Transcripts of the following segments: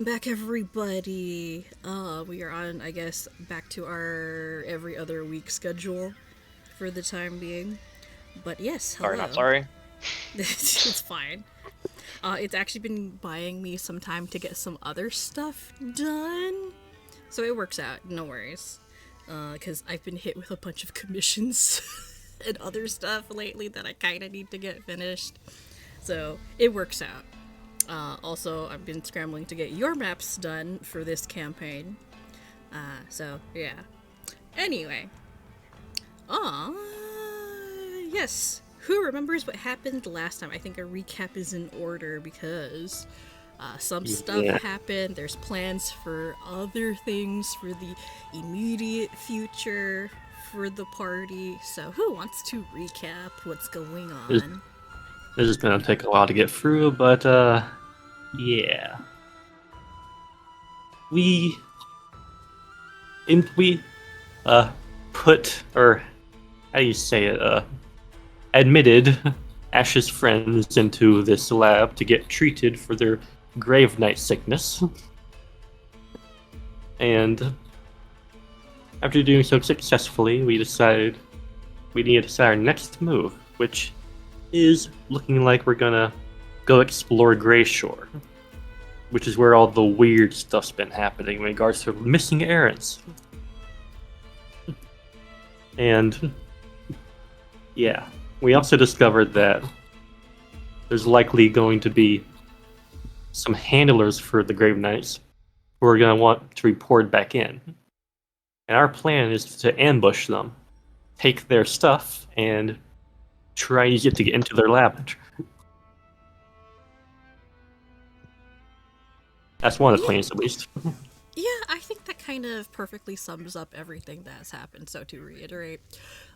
Back everybody. We are on, I guess, back to our every other week schedule for the time being. But yes, Sorry, not hello. sorry. It's fine. It's actually been buying me some time to get some other stuff done. So it works out, no worries. Because I've been hit with a bunch of commissions and other stuff lately that I kind of need to get finished. So it works out. Also, I've been scrambling to get your maps done for this campaign. So, yeah. Anyway. Aw. Yes. Who remembers what happened last time? I think a recap is in order because some stuff Yeah, happened. There's plans for other things for the immediate future for the party. So, who wants to recap what's going this, on? this is gonna take a while to get through, but yeah, we we uh put or how do you say it admitted Ash's friends into this lab to get treated for their grave night sickness, and after doing so successfully, we decided we need to decide our next move, which is looking like we're gonna go explore Greyshore, which is where all the weird stuff's been happening in regards to missing errands. And yeah, we also discovered that there's likely going to be some handlers for the Grave Knights who are going to want to report back in. And our plan is to ambush them, take their stuff, and try and use it to get into their lab. That's one of the Yeah, plans, at least. Yeah, I think that kind of perfectly sums up everything that has happened. So to reiterate,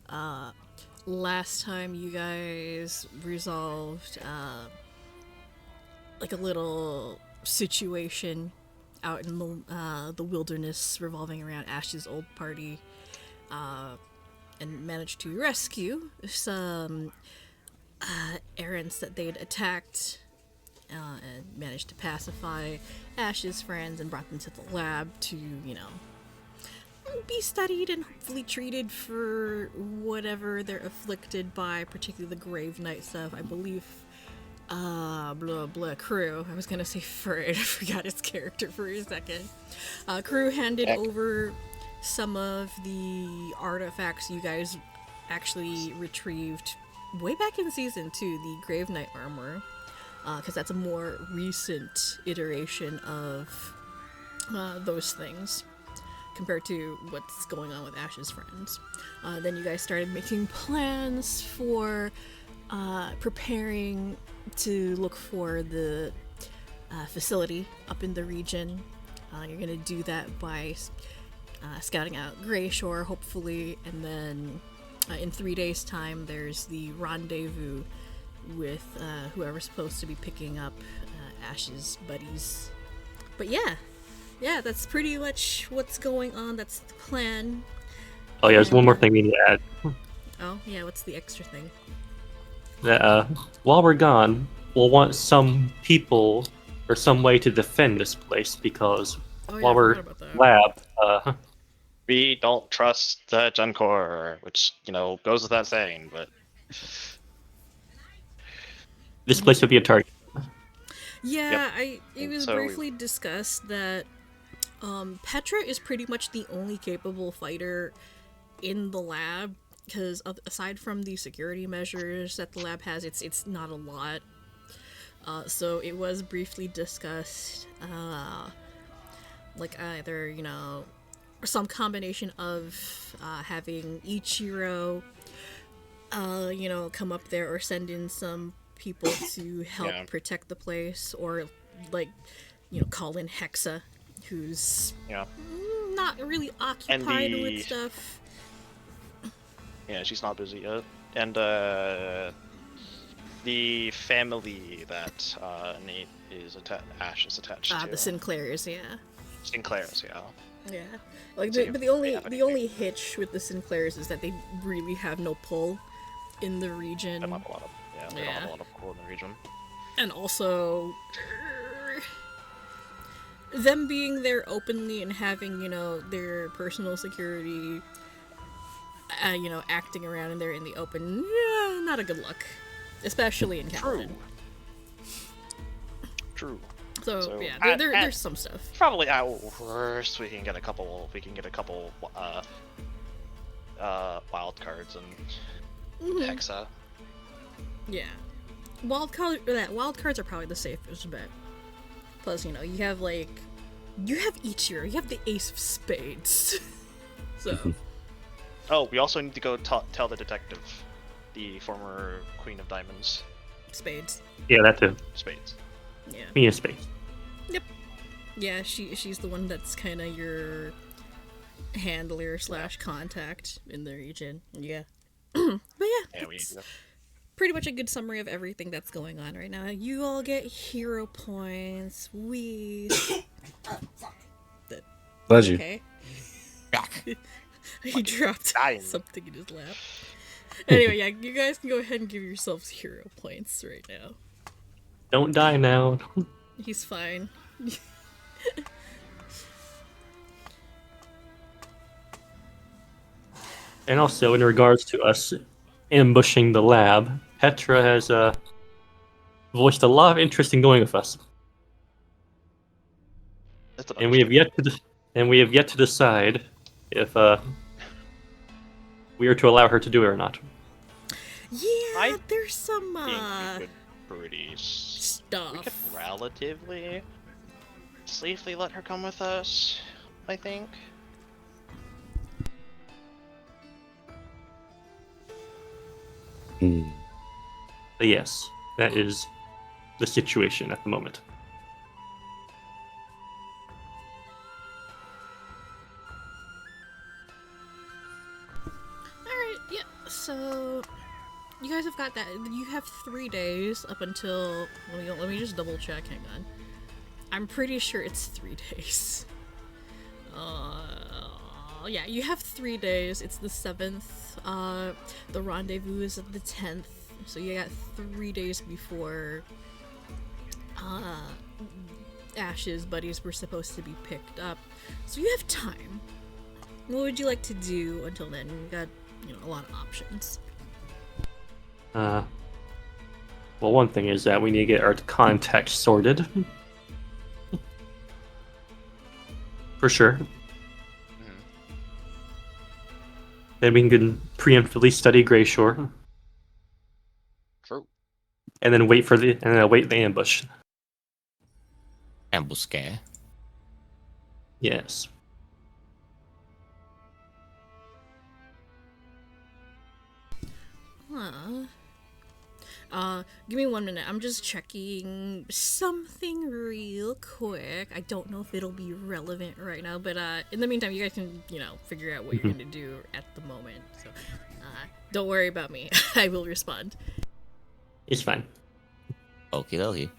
uh, last time you guys resolved like a little situation out in the wilderness revolving around Ash's old party, and managed to rescue some errands that they'd attacked, and managed to pacify Ash's friends and brought them to the lab to, be studied and hopefully treated for whatever they're afflicted by, particularly the Grave Knight stuff. I believe, blah blah crew. I was gonna say Fred. I forgot his character for a second. Crew handed Heck. over some of the artifacts you guys actually retrieved way back in season 2, the Grave Knight armor, because that's a more recent iteration of those things compared to what's going on with Ash's friends. Then you guys started making plans for preparing to look for the facility up in the region. You're gonna do that by scouting out Greyshore, hopefully, and then in 3 days' time, there's the rendezvous with whoever's supposed to be picking up Ash's buddies. But yeah, that's pretty much what's going on. That's the plan. Oh yeah, there's one And more thing we need to add. oh yeah, what's the extra thing? That while we're gone, we'll want some people or some way to defend this place because Oh yeah, while I forgot we're about that. lab, We don't trust the Gen Core, which, goes without saying, but this place will be a target. yep. Yeah, it And was so we briefly discussed that Petra is pretty much the only capable fighter in the lab because aside from the security measures that the lab has, it's not a lot. So it was briefly discussed, like either some combination of having Ichiro, come up there or send in some people to help yeah, protect the place, or like, call in Hexa, who's yeah. not really And occupied with the stuff. yeah, she's not busy yet. And the family that Nate is Ash is attached to. The Sinclairs, yeah. Sinclair's, yeah. Yeah, like See but if the they only have the anything. only hitch with the Sinclairs is that they really have no pull in the They don't region. have a lot of they don't have Yeah, a lot of pull in the region. and also them being there openly and having, their personal security, acting around in there in the open, not a good look. Especially in Calvin. True. So yeah, there's some stuff. Probably at worst we can get a couple wild cards and Hexa. Yeah. Wild cards are probably the safest bet. Plus, you have Ichiro, you have the Ace of Spades. So. Oh, we also need to go tell the detective, the former Queen of Diamonds. Spades. Yeah, that too. Spades. Yeah. Queen of Spades. Yep. Yeah, she's the one that's kind of your handler / contact in the region. Yeah. But yeah, we need to go. Pretty much a good summary of everything that's going on right now. You all get hero points. We. Bless you. Okay. He dropped dying. something in his lap. Anyway, yeah, you guys can go ahead and give yourselves hero points right now. Don't die now. He's fine. And also, in regards to us ambushing the lab, Petra has voiced a lot of interest in going with us, and we have yet to decide if we are to allow her to do it or not. Yeah, there's some We could pretty stuff. We could relatively safely let her come with us, I think. But yes, that is the situation at the moment. Alright, yeah, so you guys have got that. You have 3 days up until. Let me just double check, hang on. I'm pretty sure it's 3 days. Yeah, you have 3 days. It's the 7th. The rendezvous is at the 10th. So you got 3 days before Ash's buddies were supposed to be picked up. So you have time. What would you like to do until then? You've got, a lot of options. Well, one thing is that we need to get our contacts sorted. For sure. Then we can preemptively study Greyshore. True. And then await the ambush. Ambuscade. Yes. Give me 1 minute. I'm just checking something real quick. I don't know if it'll be relevant right now, but in the meantime, you guys can, figure out what you're gonna do at the moment. So, don't worry about me. I will respond. It's fine. Okie dokie.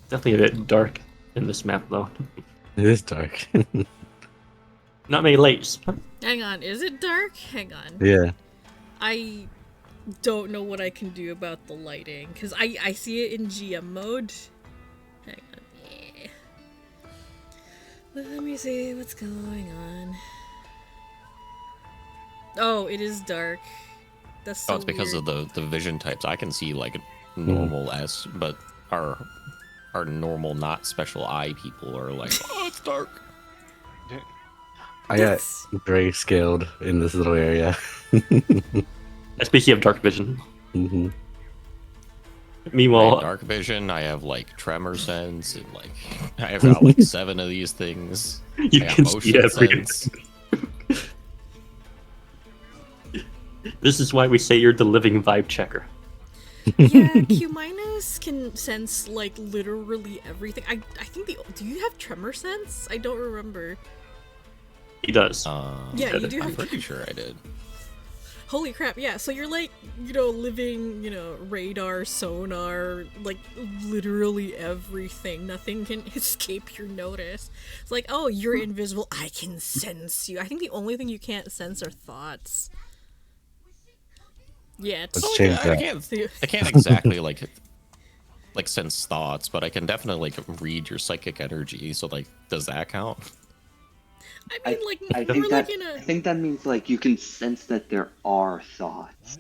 Definitely a bit dark in this map, though. It is dark. Not many lights. Hang on, is it dark? Hang on. Yeah. I don't know what I can do about the lighting, because I see it in GM mode. Hang on. Yeah. Let me see what's going on. Oh, it is dark. That's so It's because weird. of the vision types. I can see like normal S, but our normal, not special eye people are like, oh, it's dark. I got That's- grayscaled in this little area. That's because you have dark vision. Hmm. I Meanwhile, have dark vision. I have like tremor sense, and like I have got like 7 of these things. you I got can see motion everything. sense. This is why we say you're the living vibe checker. Yeah, Q- can sense like literally everything. I think do you have tremor sense? I don't remember. He does. Yeah, you do I'm have. pretty sure I did. Holy crap! Yeah, so you're like living radar, sonar, like literally everything. Nothing can escape your notice. It's like, oh, you're invisible. I can sense you. I think the only thing you can't sense are thoughts. Yeah, it's Let's change that. I can't exactly like sense thoughts, but I can definitely like read your psychic energy. So like, does that count? I mean, like, I more think like that in a. I think that means like you can sense that there are thoughts.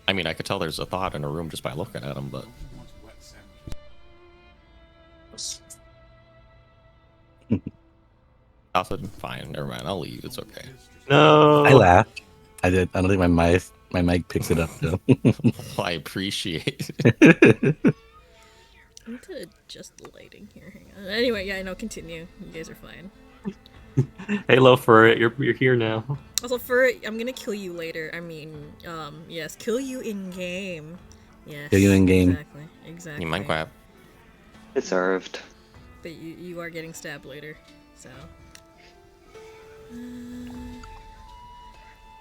I mean, I could tell there's a thought in a room just by looking at them, but nothing. Fine, never mind. I'll leave. It's okay. No. I laughed. I did. I don't think my mic picks it up though. Well, I appreciate it. I need to adjust the lighting here. Hang on. Anyway, yeah, I know. Continue. You guys are fine. Halo for it. You're here now. Also, for I'm gonna kill you later. I mean, yes, kill you in game. Yes. Kill you in game. Exactly. Exactly. You mind grab? Deserved. But you are getting stabbed later, so.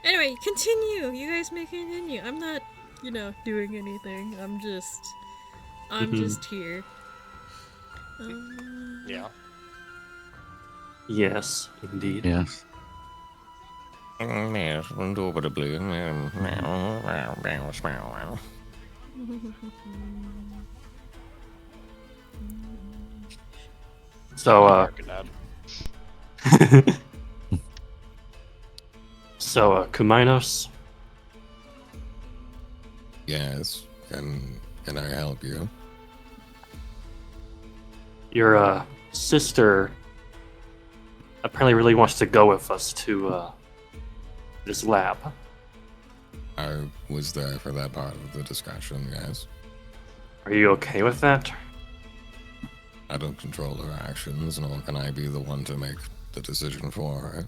Anyway, continue. You guys may continue. I'm not, doing anything. I'm just here. Yeah. Yes, indeed. Yes. Yes, indubitably. So, Dad. Kumainos, Yes, can I help you? your sister apparently really wants to go with us to this lab. I was there for that part of the discussion, yes. Are you okay with that? I don't control her actions, nor can I be the one to make the decision for her.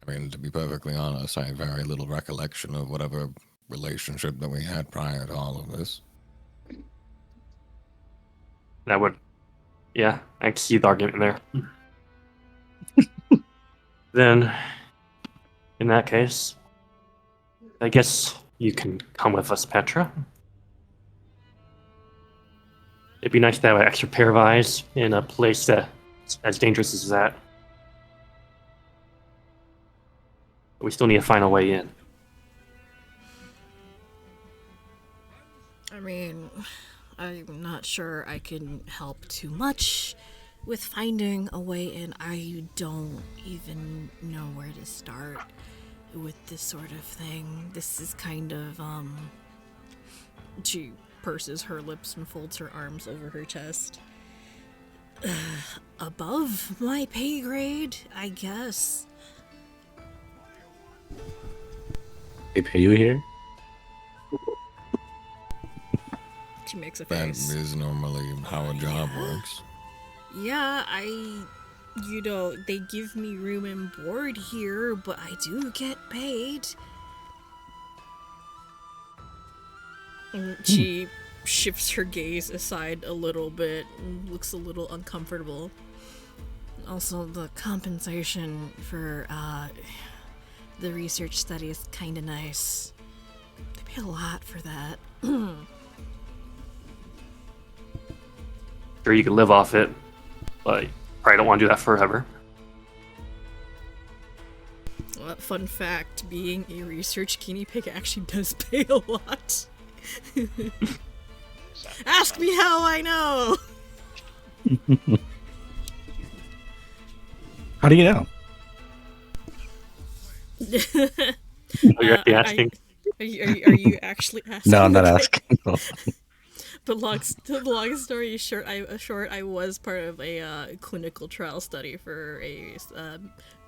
I mean, to be perfectly honest, I have very little recollection of whatever relationship that we had prior to all of this. That would, yeah, I can see the argument there. Then, in that case, I guess you can come with us, Petra. It'd be nice to have an extra pair of eyes in a place that's as dangerous as that. But we still need to find a way in. I mean, I'm not sure I can help too much with finding a way in. I don't even know where to start with this sort of thing. This is kind of, she purses her lips and folds her arms over her chest. Above my pay grade, I guess. They pay you here? She makes a That face. is normally how a job works. Yeah, they give me room and board here, but I do get paid. And she shifts her gaze aside a little bit and looks a little uncomfortable. Also, the compensation for the research study is kind of nice. They pay a lot for that. Sure, you can live off it, but you probably don't want to do that forever. Well, fun fact, being a research guinea pig actually does pay a lot. Ask me how I know! How do you know? Oh, you're actually asking? Are you actually asking? No, I'm not Okay. asking. No. The long story short, I was part of a clinical trial study for a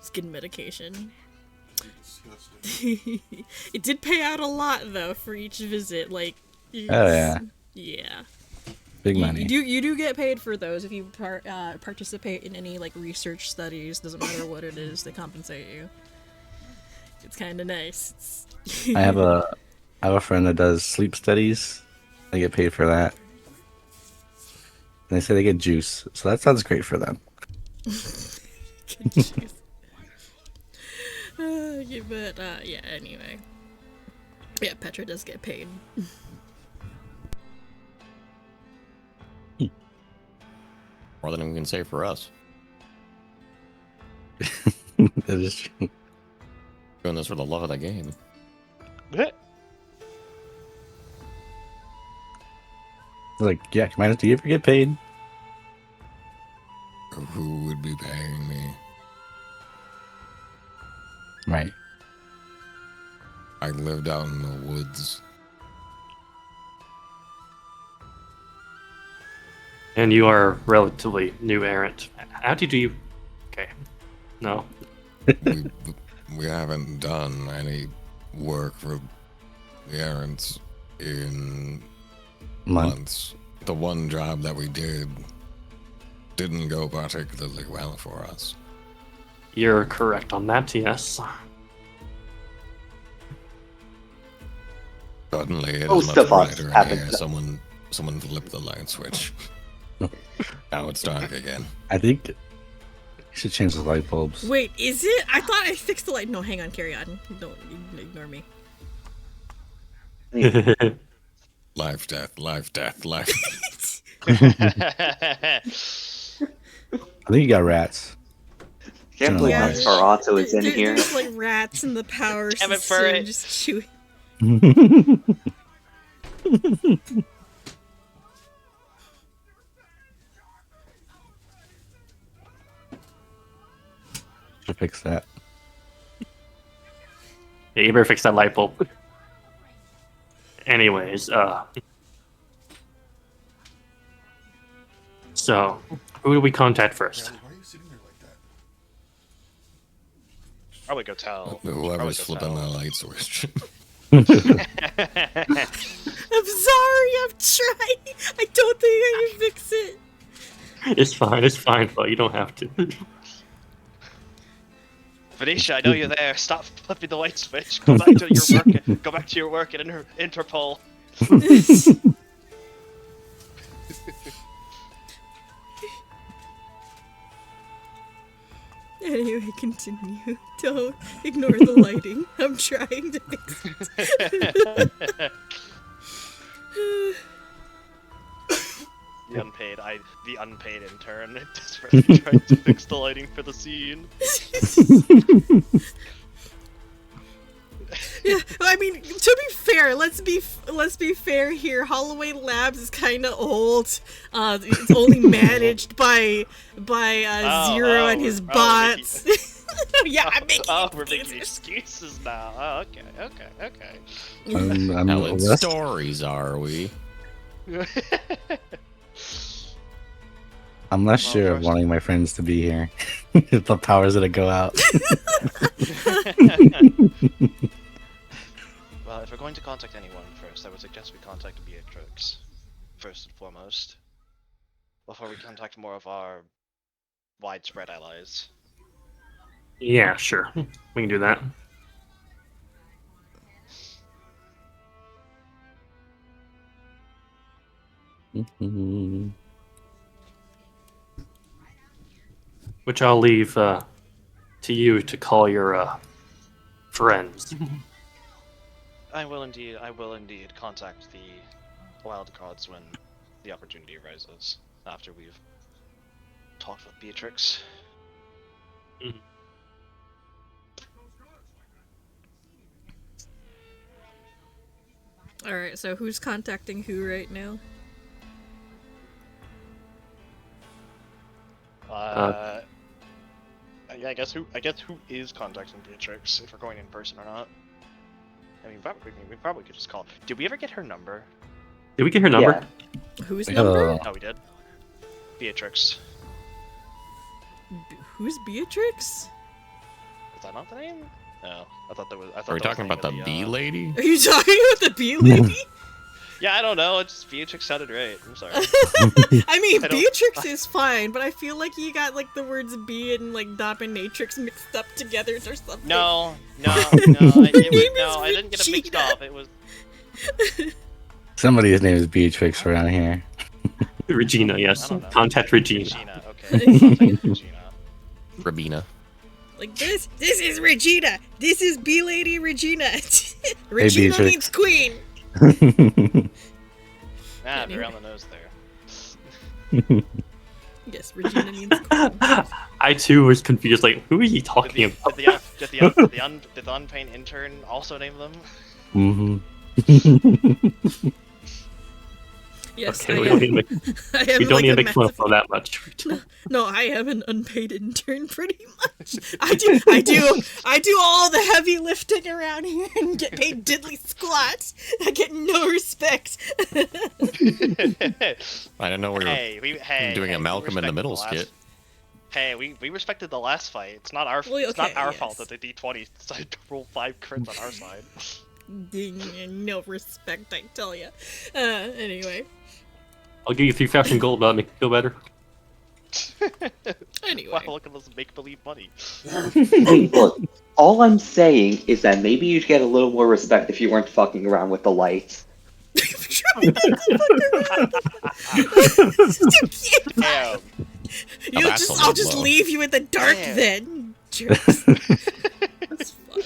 skin medication. It did pay out a lot though for each visit. Like, Oh yeah, yeah. big money. You do get paid for those if you participate in any like research studies. Doesn't matter what it is, they compensate you. It's kind of nice. I have a friend that does sleep studies. They get paid for that. And they say they get juice, so that sounds great for them. Yeah, but yeah. Anyway, yeah, Petra does get paid. More than we can say for us. That is true. Doing this for the love of the game. Like, yeah, Commander, do you ever get paid? Who would be paying me? Right. I lived out in the woods. And you are relatively new errant. How do you? Okay, no. we, we haven't done any work for the errands in months. The one job that we did didn't go particularly well for us. You're correct on that. Yes. Suddenly, it is Most much of us brighter in haven't here. done- Someone flipped the light switch. Now it's dark again. I think you should change the light bulbs. Wait, is it? I thought I fixed the light. No, hang on, carry on. Don't ignore me. Life, death, life, death, life. I think you got rats. Can't believe Yeah, Nosferatu is in here. There's like rats in the power Damn it, system Furry. just chewing. Should fix that. Yeah, you better fix that light bulb. Anyways, so who do we contact first? Why are you sitting there like that? Probably go tell. Whoever's flipping the light switch. I'm sorry, I'm trying. I don't think I can fix it. It's fine, but you don't have to. Venetia, I know you're there. Stop flipping the light switch. Go back to your work. Go back to your work at Interpol. Anyway, continue. Don't ignore the lighting. I'm trying to fix it. The unpaid intern, desperately trying to fix the lighting for the scene. Yeah, I mean, to be fair, let's be fair here. Holloway Labs is kind of old. It's only managed by Zero and his bots. Yeah, I'm making we're making excuses now. Oh, okay. I'm Telling less- stories, are we? I'm less Well, sure of first- wanting my friends to be here. If the power's gonna go out. Well, if we're going to contact anyone first, I would suggest we contact Beatrix first and foremost, before we contact more of our widespread allies. Yeah, sure. We can do that. Which I'll leave to you to call your friends. I will indeed contact the wild cards when the opportunity arises, after we've talked with Beatrix. Alright, so who's contacting who right now? Yeah, I guess who is contacting Beatrix, if we're going in person or not. I mean, we probably could just call. Did we ever get her number? Did we get her number? Whose Yeah. number? No, we did. Beatrix. Who's Beatrix? Is that not the name? No, I thought that was. I thought Are we that was talking about the name of bee lady? Are you talking about the bee lady? Yeah, I don't know. It's just Beatrix sounded right. I'm sorry. I mean, I don't- Beatrix is fine, but I feel like you got like the words bee and like dominatrix mixed up together or something. No, I name didn't get it mixed Regina. up. It was. Somebody's name is Beatrix around here. Regina, I yes. don't know. Contact Regina. Regina. Okay. Contact Regina. Rabina. Like this is Regina. This is bee lady Regina. Hey, Regina Beatrix. means queen. Ah, they're on the nose there. Yes, Regina means queen. I too was confused. Like, who are you Did talking the, about? did the unpaid intern also name them? Mm-hmm. Yes, Okay, I we don't am. need to make, I am we don't like need a to make fun of massive. her that much. No, I am an unpaid intern, pretty much. I do all the heavy lifting around here and get paid diddly squats. I get no respect. I didn't know we were Hey, doing a we Malcolm in the respected Middle last- skit. Hey, we respected the last fight. It's not our Well, it's not okay, our yes. fault that the D20 decided to roll 5 crits on our side. No respect, I tell ya. Anyway. I'll give you 3,000 gold, but make it feel better. Anyway. Wow, look at this make-believe money. Hey, look, all I'm saying is that maybe you'd get a little more respect if you weren't fucking around with the lights. Try not to fuck around. Damn. I'll just low. leave you in the dark Damn. then. Jerks. That's fine.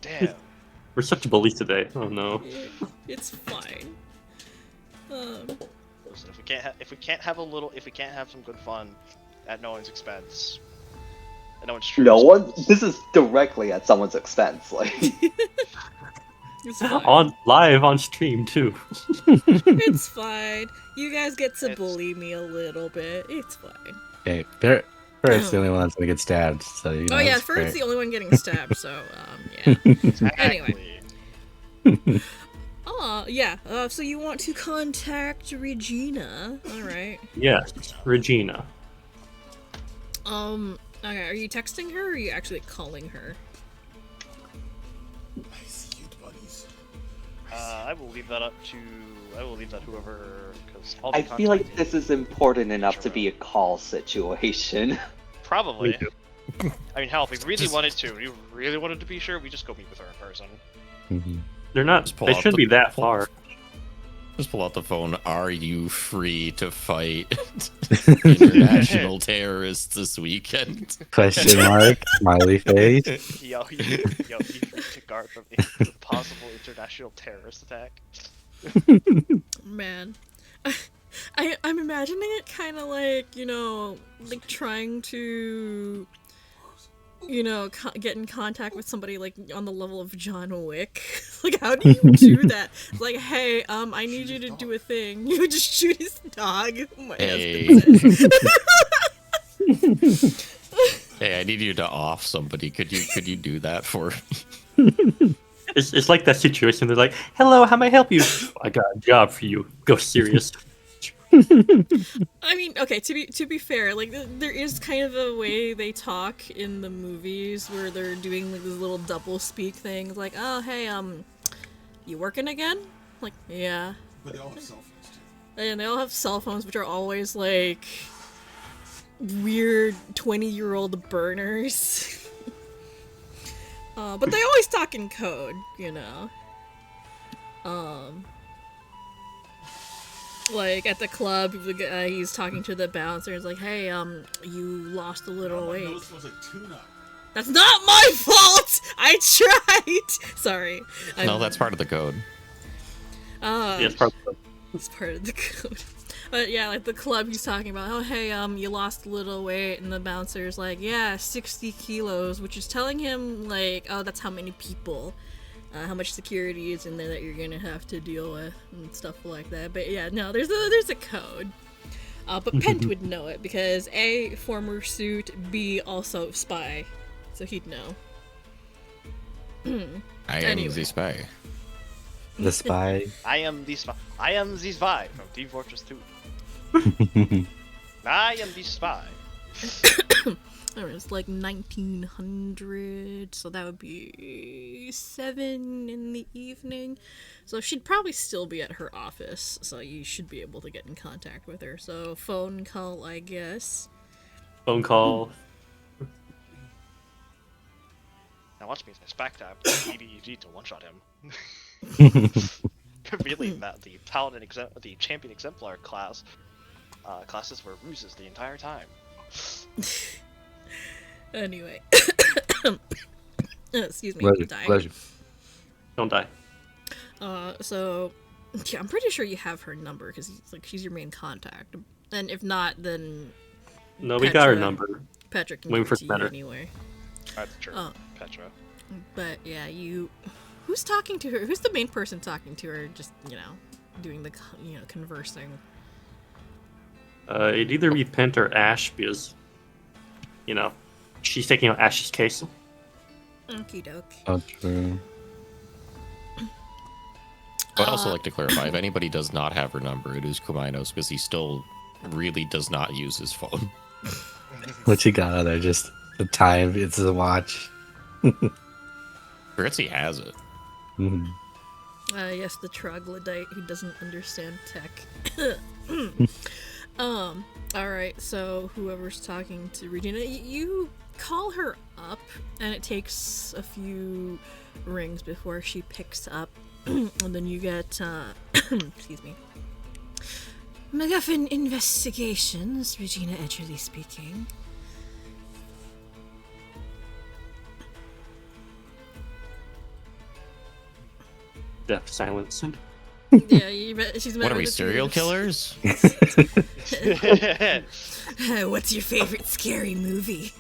Damn. We're such bullies today. Oh no. It's fine. Listen, if we can't have some good fun at no one's expense, at no one's true No one. expense. This is directly at someone's expense. Like, It's fine. On live on stream too. It's fine. You guys get to It's- bully me a little bit. It's fine. Okay, Ferret's the only one that's gonna get stabbed. So you know. Oh yeah, it's Ferret's great. the only one getting stabbed, so yeah. Exactly. Yeah. So you want to contact Regina? All right. Yes, Regina. Okay. Are you texting her, or are you actually calling her? I will leave that whoever, because I feel like this is important enough to be a call situation. probably. Me too. I mean, hell, if we really wanted to be sure, we just go meet with her in person. Mhm. They're not. Just pull They out shouldn't the- be that far. Just pull out the phone. Are you free to fight international terrorists this weekend? Question mark? Smiley face. Yo, you take guard from a possible international terrorist attack. Man. I'm imagining it kind of like, like trying to, get in contact with somebody like on the level of John Wick. Like, how do you do that? It's like, hey, I need you to do a thing. You just shoot his dog. My Hey. husband said. Hey, I need you to off somebody. Could you do that for? It's like that situation. They're like, "Hello, how may I help you?" I got a job for you. Go serious. I mean, okay, to be fair, like there is kind of a way they talk in the movies where they're doing like this little double speak things, like, "Oh, hey, you working again?" Like, yeah. But they all have cell phones too. And they all have cell phones, which are always like weird 20-year-old burners. But they always talk in code, Like at the club, the guy, he's talking to the bouncer. He's like, "Hey, you lost a little My weight." nose smells like tuna. That's not my fault. I tried. Sorry. No, that's part of the code. Yes, probably. It's part of the code. But yeah, like the club he's talking about, "Oh, hey, you lost a little weight," and the bouncer's like, "Yeah, 60 kilos," which is telling him, like, oh, that's how many people, how much security is in there that you're gonna have to deal with, and stuff like that. But yeah, no, there's a code. But Pent would know it, because A, former suit, B, also spy. So he'd know. I am Anyway. the spy. The spy. I am the spy. I am the spy from Team Fortress 2. I am the spy. It's like 1900, so that would be 7 in the evening. So she'd probably still be at her office, so you should be able to get in contact with her. So phone call, I guess. Phone call. Now watch me as I spec tap EDEG to one-shot him. Really, the paladin the champion exemplar classes were ruses the entire time. Anyway. Excuse me, I'm dying. Pleasure. Don't die. So, yeah, I'm pretty sure you have her number, because she's your main contact. And if not, then No, we got her Petra. number. Patrick can Waiting give for it to you better. anyway. That's true. Oh. Petra. But yeah, you who's talking to her? Who's the main person talking to her? Just, doing the, conversing. It'd either be Pent or Ash because, she's taking out Ash's case. Okie doke. Oh, true. I'd also like to clarify, if anybody does not have her number, it is Kuminos, because he still really does not use his phone. What you got on there? Just the time. It's a watch. Forgets he has it. Mhm. Yes, the troglodyte who doesn't understand tech. Alright, so whoever's talking to Regina, you call her up, and it takes a few rings before she picks up, and then you get, excuse me. MacGuffin Investigations, Regina Edgerly speaking. Deaf silence. Yeah, you bet she's What are we, serial killers? What's your favorite scary movie?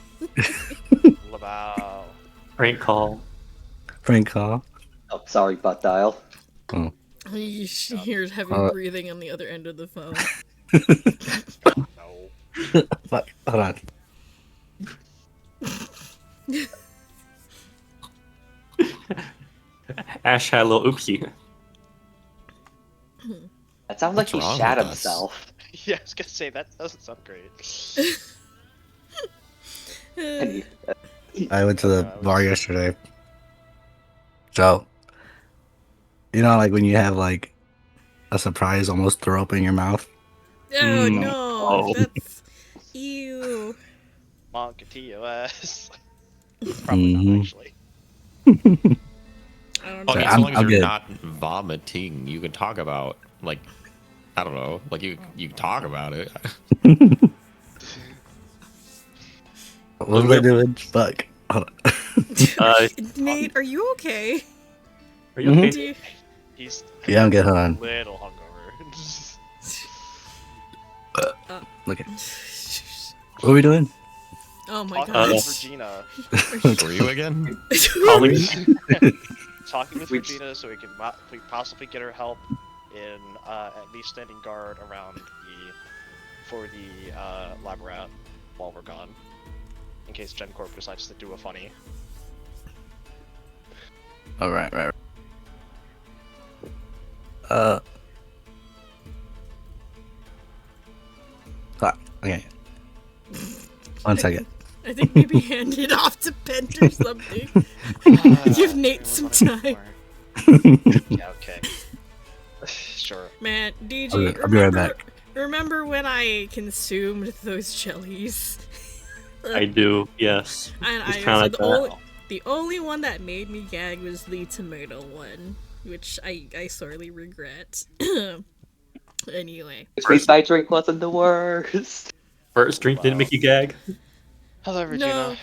Wow. Prank call. Prank call. Oh, sorry, butt dial. Oh. You hear heavy breathing on the other end of the phone. No. Fuck. Hold on. Ash had a little oopsie. That sounds like What's he wrong shat with us? himself. Yeah, I was gonna say that doesn't sound great. And I went to the bar yesterday. So, like when you have like a surprise almost throw up in your mouth? Oh no, Oh. that's ew. Monka TOS. Probably Mhm. not actually. I don't I know. mean, I'm- as long as I'm you're good. not vomiting, you can talk about, like, I don't know, like, you can talk about it. What was I doing? Fuck. Hold on. Nate, are you okay? Are you Mhm. okay? Do you... He's Yeah, I'm good. Hold on. little hungover. Look at. What are we doing? Oh my Talking god. with Regina. Were you again? Calling. Talking with We- Regina so we possibly get her help in at least standing guard around for the lab rat while we're gone. In case GenCorp decides to do a funny. All right. Fuck. Okay. 1 second. I think maybe hand it off to Pent or something. Give Nate some time. Yeah, okay. Sure. Man, DG, I'll be right back. remember when I consumed those jellies? I do, yes. And Just I kinda said like that. the only one that made me gag was the tomato one, which I sorely regret. Anyway. Which means my drink wasn't the worst. First drink didn't make you gag. Hello, Regina.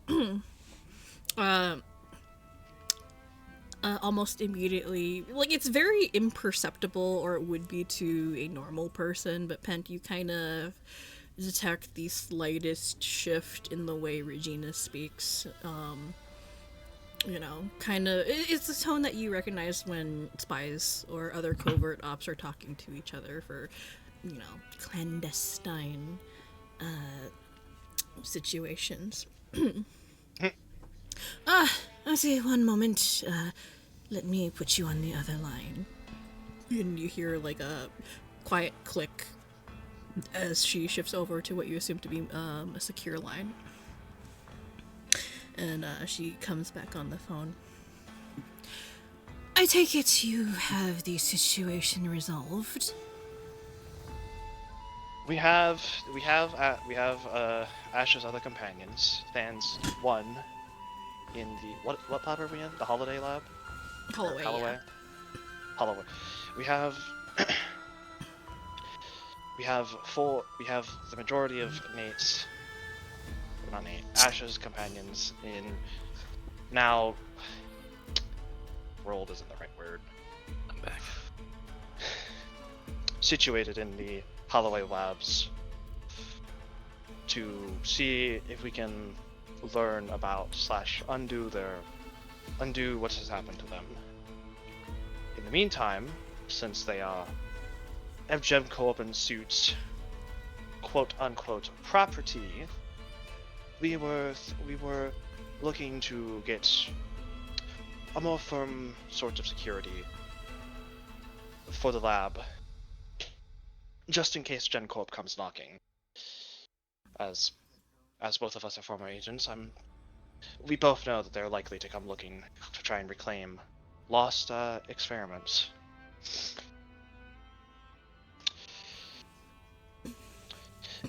No. Almost immediately, like, it's very imperceptible, or it would be to a normal person, but Pent, you kind of detect the slightest shift in the way Regina speaks. Kind of, it's a tone that you recognize when spies or other covert ops are talking to each other for, clandestine situations. Okay, one moment. Let me put you on the other line. And you hear, like, a quiet click as she shifts over to what you assume to be a secure line. And she comes back on the phone. I take it you have the situation resolved. We have Ash's other companions. Stands one in the what lab are we in? The holiday lab? Holloway, yeah. Holloway. We have the majority of Ash's companions in now. Rolled isn't the right word. I'm back. Situated in the Holloway labs to see if we can learn about / undo their undo what has happened to them. In the meantime, since they have GenCorp and Suits quote-unquote property, we were looking to get a more firm sort of security for the lab, just in case GenCorp comes knocking. As both of us are former agents, we both know that they're likely to come looking to try and reclaim lost experiments.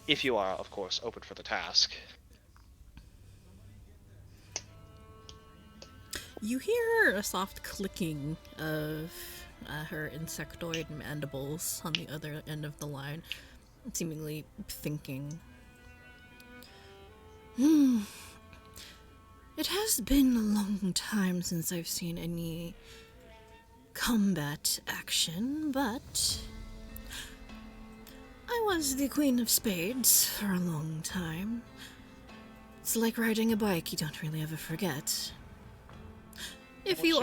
If you are, of course, open for the task. You hear a soft clicking of her insectoid mandibles on the other end of the line, seemingly thinking. It has been a long time since I've seen any combat action, but I was the Queen of Spades for a long time. It's like riding a bike, you don't really ever forget. If you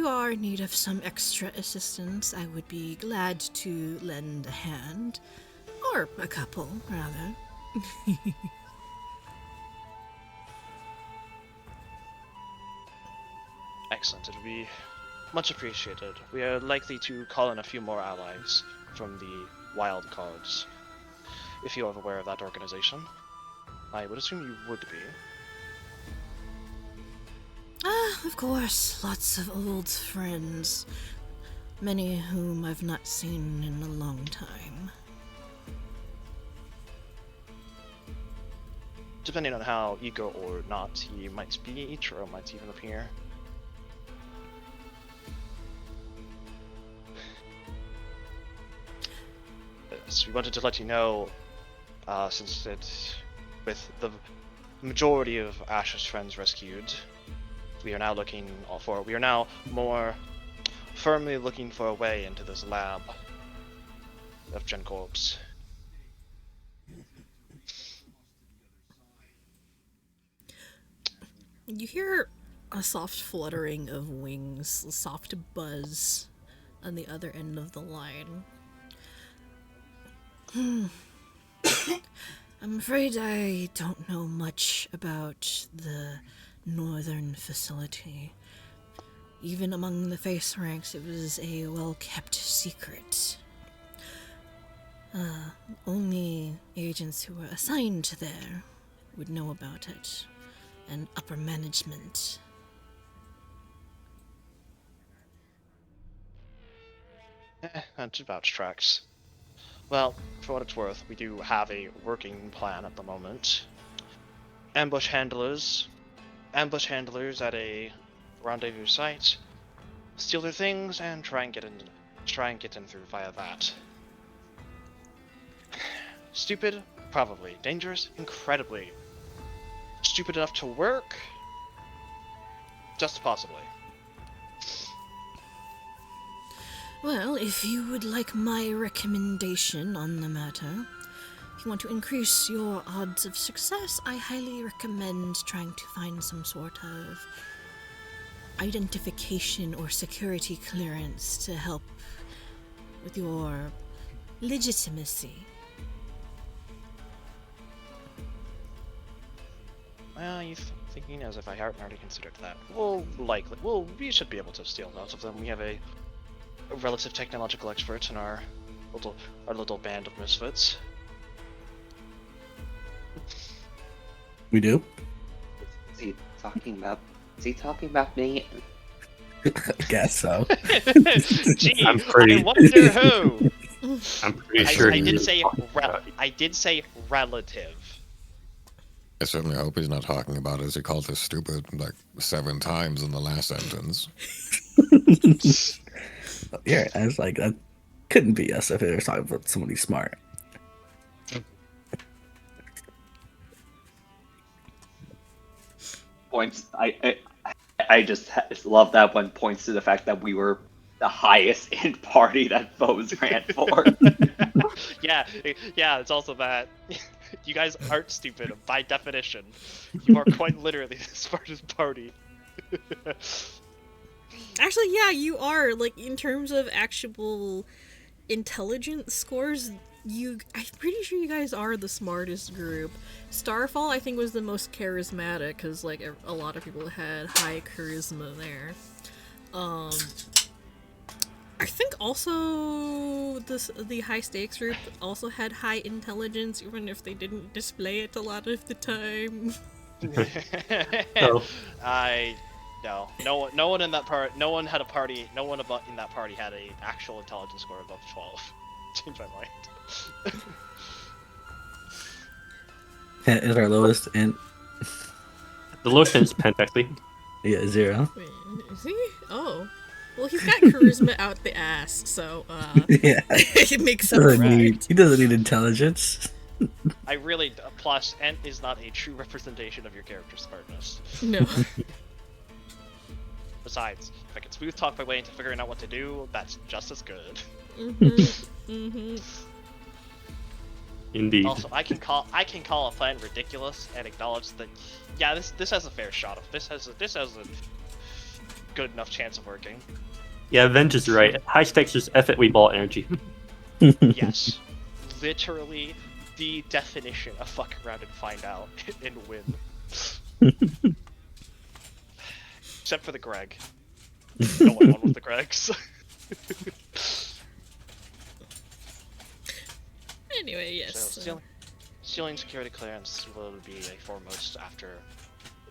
are in need of some extra assistance, I would be glad to lend a hand. Or a couple, rather. Excellent, it'll be much appreciated. We are likely to call in a few more allies from the Wild Cards. If you are aware of that organization, I would assume you would be. Of course, lots of old friends. Many whom I've not seen in a long time. Depending on how eager or not he might be, Churro might even appear. Yes, we wanted to let you know, since with the majority of Ash's friends rescued, we are now more firmly looking for a way into this lab of GenCorp's. You hear a soft fluttering of wings, a soft buzz on the other end of the line. I'm afraid I don't know much about the northern facility. Even among the face ranks, it was a well-kept secret. Only agents who were assigned there would know about it, and upper management. That about tracks. Well, for what it's worth, we do have a working plan at the moment. Ambush handlers at a rendezvous site, steal their things, and try and get in through via that. Stupid? Probably. Dangerous? Incredibly. Stupid enough to work? Just possibly. Well, if you would like my recommendation on the matter, if you want to increase your odds of success, I highly recommend trying to find some sort of identification or security clearance to help with your legitimacy. Well, you thinking as if I hadn't already considered that. We should be able to steal most of them. We have a relative technological expert in our little band of misfits. We do? Is he talking about me? I guess so. Gee, I'm pretty- I wonder who. I'm pretty sure I he did is say talking about you. I did say relative. I certainly hope he's not talking about it as he called us stupid like 7 times in the last sentence. Yeah, I was like, that couldn't be us if they were talking about somebody smart. Points. I just love that one points to the fact that we were the highest end party that foes ran for. Yeah, it's also that. You guys aren't stupid by definition. You are quite literally the smartest party. Actually, yeah, you are. Like, in terms of actual intelligence scores, I'm pretty sure you guys are the smartest group. Starfall, I think, was the most charismatic, because, like, a lot of people had high charisma there. I think also the high stakes group also had high intelligence, even if they didn't display it a lot of the time. So no one in that part, no one had a party, no one in that party had a actual intelligence score above 12. Change my mind. Pent is our lowest, and the lotion is Pent, actually. yeah, 0. Wait, is he? Oh. Well, he's got charisma out the ass, so, Yeah. it makes He up doesn't for need, it. he doesn't need intelligence. I really plus Ent is not a true representation of your character's smartness. No. Besides, if I can smooth talk my way into figuring out what to do, that's just as good. Indeed. Also, I can call a plan ridiculous and acknowledge that, yeah, this has a fair shot of this has a good enough chance of working. Yeah, Venge is right. High stakes is F it, we ball energy. Yes, literally the definition of fuck around and find out and win. Except for the Greg. No one won with the Gregs. Anyway, yes. So stealing security clearance will be a foremost after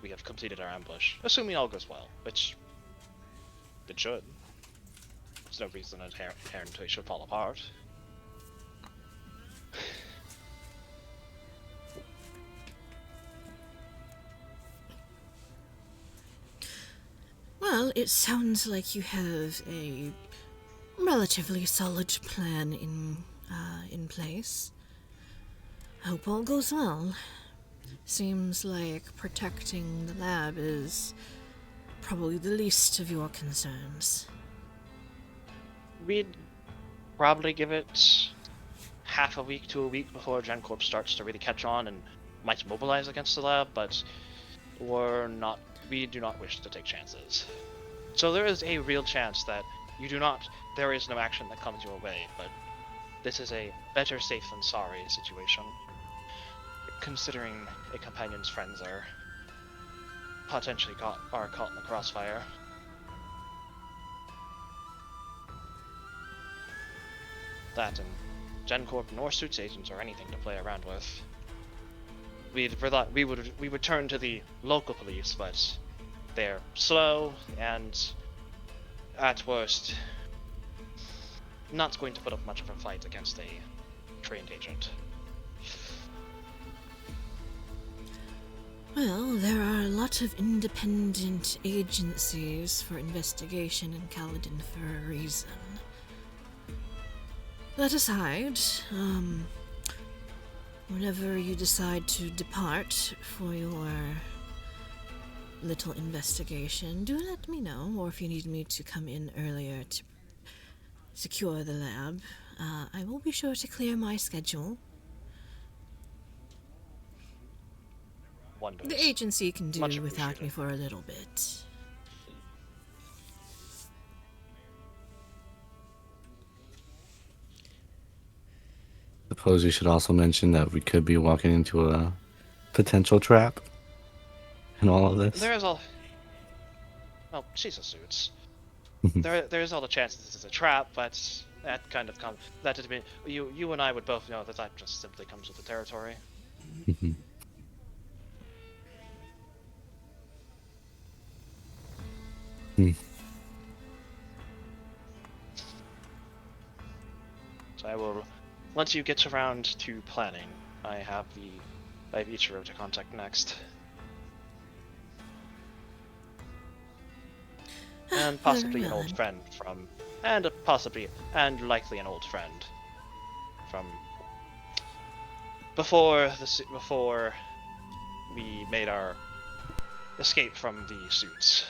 we have completed our ambush, assuming all goes well, which it should. There's no reason inherently it should fall apart. Well, it sounds like you have a relatively solid plan in place. Hope all goes well. Seems like protecting the lab is probably the least of your concerns. We'd probably give it half a week to a week before GenCorp starts to really catch on and might mobilize against the lab, but we do not wish to take chances. So there is a real chance that there is no action that comes your way, but this is a better safe than sorry situation, considering a companion's friends are potentially caught in the crossfire. That and GenCorp nor Suits agents are anything to play around with. We would turn to the local police, but they're slow and, at worst, not going to put up much of a fight against a trained agent. Well, there are a lot of independent agencies for investigation in Kaladin for a reason. That aside, whenever you decide to depart for your little investigation, do let me know, or if you need me to come in earlier to secure the lab, I will be sure to clear my schedule. Wonders. The agency can do Much without me appreciated. for a little bit. Suppose you should also mention that we could be walking into a potential trap in all of this. There is all. Well, she's a Suits. there is all the chance this is a trap, but that kind of that doesn't mean you and I would both know that just simply comes with the territory. So I will, once you get around to planning, I have Ichiro to contact next. And possibly an old friend from, and likely an old friend from before we made our escape from the Suits.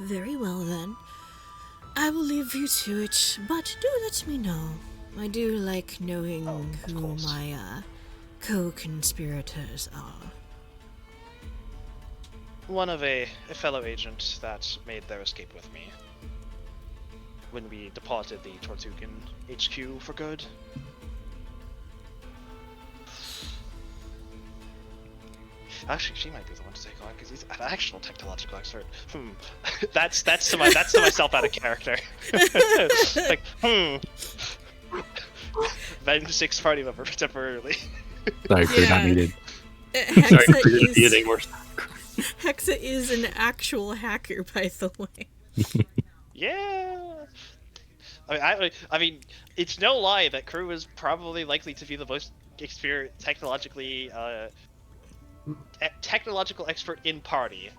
Very well then. I will leave you to it, but do let me know. I do like knowing who course. my co-conspirators are. one of a fellow agent that made their escape with me when we departed the Tortugan HQ for good. Actually, she might be the one to take on because he's an actual technological expert. That's to myself out of character. Like, Venge 6 party member temporarily. Sorry, crew not Yeah. needed. Sorry, Hexa we didn't need is, any more. Hexa is an actual hacker, by the way. Yeah. I mean, it's no lie that crew is probably likely to be the most experienced technological expert in party,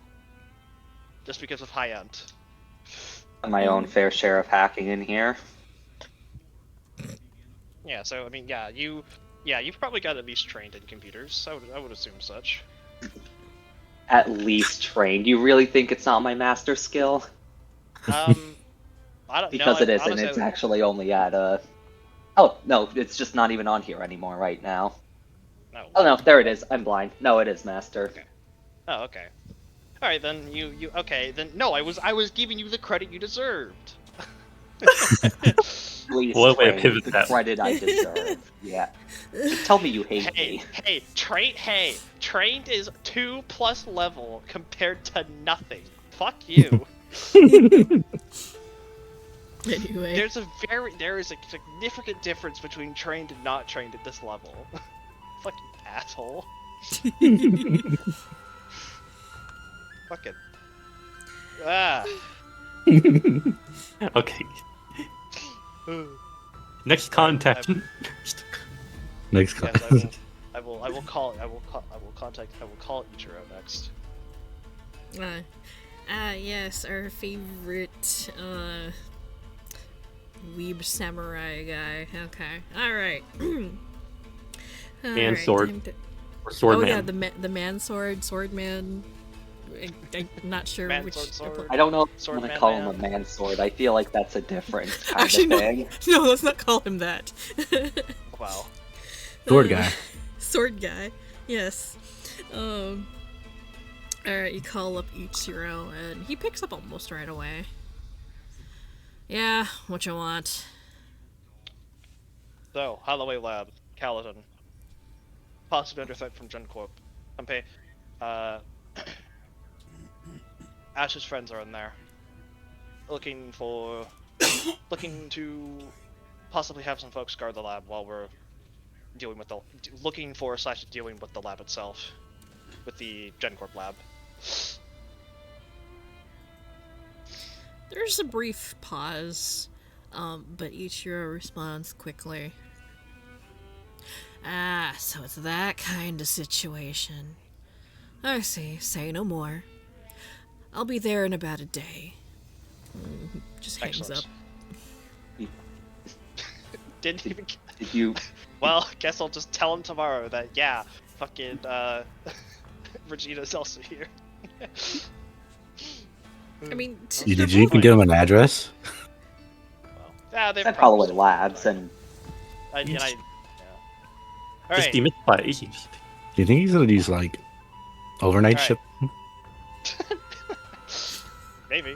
just because of high end. My own fair share of hacking in here. Yeah. So I mean, you've probably got at least trained in computers. I would assume such. At least trained. You really think it's not my master skill? I don't Because know. it isn't. Honestly, It's actually only at Oh no, it's just not even on here anymore right now. No. Oh no, there it is. I'm blind. No, it is master. Okay. Oh, okay. All right, then you okay? Then no, I was giving you the credit you deserved. Please What way to train pivot the that? credit I deserve. Yeah. Just tell me you hate me. Trained is 2+ level compared to nothing. Fuck you. Anyway. There is a significant difference between trained and not trained at this level. Fucking asshole. Fucking. Ah. Okay. Next contact. Next Yes, class. I will call Ichiro next. Yes, our favorite, weeb samurai guy. Okay, alright. Man sword. Or sword Oh man. yeah, the man sword man. I'm not sure Man which. sword. I don't know if I'm Sword gonna man call man. him a man sword. I feel like that's a different kind Actually, of no, thing. no, let's not call him that. Wow. Sword guy. Sword guy. Yes. Alright, you call up Ichiro, and he picks up almost right away. Yeah, what you want? So, Holloway Lab, Caledon. Possibly under threat from GenCorp. Tempe. Ash's friends are in there. Looking to possibly have some folks guard the lab while we're dealing with dealing with the lab itself. With the GenCorp lab. There's a brief pause, but Ichiro responds quickly. Ah, so it's that kind of situation. I see. Say no more. I'll be there in about a day. Just hangs Excellent. up. Didn't even. Did you? Well, guess I'll just tell him tomorrow that fucking Regina's also here. I mean, Did you even give him an address? Well, they've At Holloway Labs, and All Just right. demystify. Do you think he's gonna use like overnight Alright. ship? Maybe.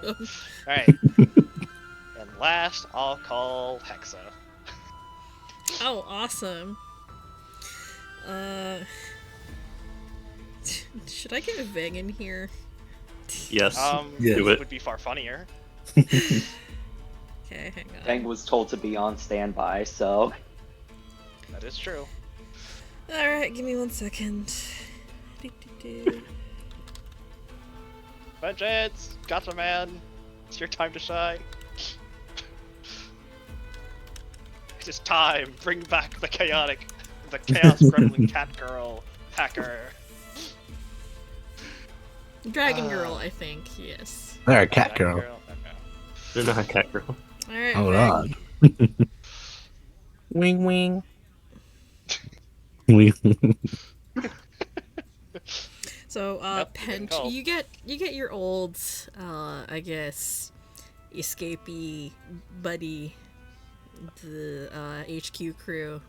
Alright. And last, I'll call Hexa. Oh, awesome. Should I get Ving in here? Yes. Yeah. Do it. Would be far funnier. Okay, hang on. Fang was told to be on standby, so That is true. Alright, give me 1 second. Vengeance! Gotcha, man! It's your time to shine. It is time. Bring back the chaos gremlin cat girl hacker. Dragon Girl, I think, yes. There, cat Dragon girl. Okay. They're not a cat girl. Alright, Hold Ving. on. Wing wing. We So, Yep, you're getting Pent, called. you get your old, I guess, escapee buddy, the HQ crew,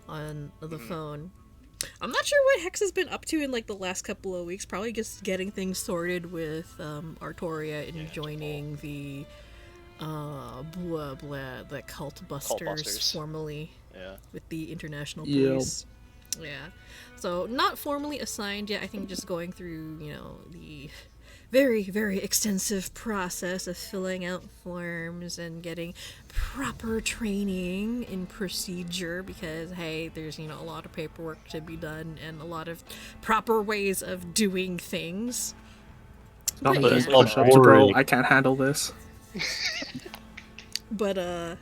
on the phone. I'm not sure what Hex has been up to in like the last couple of weeks. Probably just getting things sorted with Artoria and joining the the cult busters formally with the international police. Yeah. So not formally assigned yet. I think just going through, the very, very extensive process of filling out forms and getting proper training in procedure because, hey, there's, a lot of paperwork to be done and a lot of proper ways of doing things. Not But this yeah. push-ups, bro. I can't handle this. But,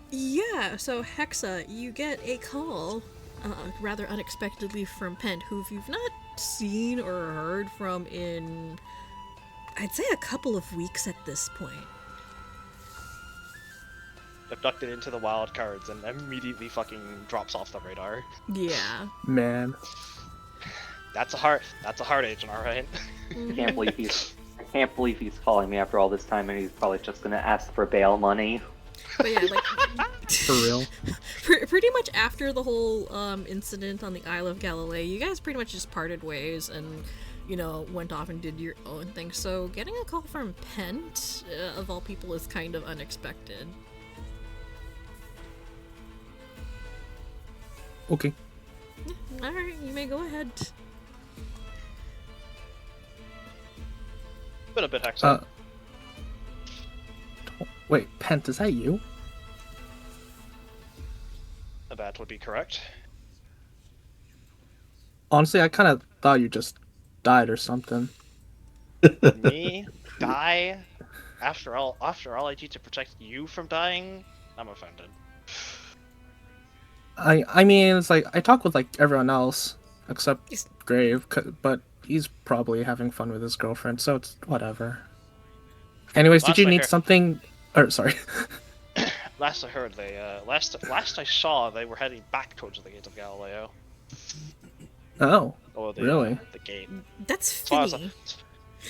yeah, so Hexa, you get a call, rather unexpectedly from Pent, who you've not seen or heard from in, I'd say, a couple of weeks at this point. Abducted into the wild cards and immediately fucking drops off the radar. Yeah. Man. That's a hard agent, alright? I can't believe he's calling me after all this time, and he's probably just gonna ask for bail money. But yeah, like For real. Pretty much after the whole incident on the Isle of Galilee, you guys pretty much just parted ways and went off and did your own thing. So getting a call from Pent, of all people, is kind of unexpected. Okay. All right, you may go ahead. Been a bit Hexa. Wait, Pent, is that you? That would be correct. Honestly, I kind of thought you just died or something. Me? Die? After all I did to protect you from dying? I'm offended. I mean, it's like, I talk with, like, everyone else, except Grave, but he's probably having fun with his girlfriend, so it's whatever. Anyways, did you need something? Or, sorry. Last I heard, last I saw, they were heading back towards the gate of Galileo. Oh, Or the, really? The gate. That's Finny.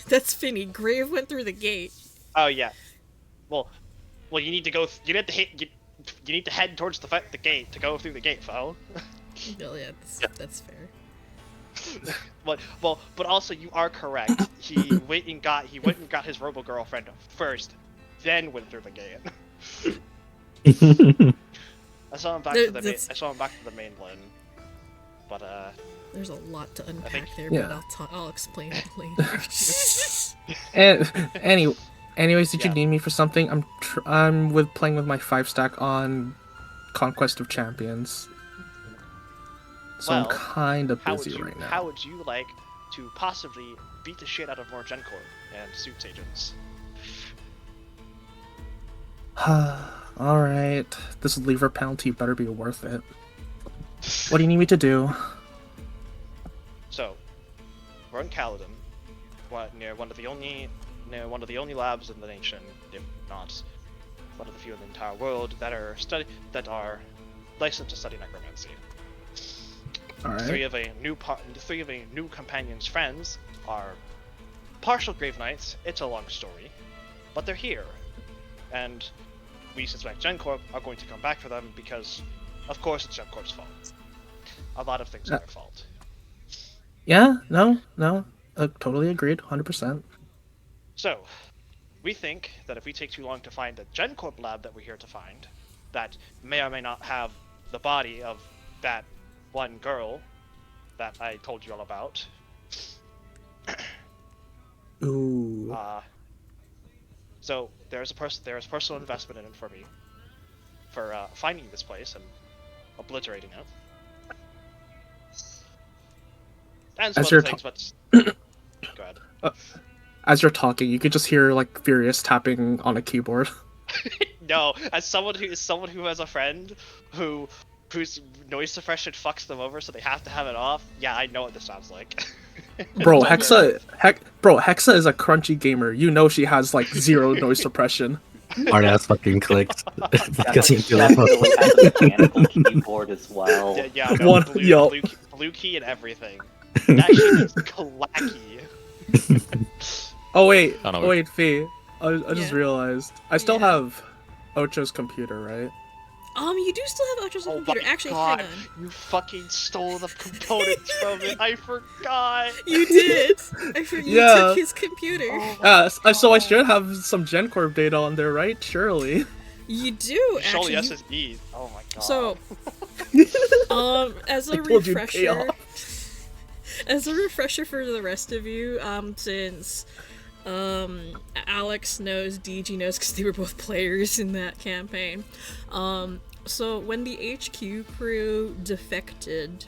That's Finny. Grave went through the gate. Oh yeah. Well, you need to go. You need to head towards the gate to go through the gate, foe. Oh yeah, that's fair. But also you are correct. He went and got his robo girlfriend first, then went through the gate. I saw him back to the mainland, but there's a lot to unpack there, yeah. but I'll explain it later. And anyways, did you need me for something? I'm playing with my 5-stack on Conquest of Champions, so I'm kind of busy right now. How would you like to possibly beat the shit out of more Gen Corp and Suits agents? Alright, this lever penalty better be worth it. What do you need me to do? So, we're in Caledon, near one of the only labs in the nation, if not one of the few in the entire world that are licensed to study necromancy. Alright. Three of a new companion's friends are partial Grave Knights. It's a long story, but they're here, and we suspect Gen Corp are going to come back for them because, of course, it's Gen Corp's fault. A lot of things are their fault. Yeah, no, totally agreed, 100%. So, we think that if we take too long to find the Gen Corp lab that we're here to find, that may or may not have the body of that one girl that I told you all about. Ooh. So there's personal investment in it for me, for finding this place and obliterating it. And some other things, but go ahead. As you're talking, you could just hear like furious tapping on a keyboard. No, as someone who has a friend whose noise suppression fucks them over, so they have to have it off. Yeah, I know what this sounds like. Bro, Hexa is a crunchy gamer. You know she has like 0 noise suppression. Hard ass fucking clicked. Because he Definitely has a mechanical keyboard as well. Yeah, no, blue key and everything. That shit is clacky. Oh wait, I don't know. wait, Fee. I just realized I still have Ocho's computer, right? You do still have Ocho's Oh computer. my Actually, god, hang on. you fucking stole the components from it. I forgot. You did. I forgot you Yeah. took his computer. So I should have some GenCorp data on there, right? Surely. You do You stole actually. the SSD. Oh my god. So, as a I told you to pay refresher, off. as a refresher for the rest of you, since Alex knows, DG knows, because they were both players in that campaign. So when the HQ crew defected,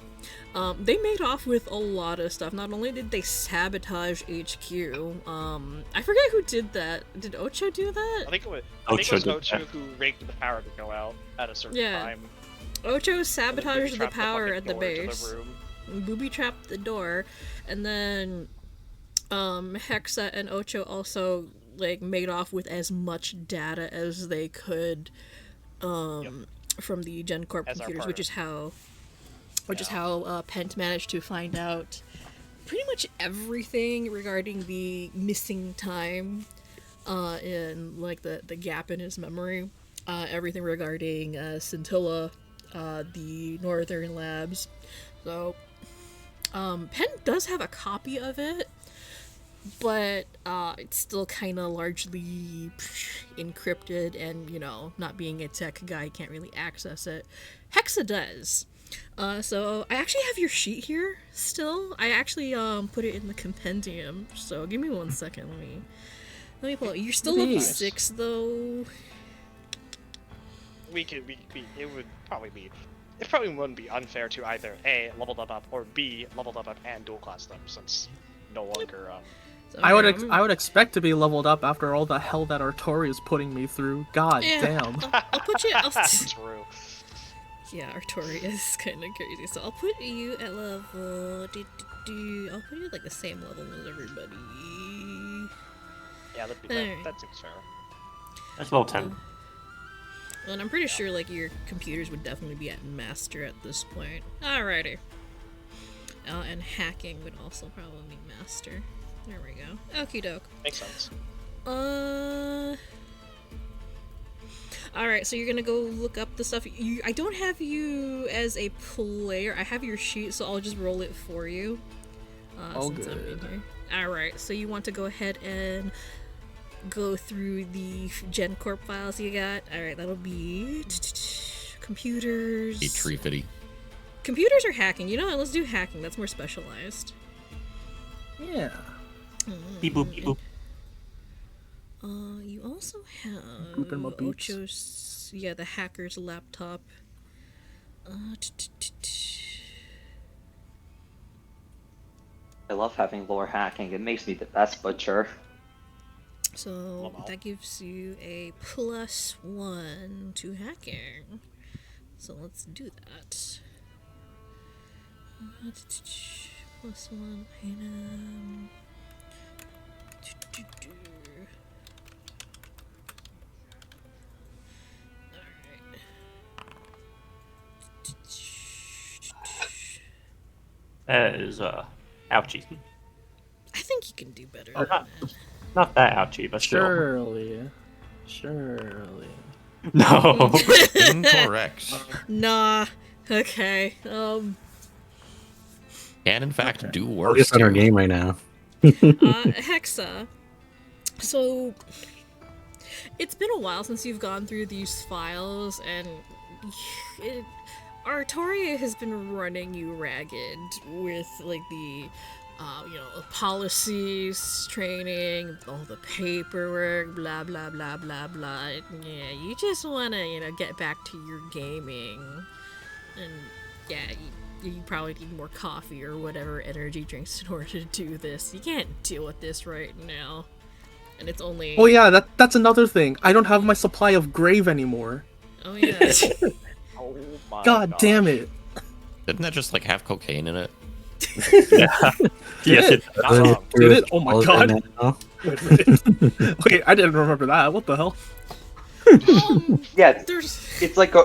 they made off with a lot of stuff. Not only did they sabotage HQ, I forget who did that. Did Ocho do that? I think it was Ocho did Ocho that. who rigged the power to go out at a certain Yeah. time. Ocho sabotaged the Booby-trapped power fucking at the door to base. room. Booby trapped the door, and then Hexa and Ocho also like made off with as much data as they could from the GenCorp As our computers, part which is how Pent managed to find out pretty much everything regarding the missing time in like the gap in his memory, everything regarding Scintilla, the Northern Labs. So Penn does have a copy of it, but it's still kind of largely encrypted, and not being a tech guy, can't really access it. Hexa does. So I actually have your sheet here still. I actually put it in the compendium. So give me 1 second. Let me pull it. You're still level Nice. 6 though. It probably wouldn't be unfair to either A, level them up, or B, level them up and dual class them, since no longer, So I would here, I would expect to be leveled up after all the hell that Artori is putting me through. God Yeah. damn. I'll put you. true. Yeah, Artori is kind of crazy. So I'll put you at level. I'll put you at like the same level as everybody. Yeah, Alright. that seems fair. That's level 10. And I'm pretty sure like your computers would definitely be at master at this point. Alrighty. And hacking would also probably be master. There we go. Okie doke. Makes sense. Alright, so you're gonna go look up the stuff. I don't have you as a player. I have your sheet, so I'll just roll it for you. All since I'm in good. here. Alright, so you want to go ahead and go through the GenCorp files you got. Alright, that'll be computers. A tree fitty. Computers or hacking? You know what? Let's do hacking. That's more specialized. Yeah. Beep boop, beep boop. You also have Pooping my boots. Ocho's, the hacker's laptop. I love having lore hacking. It makes me the best butcher. So Wow. that gives you a +1 to hacking. So let's do that. +1 item. That is, ouchie. I think you can do better Oh, than that. Not that ouchie, but still. Surely. No. Incorrect. Nah. Okay. Can in fact do We're worse. just on our too. game right now. Hexa. So it's been a while since you've gone through these files, and Artoria has been running you ragged with like the policies, training, all the paperwork, blah blah blah blah blah. Yeah, you just wanna get back to your gaming, and yeah. You probably need more coffee or whatever energy drinks in order to do this. You can't deal with this right now. And it's only... Oh yeah, that's another thing. I don't have my supply of grave anymore. Oh yeah. Oh my God damn it. Didn't that just like have cocaine in it? Yeah. Yes, it Not wrong. Did it? Oh my All God. in now. Wait, I didn't remember that. What the hell? Yeah, There's... it's like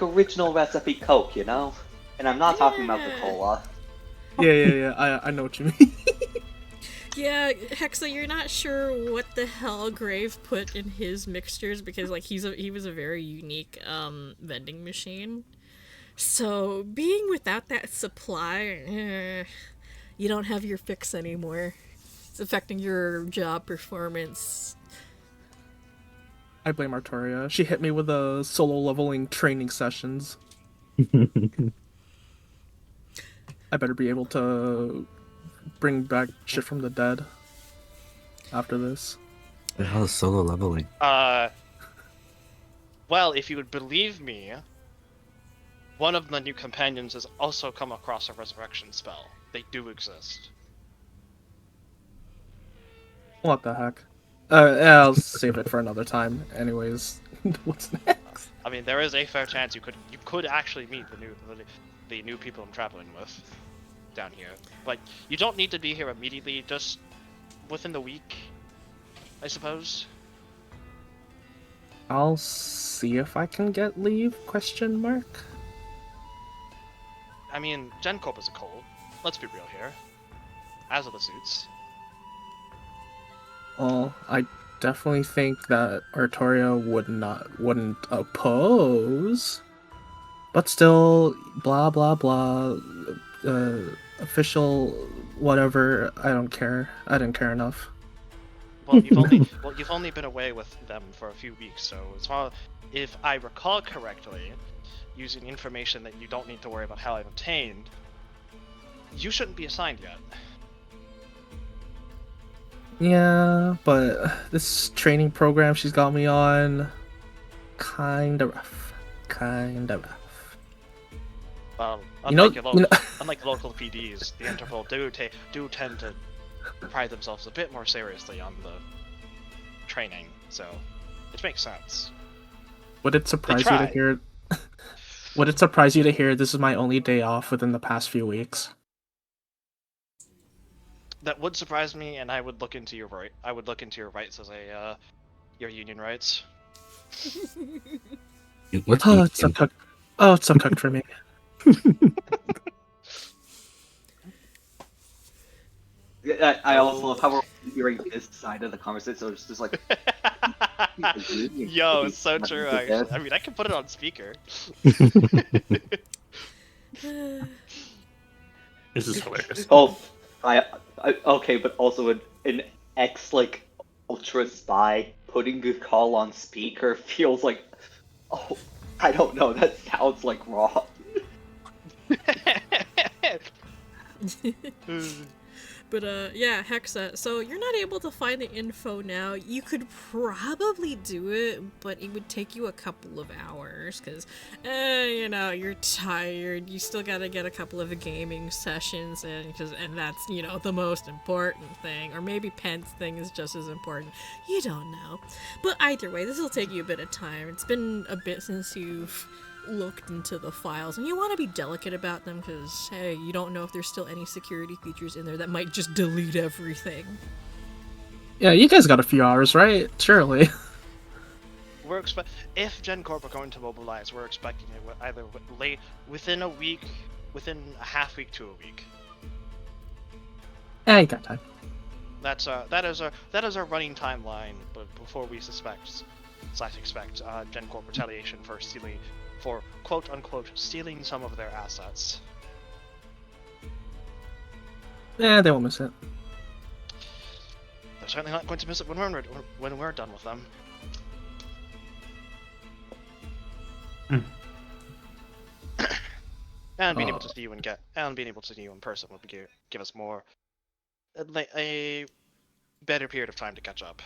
original recipe Coke, you know? And I'm not talking about the Yeah. cola. Yeah. I know what you mean. Yeah, Hexa, you're not sure what the hell Grave put in his mixtures because like he was a very unique vending machine. So being without that supply, you don't have your fix anymore. It's affecting your job performance. I blame Artoria. She hit me with a solo leveling training sessions. I better be able to bring back shit from the dead after this. The hell is solo leveling? Well, if you would believe me, one of the new companions has also come across a resurrection spell. They do exist. What the heck? Yeah, I'll save it for another time. Anyways, what's next? I mean, there is a fair chance you could actually meet the new people I'm traveling with down here. But you don't need to be here immediately. Just within the week, I suppose. I'll see if I can get leave? Question mark. I mean, GenCorp is a cold. Let's be real here. As are the suits. Well, I definitely think that Artoria wouldn't oppose, but still, blah blah blah. Official, whatever. I don't care. I didn't care enough. Well, you've only been away with them for a few weeks, so as far if I recall correctly, using information that you don't need to worry about how I've obtained, you shouldn't be assigned yet. Yeah, but this training program she's got me on, kinda rough. Kinda rough. Well, unlike local PDs, the Interpol do tend to pride themselves a bit more seriously on the training, so it makes sense. Would it surprise you to hear? Would it surprise you to hear this is my only day off within the past few weeks? That would surprise me, and I would look into your rights as a your union rights. What's Oh, it's so cooked. Oh, it's so cooked for me. I also love how we're hearing this side of the conversation, so it's just like... Yo, it's so true, actually. I mean, I can put it on speaker. This is hilarious. Oh, okay, but also an ex, like, ultra spy putting a call on speaker feels like... Oh, I don't know, that sounds like wrong. But yeah, Hexa, so you're not able to find the info now. You could probably do it, but it would take you a couple of hours, because, you know, you're tired. You still gotta get a couple of gaming sessions in, and that's, you know, the most important thing. Or maybe Pence thing is just as important. You don't know. But either way, this will take you a bit of time. It's been a bit since you've looked into the files, and you want to be delicate about them because, hey, you don't know if there's still any security features in there that might just delete everything. Yeah, you guys got a few hours, right? Surely. If GenCorp are going to mobilize, we're expecting it either within a week, within a half week to a week. Yeah, you got time. That is our running timeline, but before we expect GenCorp retaliation for quote unquote stealing some of their assets. Yeah, they won't miss it. They're certainly not going to miss it when we're done with them. And being able to see you in person would give us more a better period of time to catch up.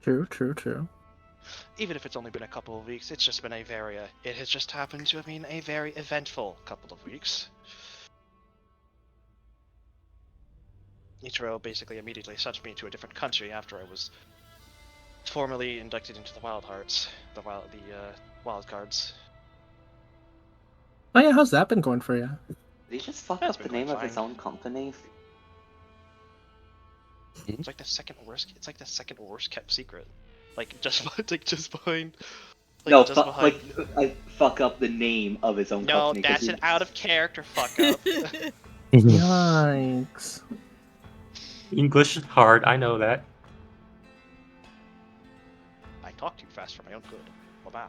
True. Even if it's only been a couple of weeks, it's just been it has just happened to have been a very eventful couple of weeks. Ichiro basically immediately sent me to a different country after I was formally inducted into the Wild Cards. Oh yeah, how's that been going for you? Did he just fuck That's up the been name going of his fine. own company? It's like the second worst. It's like the second worst kept secret. Just behind. I fuck up the name of his own No, company. that's an out of character fuck up. Yikes. English is hard, I know that. I talk too fast for my own good. Wow.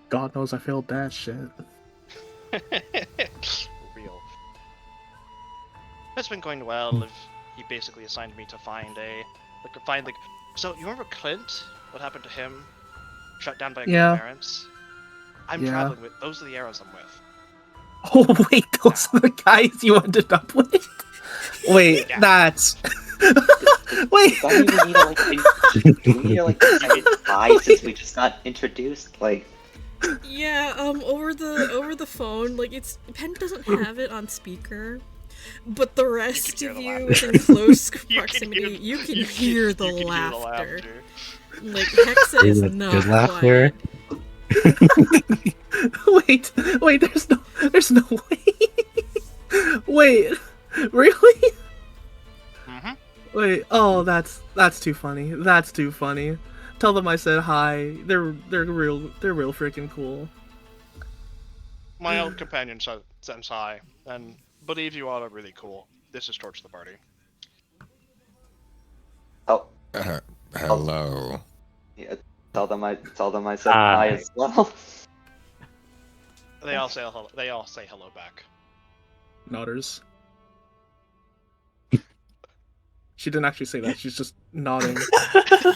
God knows I failed that shit. Real. It's been going well. He basically assigned me to find So you remember Clint? What happened to him? Shut down by a group Yeah. of parents. I'm Yeah. traveling with. Those are the arrows I'm with. Oh wait, those are the guys you ended up with? Wait, Yeah. that's... Wait! Don't even need to do we need to say hi since we just got introduced? Like, Yeah, over the phone, like Pen doesn't have it on speaker, but the rest hear of the you laughter. within close You proximity, can you can you hear the you can hear laughter. laughter. Like Hexa is Good not laughter. quiet. Wait, there's no way. Wait, really? Mm-hmm. Wait, oh, that's too funny. That's too funny. Tell them I said hi. They're real freaking cool. My old companion sends hi, and believe you all are really cool. This is Torch the Party. oh, Hello. yeah, tell them I said hi as well. They all say hello. They all say hello back. Nodders. She didn't actually say that. She's just nodding.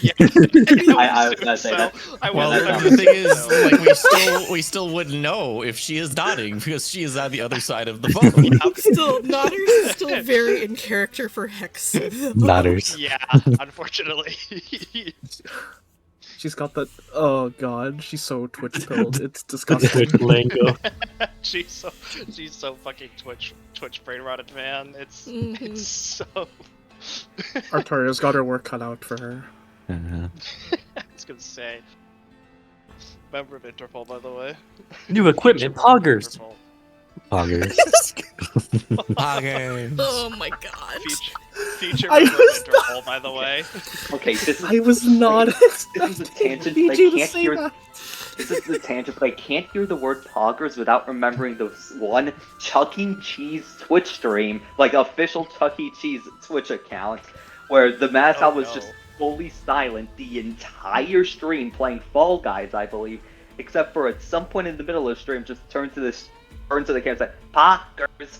Yeah. I was gonna say that. Well, that's the not- thing is, like, we still wouldn't know if she is nodding because she is on the other side of the phone. Still, Nodders is still very in character for Hexa. though. Nodders. Yeah, unfortunately. She's got that. Oh god, she's so Twitch pilled. It's disgusting. Twitch lingo. she's so fucking Twitch brain rotted, man. It's Mhm. so. Artoria's got her work cut out for her. I was gonna say. Member of Interpol, by the way. New equipment, poggers. Interpol. Poggers. Oh my god. Future I member of was Interpol, by the way. Okay, this is I was not this is a expecting tangent. I PG to can't say hear. that. This is the tangent, but I can't hear the word poggers without remembering the one Chuck E. Cheese Twitch stream, like official Chuck E. Cheese Twitch account, where the mascot was just fully silent the entire stream, playing Fall Guys, I believe, except for at some point in the middle of the stream, just turned to the camera and said, "Poggers."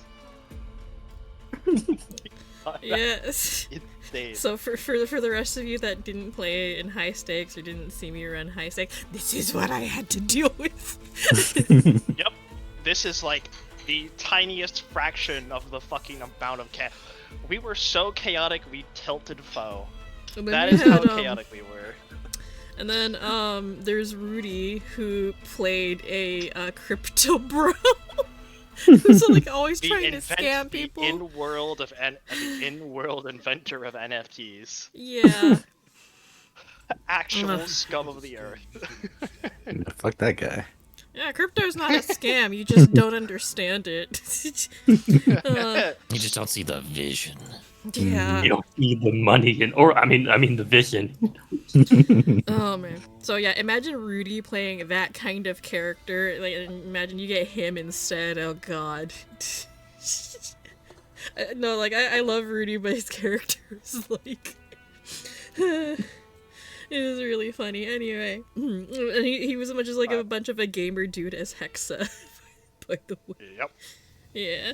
Yes. Insane. So for the rest of you that didn't play in high stakes or didn't see me run high stakes, this is what I had to deal with. Yep. This is like the tiniest fraction of the fucking amount of We were so chaotic we tilted foe. And then That we is how had, chaotic we were. And then there's Rudy who played a crypto bro. So like always trying to scam people. The in-world inventor of NFTs. Yeah. Actual scum of the earth. Fuck that guy. Yeah, crypto's not a scam. You just don't understand it. You just don't see the vision. Yeah. You don't need the money I mean the vision. Oh man. So yeah, imagine Rudy playing that kind of character. Like, imagine you get him instead. Oh god. No, like I love Rudy, but his character is like. It was really funny. Anyway, and he was as much as like a bunch of a gamer dude as Hexa. By the way. Yep. Yeah.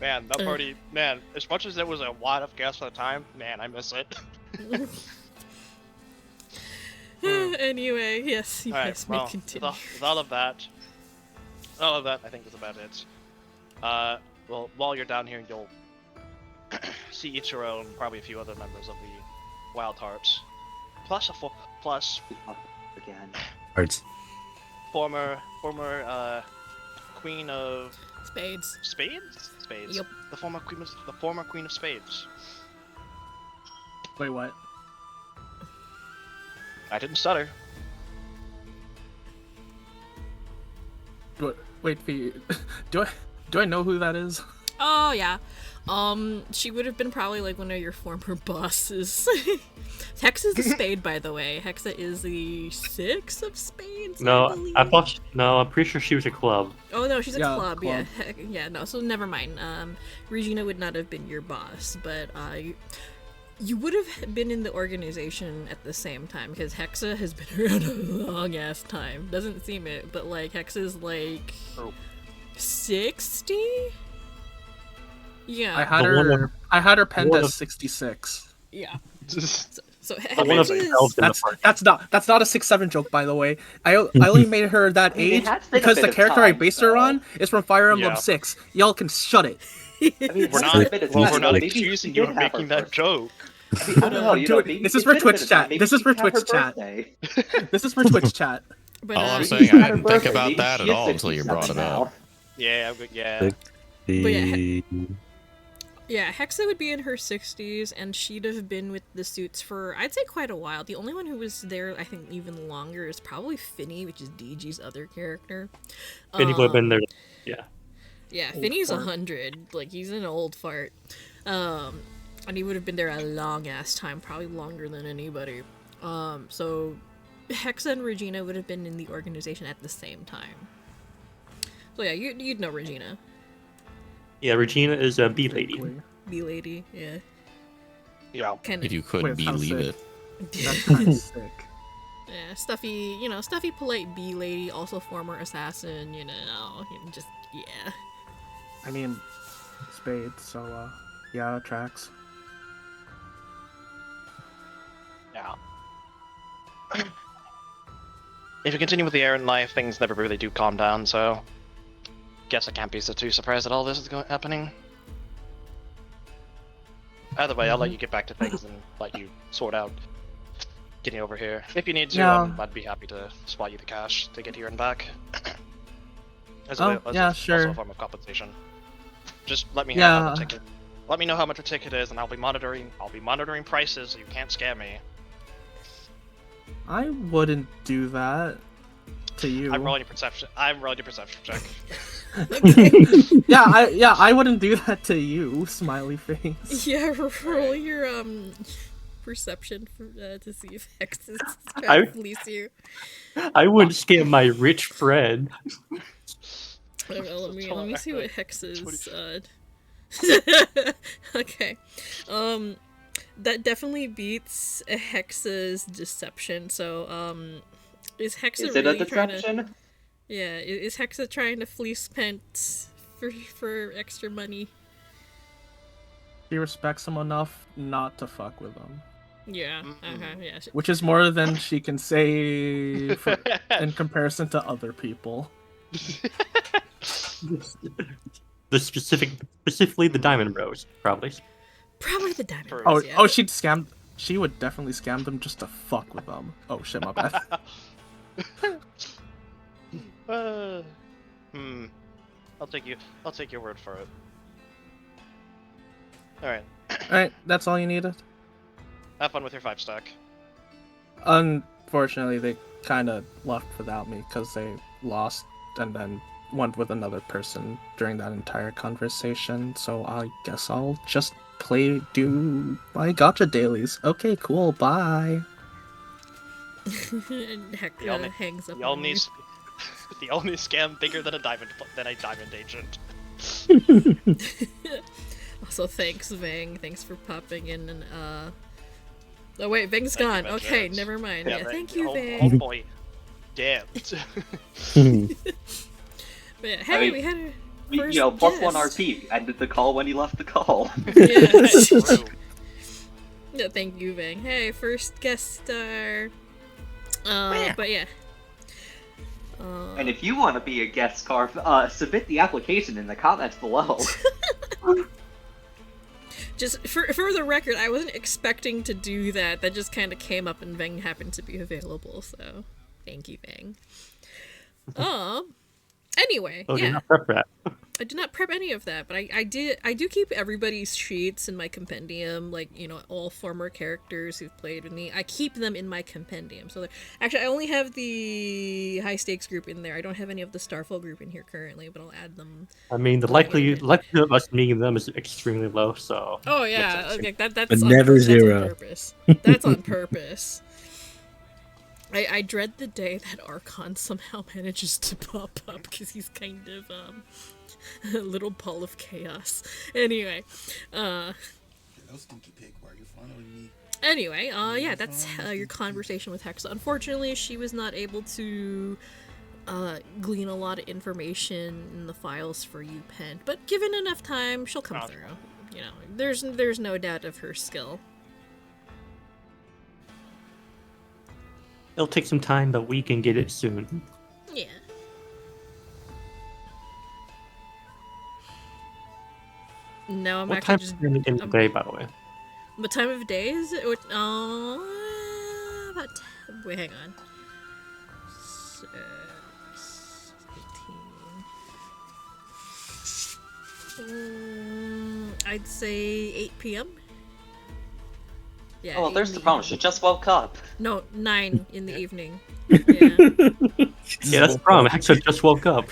Man, that party, man, as much as there was a lot of gas at the time, man, I miss it. Anyway, yes, you Alright, guys may well, continue. with all of that, I think is about it. Well, while you're down here, you'll see each your own, probably a few other members of the Wild Hearts, plus Again. Hearts. former Queen of Spades. Spades. Yep. The former Queen of Spades. Wait, what? I didn't stutter. Wait, do I know who that is? Oh yeah. She would have been probably like one of your former bosses. Hex is the spade, by the way. Hexa is the 6 of spades. No, I believe. I thought. No, I'm pretty sure she was a club. Oh no, she's a Yeah, club. club. Yeah, yeah. No, so never mind. Regina would not have been your boss, but you would have been in the organization at the same time because Hexa has been around a long ass time. Doesn't seem it, but like Hexa's like 60. Yeah. I had her penned one as of- 66. Yeah. So One of the Hex elves in the That's party. that's not a 6-7 joke, by the way. I only made her that mean, it age has been a because bit the of character I time, based her though. on is from Fire Emblem Yeah. 6. Y'all can shut it. I mean, We're it's not. been a bit of Well, time, we're though. not Maybe accusing she you did of have her making that first- joke. I mean, I don't know, you know, Dude, maybe this is it for could have been Twitch a chat. time. Maybe This is she for had her Twitch chat. birthday. This is for Twitch chat. But All I'm Maybe saying, she had I her didn't think birthday. about Maybe that she at is all until you brought it 67 up. now. Yeah, I'm good. Yeah. yeah, Hexa would be in her 60s, and she'd have been with the suits for, I'd say, quite a while. The only one who was there, I think, even longer is probably Finny, which is DG's other character. Finny would have been there. Yeah. Yeah, Old Finny's fart. 100. Like, he's an old fart. And he would have been there a long-ass time, probably longer than anybody. So Hexa and Regina would have been in the organization at the same time. So yeah, you'd know Regina. Yeah, Regina is a bee lady. B-lady, yeah. Yeah. Kind If of, you could Wait, I'm believe sick. it. That's kind of sick. yeah, stuffy, stuffy, polite B-lady, also former assassin, just, yeah. I mean, spades. So yeah, it tracks. Yeah. If you continue with the errand life, things never really do calm down, so guess I can't be so too surprised that all this is happening. Either way, I'll let you get back to things and let you sort out getting over here. If you need to, Yeah. I'd be happy to swat you the cash to get here and back. As Yeah, also sure. a form of compensation. Just let me Yeah. know how much ticket. Let me know how much a ticket is, and I'll be monitoring prices, so you can't scam me. I wouldn't do that to you. I'm rolling your perception check. Yeah, I wouldn't do that to you, smiley face. Yeah, roll your, perception to see if Hex is I- trying to fleece you. I wouldn't scam my rich friend. Let me see what Hex is. Okay, that definitely beats a Hexa's deception. So, is Hexa Is it a really trying to? deception? Yeah, is Hexa trying to fleece Pent for extra money? She respects him enough not to fuck with him, Yeah. Yeah. which is more than she can say in comparison to other people. Specifically the Diamond Bros, probably. Probably the diamond. For- Bros, Oh, yeah. oh, she would definitely scam them just to fuck with them. Oh shit, my bad. I'll take your word for it. Alright. Alright, that's all you needed. Have fun with your 5-stack. Unfortunately, they kind of left without me because they lost and then went with another person during that entire conversation. So I guess I'll just do my gotcha dailies. Okay, cool, bye. And Hexa The only- hangs up. The on only you. the only scam bigger than a diamond agent. Also, thanks, Vang. Thanks for popping in and Oh wait, Vang's Thank you, gone. Vang Okay, Jones. never mind. Yeah, right. thank you, Oh Vang. boy. Damn. But yeah, hey, I mean, we had a first You know, plus one guest. RP. Ended the call when he left the call. Yeah. That's true. Yeah, thank you, Vang. Hey, first guest star. But yeah. And if you want to be a guest star, submit the application in the comments below. Just for the record, I wasn't expecting to do that. That just kind of came up, and Vang happened to be available. So, thank you, Vang. Anyway, Oh, yeah. you're not prep for that. I did not prep any of that, but I do keep everybody's sheets in my compendium, like, you know, all former characters who've played with me. I keep them in my compendium. So actually, I only have the high stakes group in there. I don't have any of the Starfall group in here currently, but I'll add them. I mean, the likelihood of us meeting them is extremely low, so... Oh makes yeah, sense. okay, that's But on never that's on zero. purpose. That's on purpose. I dread the day that Archon somehow manages to pop up because he's kind of a little ball of chaos. Anyway, That was stinky pig. Why are you following me? Anyway, yeah, that's your conversation with Hexa. Unfortunately, she was not able to glean a lot of information in the files for you, Pen. But given enough time, she'll come through. You know, there's no doubt of her skill. It'll take some time, but we can get it soon. Yeah. No, I'm What actually time just. in the day, by the way? What time of day is it? About. Wait, hang on. 18. I'd say 8 p.m. Yeah. Oh, well, there's the problem. She just woke up. No, 9 in the evening. Yeah. Yeah, that's the problem. Hexa just woke up.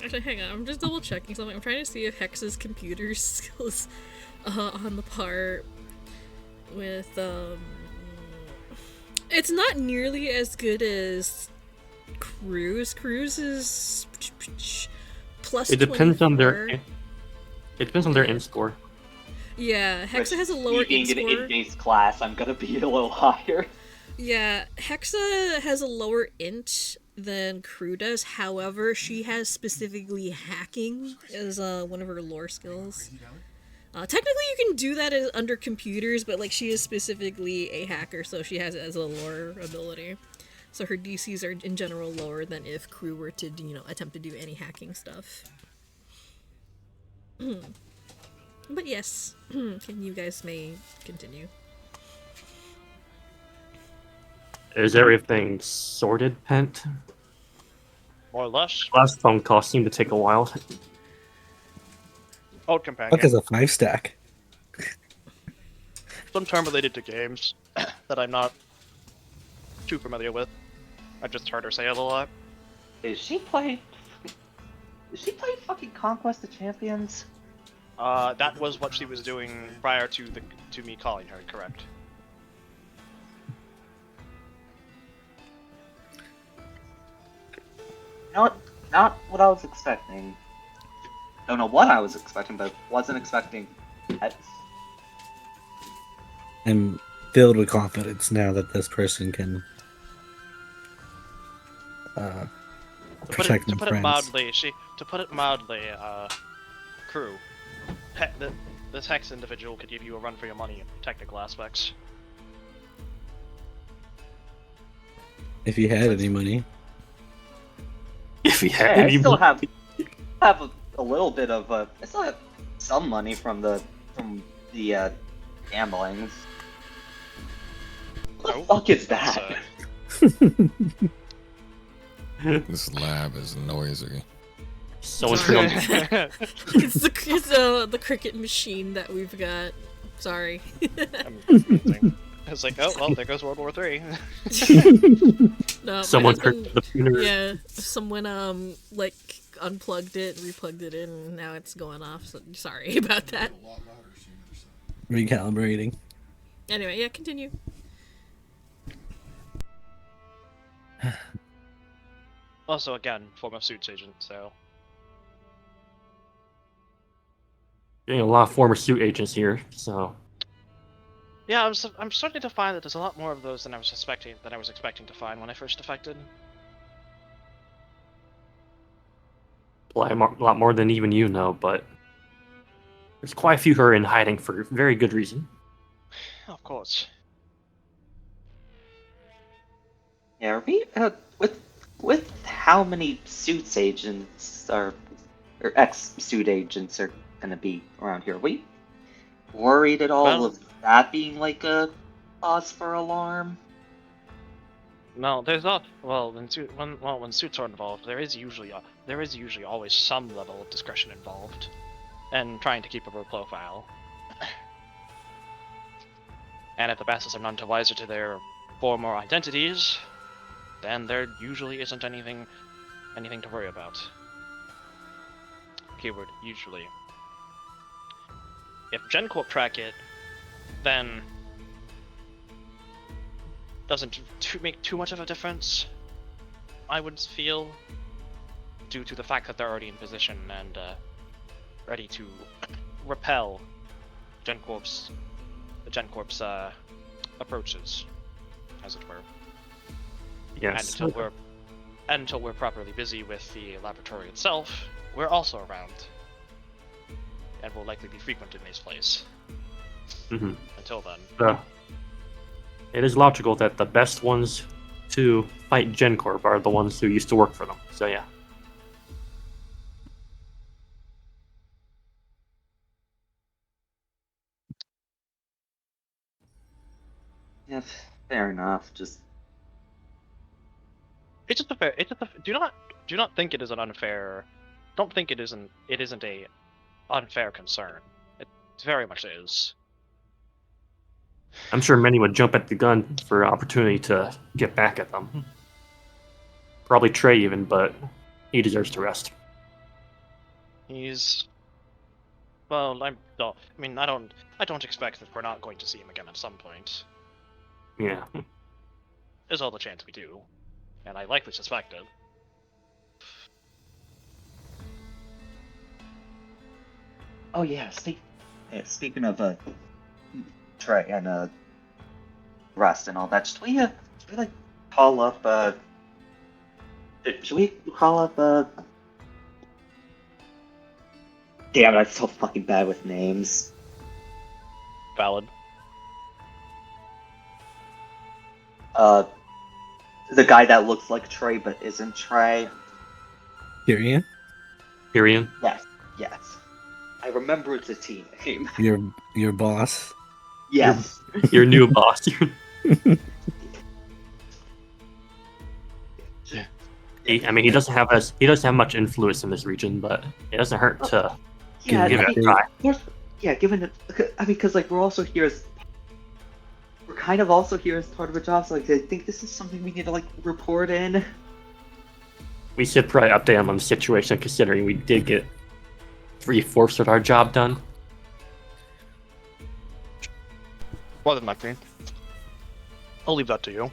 Actually, hang on. I'm just double checking something. I'm trying to see if Hexa's computer skills on the par with It's not nearly as good as Cruz. Cruz is plus. It depends 24. on their. It depends on their int score. Yeah, Hexa has a lower being int an score. int-based class, I'm gonna be a little higher. Yeah, Hexa has a lower int than Crew does. However, she has specifically hacking as one of her lore skills. Technically, you can do that under computers, but like she is specifically a hacker, so she has it as a lore ability. So her DCs are in general lower than if Crew were to, you know, attempt to do any hacking stuff. But yes, you guys may continue. Is everything sorted, Pent? More or less. Last phone call seemed to take a while. Old companion. Fuck is a 5-stack? Some term related to games that I'm not too familiar with. I just heard her say it a lot. Is she playing fucking Conquest of Champions? That was what she was doing prior to me calling her, correct? Not what I was expecting. Don't know what I was expecting, but wasn't expecting that. I'm filled with confidence now that this person can protect my To put it mildly, Crew, this Hex individual could give you a run for your money in technical aspects. If you had any money. If he had Hey, I any still money. have a little bit of I still have some money from the gamblings. What the fuck is that? This lab is noisy. Someone turned on. It's the cricket machine that we've got. Sorry. It's like, oh well, there goes World War III. No, Someone my turned husband- the tuner. Yeah, someone like unplugged it, replugged it in, and now it's going off. So sorry about that. A lot louder sooner, so. Recalibrating. Anyway, yeah, continue. Also, again, former suits agent, so Getting a lot of former suit agents here, so yeah, I'm starting to find that there's a lot more of those than I was expecting to find when I first defected. a lot more than even you know, but there's quite a few who are in hiding for very good reason. Of course. Yeah, are we with how many suits agents or ex-suit agents are gonna be around here? Are we worried at all Well- of that being like a cause for alarm? No, there's not. Well, when suits are involved, there is usually always some level of discretion involved, and trying to keep a low profile. And if the bastards are none too wiser to their former identities, then there usually isn't anything to worry about. Keyword usually. If GenCorp track it, then doesn't make too much of a difference, I would feel, due to the fact that they're already in position and ready to repel the GenCorp's approaches, as it were. Yes. And until we're properly busy with the laboratory itself, we're also around, and will likely be frequent in this place. Mm-hmm. Until then. It is logical that the best ones to fight GenCorp are the ones who used to work for them. So yeah. Yeah, fair enough. Just It's just a fair. Do not think it is an unfair. Don't think it isn't a unfair concern. It very much is. I'm sure many would jump at the gun for an opportunity to get back at them. Probably Trey even, but he deserves to rest. He's. Well, I don't expect that we're not going to see him again at some point. Yeah. There's all the chance we do, and I likely suspect it. oh yeah, speaking of Trey and Rust and all that, should we like call up should we call up damn it, I'm so fucking bad with names. Valid. The guy that looks like Trey but isn't Trey. Tyrion? Tyrion? Yes. I remember it's a team name. Your boss? Yes. Your new boss. He doesn't have much influence in this region, but it doesn't hurt to Yeah, give it a try. Yeah, given it, because like we're kind of also here as part of a job, so like I think this is something we need to like report in. We should probably update him on the situation, considering we did get 3/4 of our job done. Well, then, Mikey, I'll leave that to you.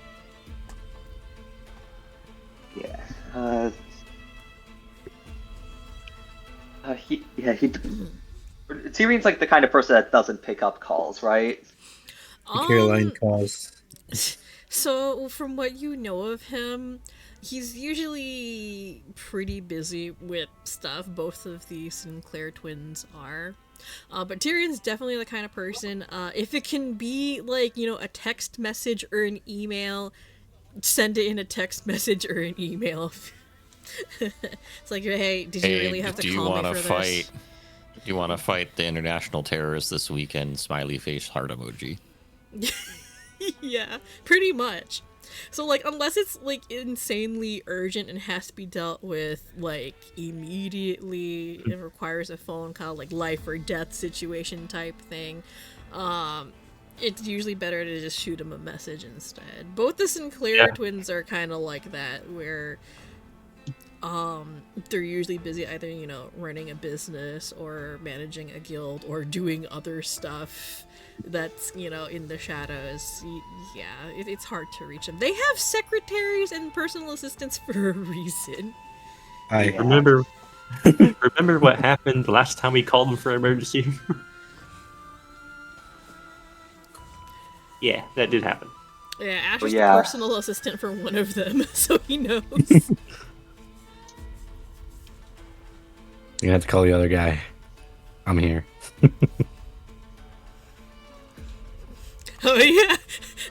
Yeah. Tyrion's like the kind of person that doesn't pick up calls, right? Caroline calls. So, from what you know of him, he's usually pretty busy with stuff. Both of the Sinclair twins are. But Tyrion's definitely the kind of person, if it can be, like, a text message or an email, send it in a text message or an email. It's like, hey, did you really have to call me for this? Do you want to fight the international terrorists this weekend? Smiley face heart emoji. Yeah, pretty much. So, like, unless it's, like, insanely urgent and has to be dealt with, like, immediately, it requires a phone call, like, life or death situation type thing, it's usually better to just shoot him a message instead. Both the Sinclair twins are kind of like that, where they're usually busy either, running a business or managing a guild or doing other stuff that's, in the shadows. Yeah, it's hard to reach them. They have secretaries and personal assistants for a reason. I remember what happened the last time we called them for emergency. Yeah, that did happen. Yeah, Ash is the personal assistant for one of them, so he knows. You have to call the other guy. I'm here. Oh yeah,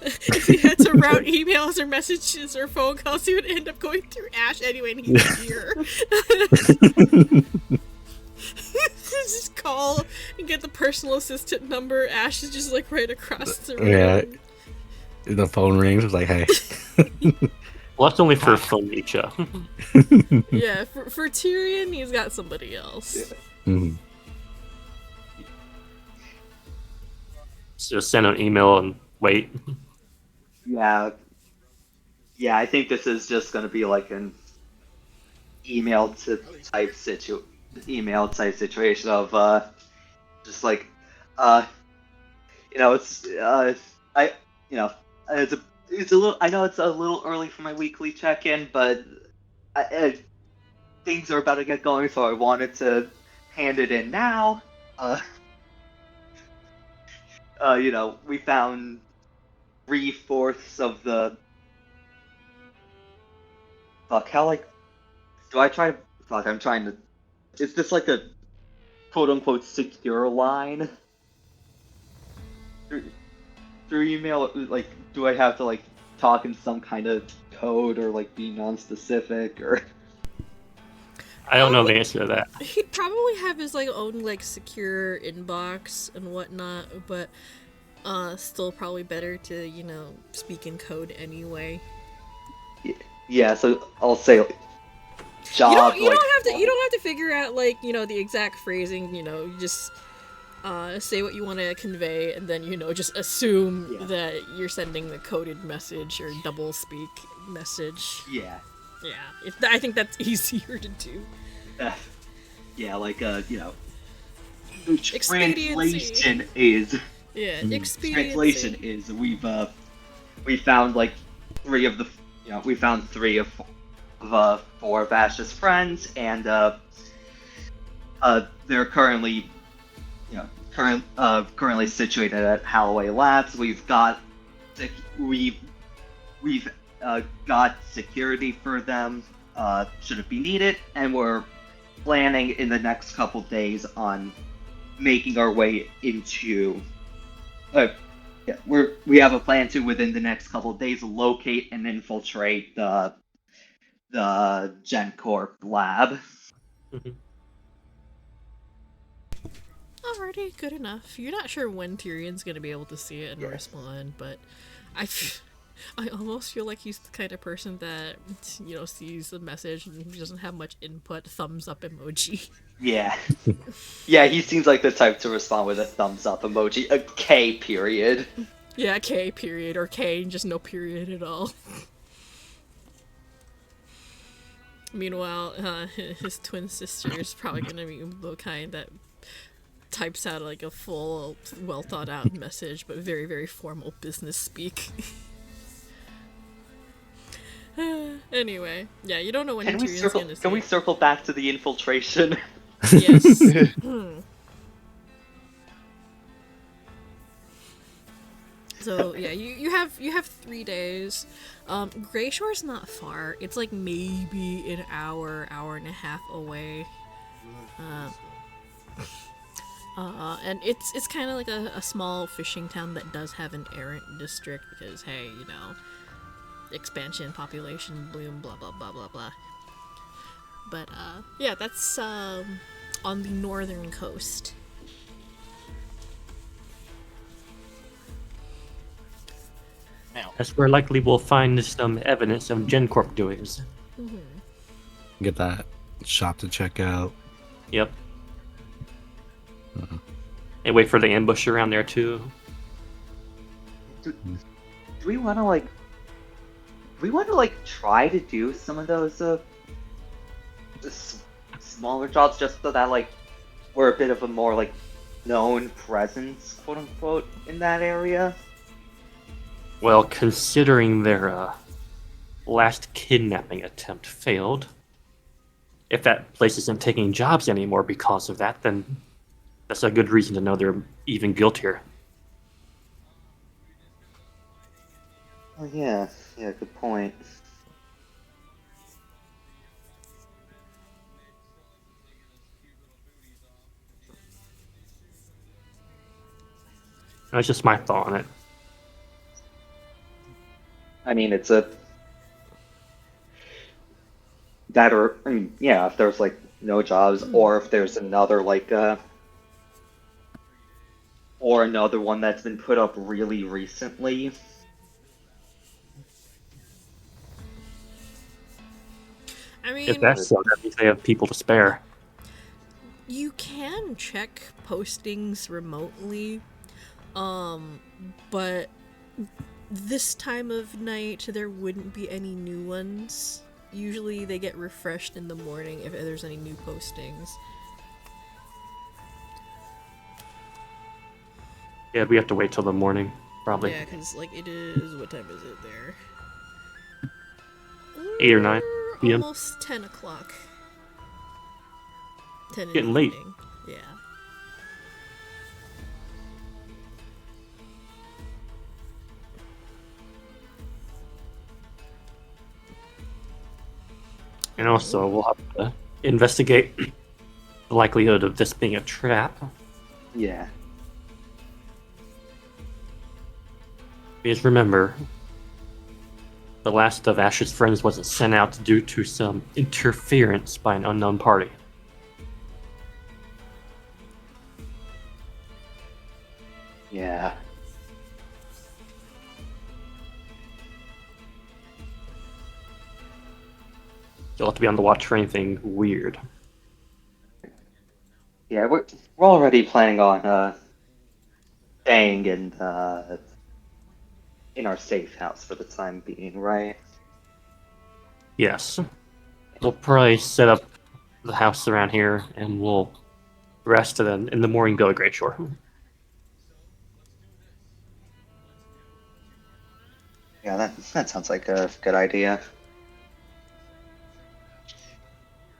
if he had to route emails or messages or phone calls, he would end up going through Ash anyway, and he's here. Just call and get the personal assistant number. Ash is just like right across the room. Yeah, the phone rings. It's like, hey. Well, that's only for Phoenicia. Yeah, for Tyrion, he's got somebody else. Mhm. Just send an email and wait. Yeah, yeah. I think this is just gonna be like an email to type situation of just like uh it's I it's a little, I know it's a little early for my weekly check-in, but things are about to get going, so I wanted to hand it in now. uh we found 3/4 of the fuck, how, like, do I try, fuck, I'm trying to, is this like a quote unquote secure line through, through email? Like, do I have to like talk in some kind of code or like be non-specific or? I don't know the answer to that. He'd probably have his like own like secure inbox and whatnot, but still probably better to speak in code anyway. Yeah, so I'll say job. You don't have to figure out like the exact phrasing. You just say what you want to convey, and then just assume that you're sending the coded message or double speak message. Yeah. Yeah, I think that's easier to do. Yeah, like Expediency. Translation is we found like three of the we found three of four of Ash's friends, and they're currently currently situated at Holloway Labs. We've got got security for them should it be needed, and we're planning in the next couple days on making our way into. We have a plan to, within the next couple of days, locate and infiltrate the GenCorp lab. Alrighty, good enough. You're not sure when Tyrion's gonna be able to see it and respond, but I almost feel like he's the kind of person that sees the message and he doesn't have much input. Thumbs up emoji. Yeah, yeah, he seems like the type to respond with a thumbs up emoji, a K period. Yeah, K period, or K and just no period at all. Meanwhile, his twin sister is probably gonna be the kind that types out like a full, well thought out message, but very, very formal business speak. Anyway, yeah, you don't know when Tyrion's gonna see. Can we circle back to the infiltration? Yes. So yeah, you have 3 days. Grayshore's not far. It's like maybe an hour and a half away. And it's kind of like a small fishing town that does have an errant district because hey, expansion, population, bloom, blah blah blah blah blah. But yeah, that's on the northern coast. That's where likely we'll find some evidence of GenCorp doings. Mm-hmm. Get that shop to check out. Yep. And wait for the ambush around there too. Do we want to try to do some of those smaller jobs just so that like we're a bit of a more like known presence, quote unquote, in that area? Well, considering their last kidnapping attempt failed, if that place isn't taking jobs anymore because of that, then that's a good reason to know they're even guiltier. Oh yeah, good point. That's just my thought on it. I mean, if there's like no jobs, or if there's another like or another one that's been put up really recently. I If mean, that's so, that means they have people to spare. you can check postings remotely, but this time of night there wouldn't be any new ones. Usually they get refreshed in the morning if there's any new postings. Yeah, we have to wait till the morning, probably. Yeah, because, like, it is... What time is it there? 8 or 9 p.m. Almost 10 o'clock. 10 in Getting the late. evening. Yeah. And also, we'll have to investigate the likelihood of this being a trap. Yeah. Because remember, the last of Ash's friends wasn't sent out due to some interference by an unknown party. Yeah. You'll have to be on the watch for anything weird. Yeah, we're already planning on staying in our safe house for the time being, right? Yes. We'll probably set up the house around here and we'll rest and then in the morning go to Great Shore. Yeah, that sounds like a good idea.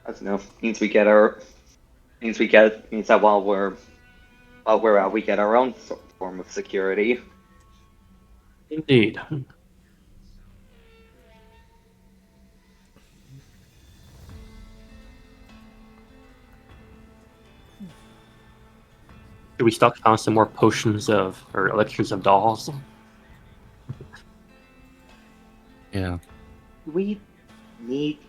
I don't know. Means that while we're out, we get our own form of security. Indeed. Should we stockpile some more potions of, or elixirs of dolls? Yeah. We need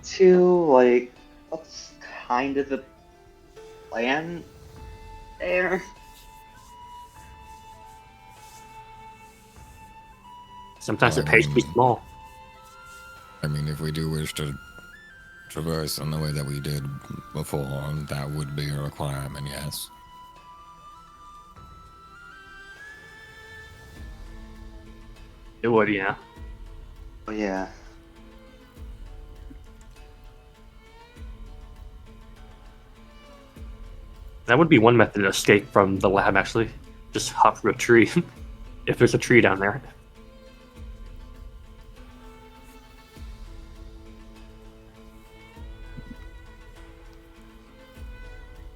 to, like, what's kind of the plan there? Sometimes Well, it I pays to be mean- small. I mean, if we do wish to traverse in the way that we did before, that would be a requirement, yes. It would, yeah. Oh, yeah. That would be one method to escape from the lab, actually. Just hop through a tree. If there's a tree down there.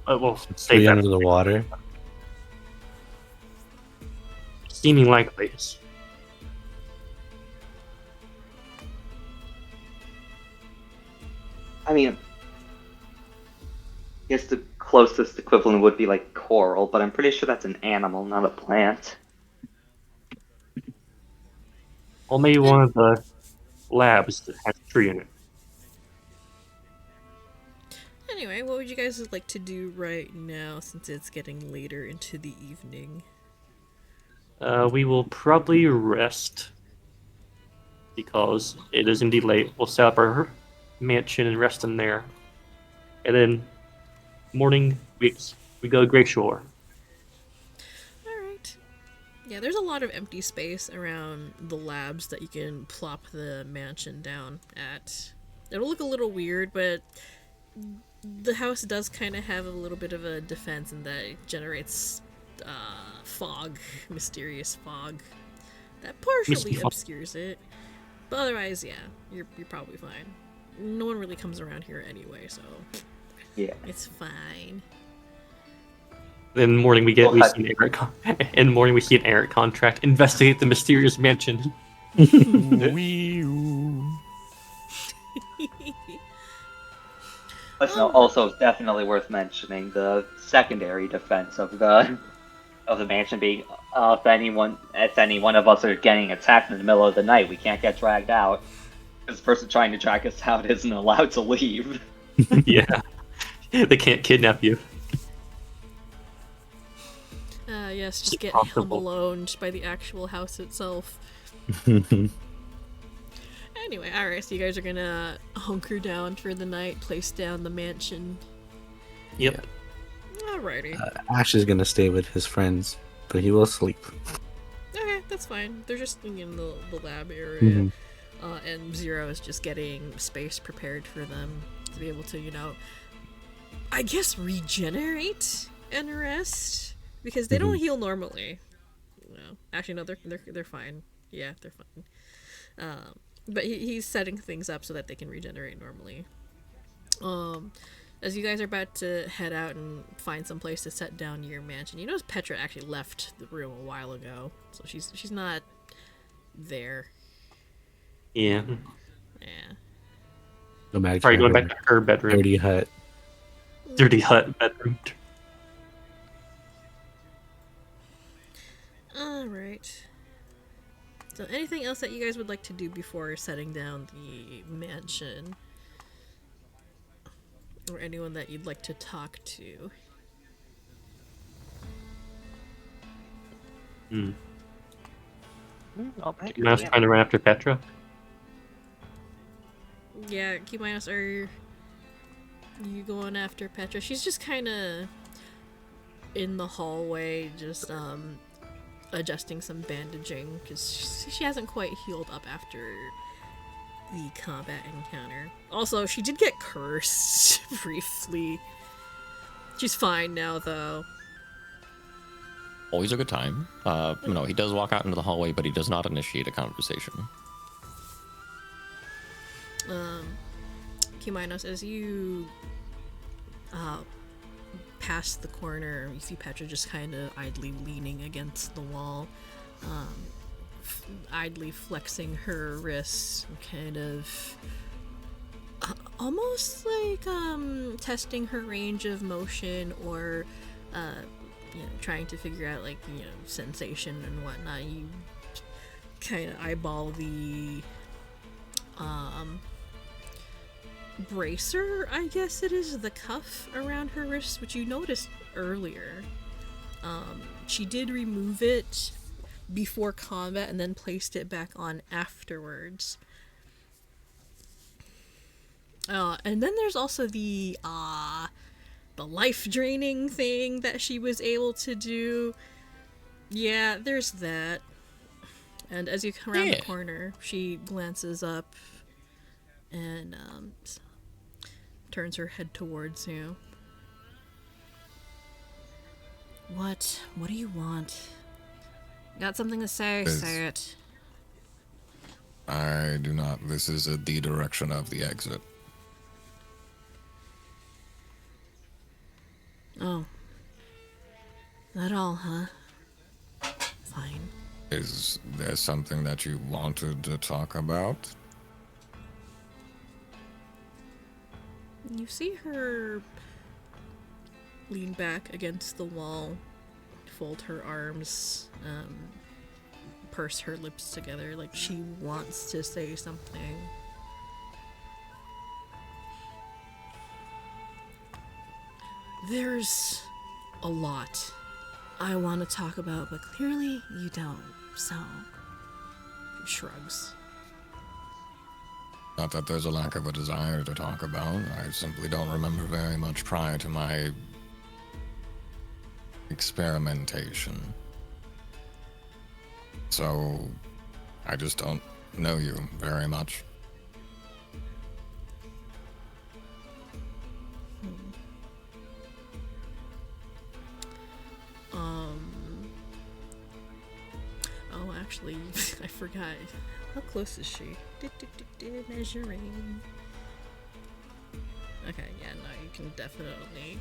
We'll save Be that. under the water. Seeming likely. I mean, I guess the closest equivalent would be like coral, but I'm pretty sure that's an animal, not a plant. Or maybe one of the labs that has a tree in it. Anyway, what would you guys like to do right now since it's getting later into the evening? We will probably rest because it is indeed late. We'll set up our mansion and rest in there. And then morning we go to Great Shore. Alright. Yeah, there's a lot of empty space around the labs that you can plop the mansion down at. It'll look a little weird, but the house does kind of have a little bit of a defense in that it generates fog, mysterious fog, that partially Misty fog. obscures it. But otherwise, yeah, you're probably fine. No one really comes around here anyway, so Yeah. it's fine. Then in the morning we see an Eric. In the morning we see an Eric contract. Investigate the mysterious mansion. But no, also definitely worth mentioning the secondary defense of the mansion being if any one of us are getting attacked in the middle of the night, we can't get dragged out. Because the person trying to drag us out isn't allowed to leave. Yeah. They can't kidnap you. Yes, just get Possible. humalowned by the actual house itself. Anyway, alright, so you guys are gonna hunker down for the night, place down the mansion. Yep. Alrighty. Ash is gonna stay with his friends, but he will sleep. Okay, that's fine. They're just in the lab area. Mhm. And Zero is just getting space prepared for them to be able to, I guess regenerate and rest. Because they don't heal normally. No. Actually, no, they're fine. Yeah, they're fine. But he's setting things up so that they can regenerate normally. As you guys are about to head out and find some place to set down your mansion, you notice Petra actually left the room a while ago, so she's not there. Yeah. Yeah. Go back Sorry, to going her back to her bedroom. dirty hut. Dirty hut bedroom. Alright. So anything else that you guys would like to do before setting down the mansion? Or anyone that you'd like to talk to? Hmm. Not I was particularly. trying to run after Petra. Yeah, Kimanos, are you going after Petra? She's just kind of in the hallway, just adjusting some bandaging because she hasn't quite healed up after the combat encounter. Also, she did get cursed briefly. She's fine now, though. Always a good time. No, he does walk out into the hallway, but he does not initiate a conversation. Kimanos, as you pass the corner, you see Petra just kind of idly leaning against the wall, idly flexing her wrists, kind of almost like testing her range of motion, or trying to figure out like sensation and whatnot. You kind of eyeball the bracer, I guess it is, the cuff around her wrist, which you noticed earlier. She did remove it before combat and then placed it back on afterwards. And then there's also the life-draining thing that she was able to do. Yeah, there's that. And as you come around the corner, she glances up and turns her head towards you. What do you want? Got something to say? Say it. I do not. This is the direction of the exit. Oh. That all, huh? Fine. Is there something that you wanted to talk about? You see her lean back against the wall, fold her arms, purse her lips together like she wants to say something. There's a lot I want to talk about, but clearly you don't, so... She shrugs. Not that there's a lack of a desire to talk about. I simply don't remember very much prior to my experimentation. So, I just don't know you very much. Oh, actually, I forgot. How close is she? Measuring. Okay, yeah, no, you can definitely...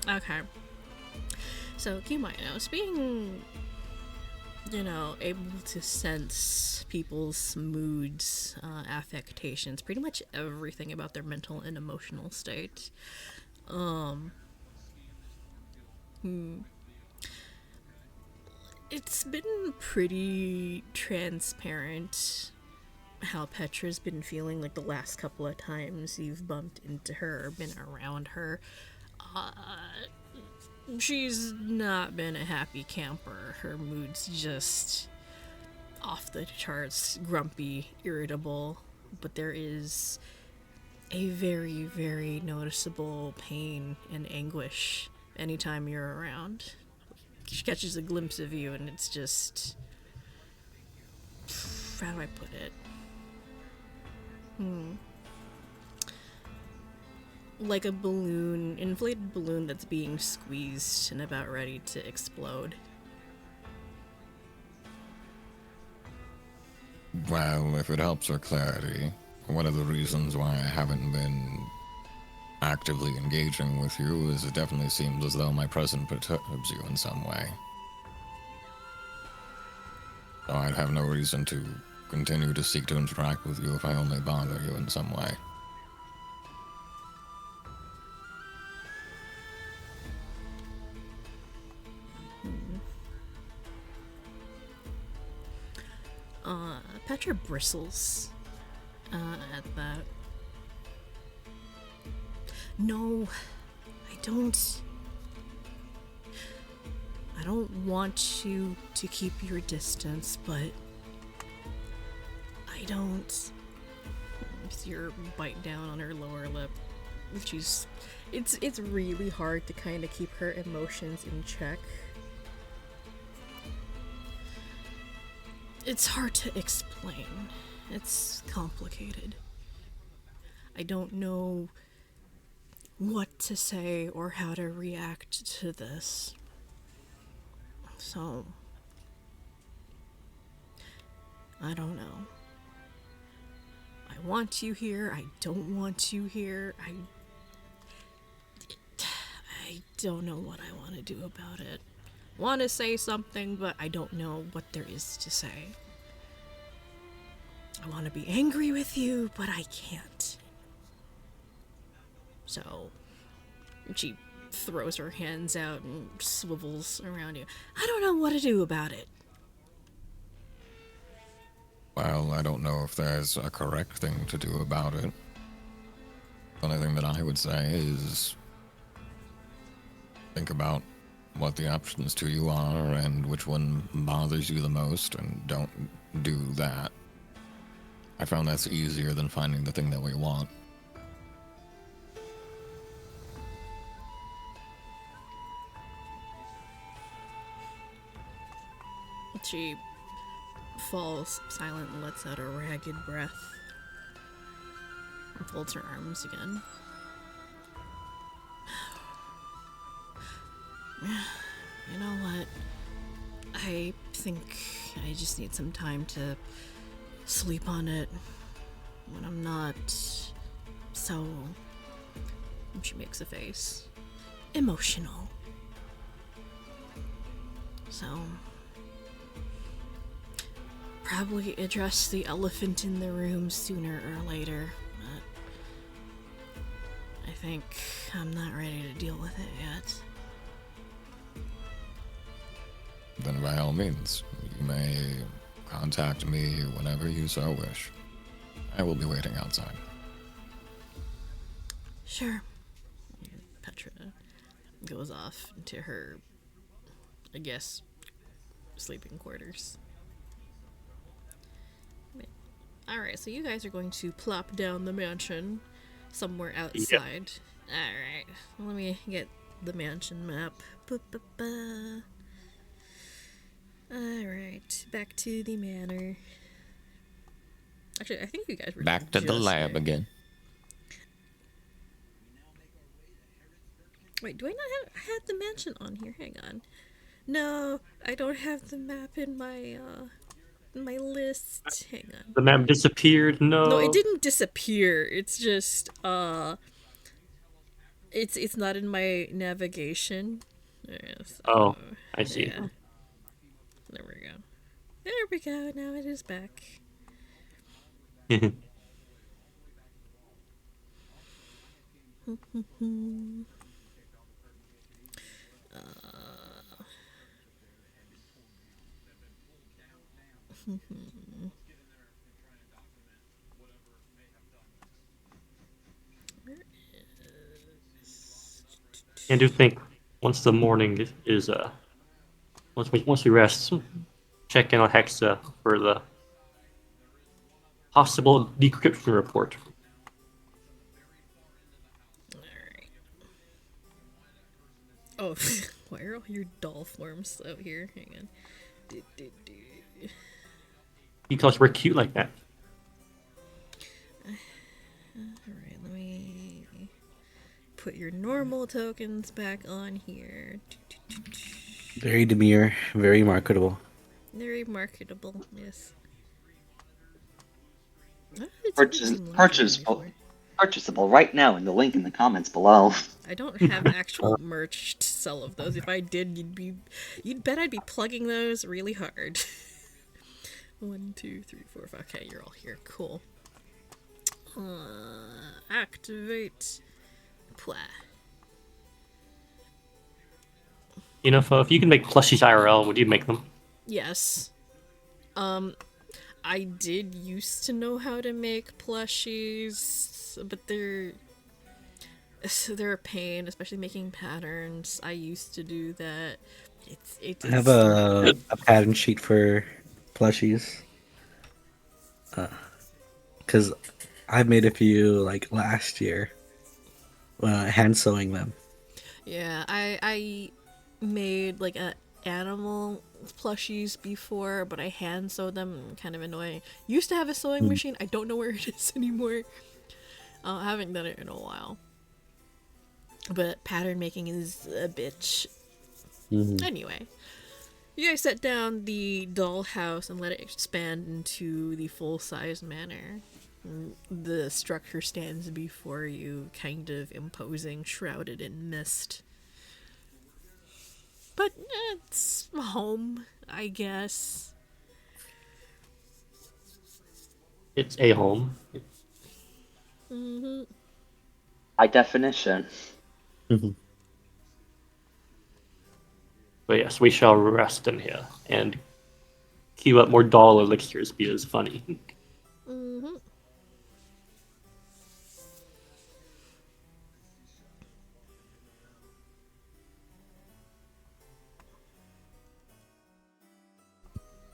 Okay. So, Kimanos, being, able to sense people's moods, affectations, pretty much everything about their mental and emotional state. It's been pretty transparent how Petra's been feeling like the last couple of times you've bumped into her or been around her. She's not been a happy camper. Her mood's just off the charts, grumpy, irritable, but there is a very, very noticeable pain and anguish anytime you're around. She catches a glimpse of you, and it's just. How do I put it? Like a balloon, inflated balloon that's being squeezed and about ready to explode. Well, if it helps for clarity, one of the reasons why I haven't been actively engaging with you is it definitely seems as though my presence perturbs you in some way. So I'd have no reason to continue to seek to interact with you if I only bother you in some way. Petra bristles at that. No, I don't. I don't want you to keep your distance, but I don't. See her bite down on her lower lip. It's really hard to kind of keep her emotions in check. It's hard to explain. It's complicated. I don't know what to say or how to react to this. So, I don't know. I want you here. I don't want you here. I don't know what I want to do about it. Want to say something, but I don't know what there is to say. I want to be angry with you, but I can't. So, she throws her hands out and swivels around you. I don't know what to do about it. Well, I don't know if there's a correct thing to do about it. The only thing that I would say is think about what the options to you are and which one bothers you the most, and don't do that. I found that's easier than finding the thing that we want. She falls silent and lets out a ragged breath and folds her arms again. You know what? I think I just need some time to sleep on it when I'm not so. She makes a face. Emotional. So. Probably address the elephant in the room sooner or later, but I think I'm not ready to deal with it yet. Then by all means, you may contact me whenever you so wish. I will be waiting outside. Sure. Petra goes off into her, I guess, sleeping quarters. Alright, so you guys are going to plop down the mansion somewhere outside. Yep. Alright, let me get the mansion map. Alright, back to the manor. Actually, I think you guys were back to the lab here. again. Wait, do I not have? I had the mansion on here. Hang on. No, I don't have the map in my list. Hang on. The map disappeared. No. No, it didn't disappear. It's just it's not in my navigation. So, oh, I see. Yeah. There we go. There we go. Now it is back. I do think once the morning is once we rest, check in on Hexa for the possible decryption report. Alright. Oh, why are all your doll forms out here? Hang on. Because we're cute like that. Alright, let me put your normal tokens back on here. Very demure, very marketable. Very marketable, yes. Purchasable right now in the link in the comments below. I don't have actual merch to sell of those. If I did, you'd bet I'd be plugging those really hard. 1, 2, 3, 4, 5. Okay, you're all here. Cool. Activate. Plah. You know, if you can make plushies IRL, would you make them? Yes. I did used to know how to make plushies, but they're a pain, especially making patterns. I used to do that. I have a pattern sheet for plushies. Because I made a few like last year, hand sewing them. Yeah, I made like a animal plushies before, but I hand sewed them. Kind of annoying. Used to have a sewing machine. I don't know where it is anymore. I haven't done it in a while. But pattern making is a bitch. Anyway, you guys set down the dollhouse and let it expand into the full-size manner. The structure stands before you, kind of imposing, shrouded in mist. But it's home, I guess. It's a home. By definition. But yes, we shall rest in here and queue up more doll elixirs because funny.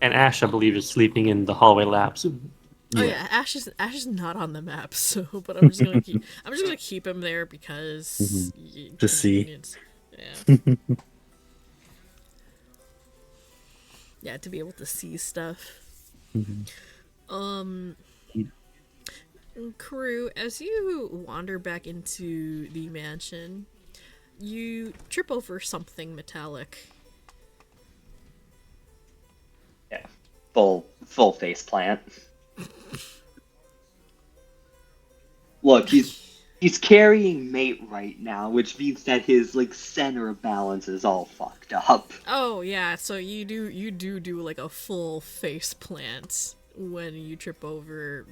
And Ash, I believe, is sleeping in the hallway labs. Oh yeah, Ash is not on the map, so but I'm just gonna keep him there because To see. Yeah. Yeah, to be able to see stuff. Crew, as you wander back into the mansion, you trip over something metallic. Yeah. Full face plant. Look, he's carrying mate right now, which means that his like center of balance is all fucked up. Oh yeah, so you do like a full face plant when you trip over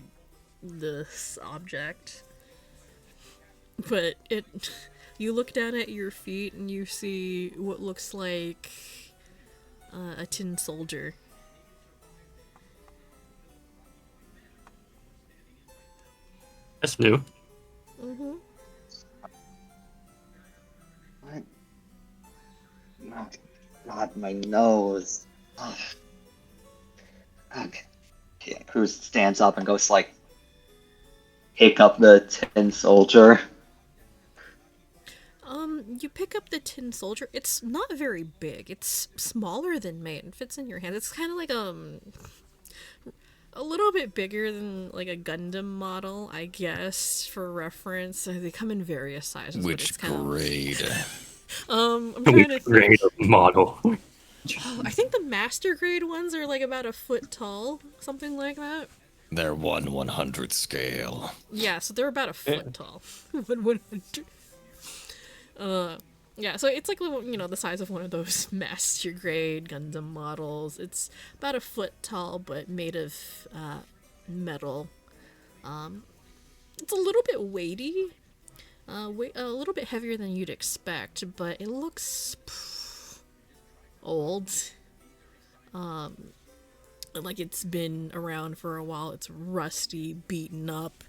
this object. But you look down at your feet and you see what looks like a tin soldier. That's new. What? Not my nose. Ugh. Okay. Yeah, Cruz stands up and goes like, pick up the tin soldier. You pick up the tin soldier. It's not very big. It's smaller than mate and fits in your hand. It's kind of like a little bit bigger than like a Gundam model, I guess, for reference. They come in various sizes. Which grade? I'm trying to Grade of model. Oh, I think the master grade ones are like about a foot tall, something like that. They're 1/100 scale. Yeah, so they're about a foot tall. 1/100. Yeah, so it's like, you know, the size of one of those master grade Gundam models. It's about a foot tall, but made of metal. It's a little bit weighty, a little bit heavier than you'd expect, but it looks old. Like it's been around for a while. It's rusty, beaten up.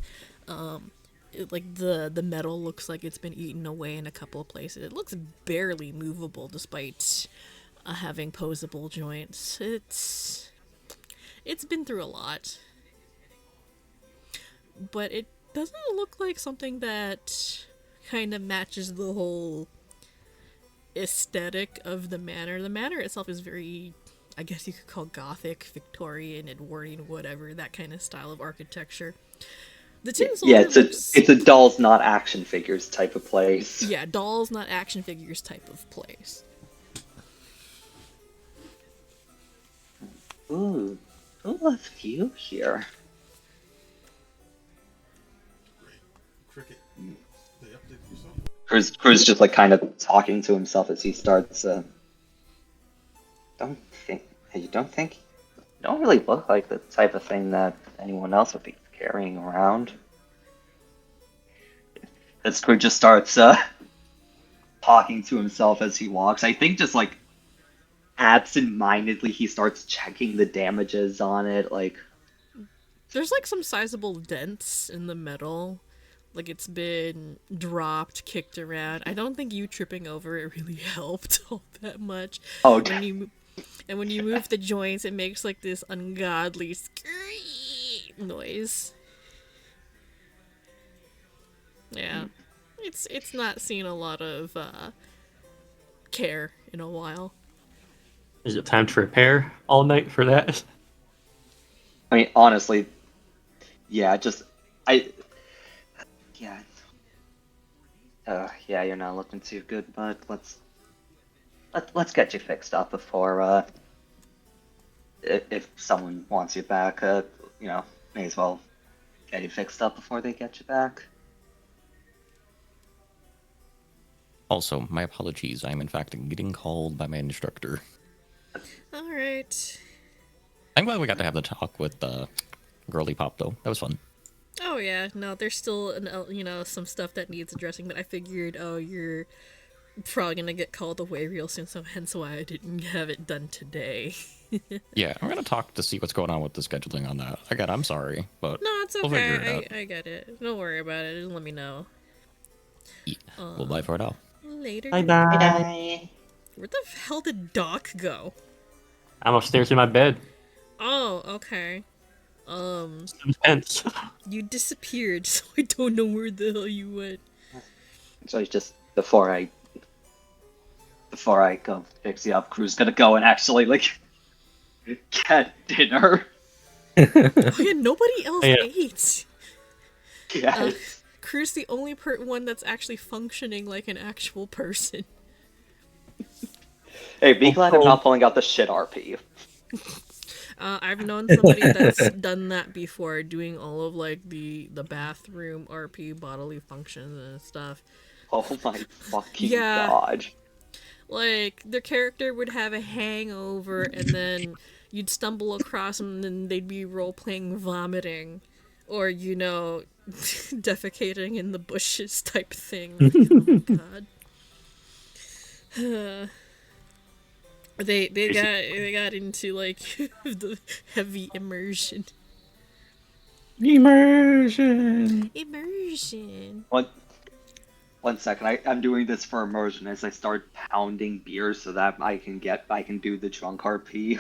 Like the metal looks like it's been eaten away in a couple of places. It looks barely movable despite having posable joints. It's It's been through a lot. But it doesn't look like something that kind of matches the whole aesthetic of the manor. The manor itself is very, I guess you could call Gothic, Victorian, Edwardian, whatever, that kind of style of architecture. The Tin Soldier it's a dolls, not action figures type of place. Yeah, dolls, not action figures type of place. Ooh, who left you here? Cricket. They updated yourself. Cruz just like kind of talking to himself as he starts. You don't really look like the type of thing that anyone else would be carrying around. As Cruz just starts talking to himself as he walks, I think just like absent-mindedly he starts checking the damages on it. Like, there's like some sizable dents in the metal. Like it's been dropped, kicked around. I don't think you tripping over it really helped all that much. Oh, when you move the joints, it makes like this ungodly noise. Yeah, it's not seen a lot of care in a while. Is it time to repair all night for that? I mean, honestly, yeah, yeah, you're not looking too good, but let's get you fixed up before if someone wants you back, may as well get you fixed up before they get you back. Also, my apologies. I'm in fact getting called by my instructor. All right. I'm glad we got to have the talk with Girly Pop, though. That was fun. Oh yeah, no, there's still some stuff that needs addressing, but I figured, you're probably gonna get called away real soon, so hence why I didn't have it done today. Yeah, I'm gonna talk to see what's going on with the scheduling on that. Again, I'm sorry, but no, it's we'll figure it okay. out. I get it. Don't worry about it. Just let me know. Yeah. Well, bye for now. Later. Bye bye. Where the hell did Doc go? I'm upstairs in my bed. Oh, okay. Suspense. You disappeared, so I don't know where the hell you went. So it's just before I go fix you up, Crew's gonna go and actually like get dinner. Oh yeah, nobody else ate. Yeah. Crew's the only one that's actually functioning like an actual person. Hey, be glad I'm not pulling out the shit RP. I've known somebody that's done that before, doing all of like the bathroom RP bodily functions and stuff. Oh my fucking god. Like, their character would have a hangover, and then you'd stumble across them, and then they'd be role-playing vomiting. Or, defecating in the bushes type thing. Like, oh my god. They got into, like, the heavy immersion. Immersion! One second, I'm doing this for immersion as I start pounding beer so that I can do the drunk RP.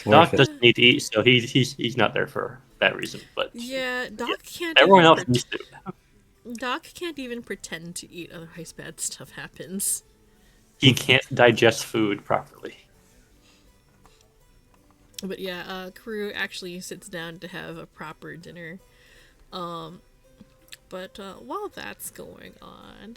Doc doesn't need to eat, so he's not there for that reason. But yeah, Doc can't. Everyone else needs to. Doc can't even pretend to eat, otherwise bad stuff happens. He can't digest food properly. But yeah, Crew actually sits down to have a proper dinner. But while that's going on,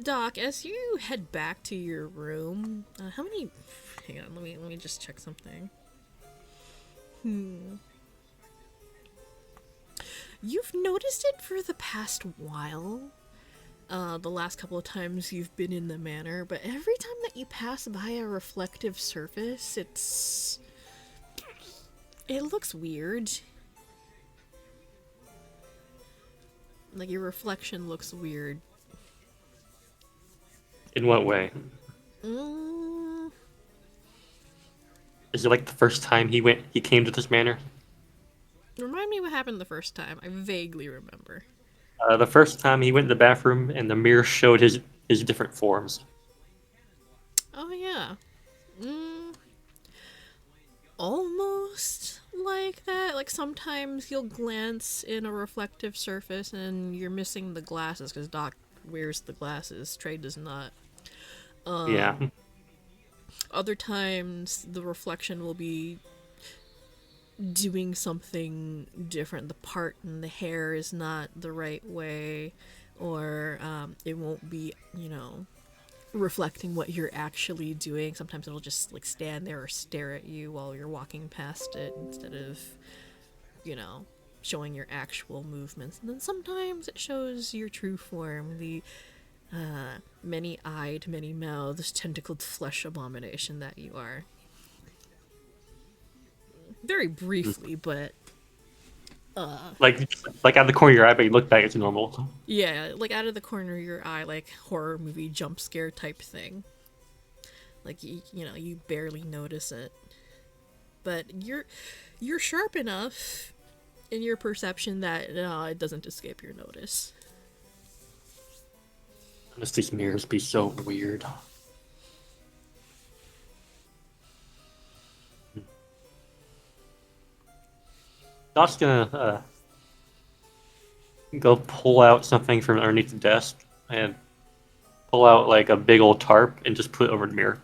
Doc, as you head back to your room, how many? Hang on, let me just check something. You've noticed it for the past while. The last couple of times you've been in the manor, but every time that you pass by a reflective surface, it looks weird. Like, your reflection looks weird. In what way? Is it like the first time he came to this manor? Remind me what happened the first time. I vaguely remember. The first time he went to the bathroom and the mirror showed his different forms. Oh yeah. Almost like that. Like sometimes you'll glance in a reflective surface and you're missing the glasses because Doc wears the glasses. Trey does not. Yeah. Other times the reflection will be doing something different. The part in the hair is not the right way, or it won't be, reflecting what you're actually doing. Sometimes it'll just like stand there or stare at you while you're walking past it instead of, showing your actual movements. And then sometimes it shows your true form, the many-eyed, many-mouthed, tentacled flesh abomination that you are. Very briefly, but Like out of the corner of your eye, but you look back, it's normal. yeah, like out of the corner of your eye, like horror movie jump scare type thing. Like you barely notice it, but you're sharp enough in your perception that it doesn't escape your notice. Must these mirrors be so weird? Doc's gonna go pull out something from underneath the desk and pull out like a big old tarp and just put it over the mirror.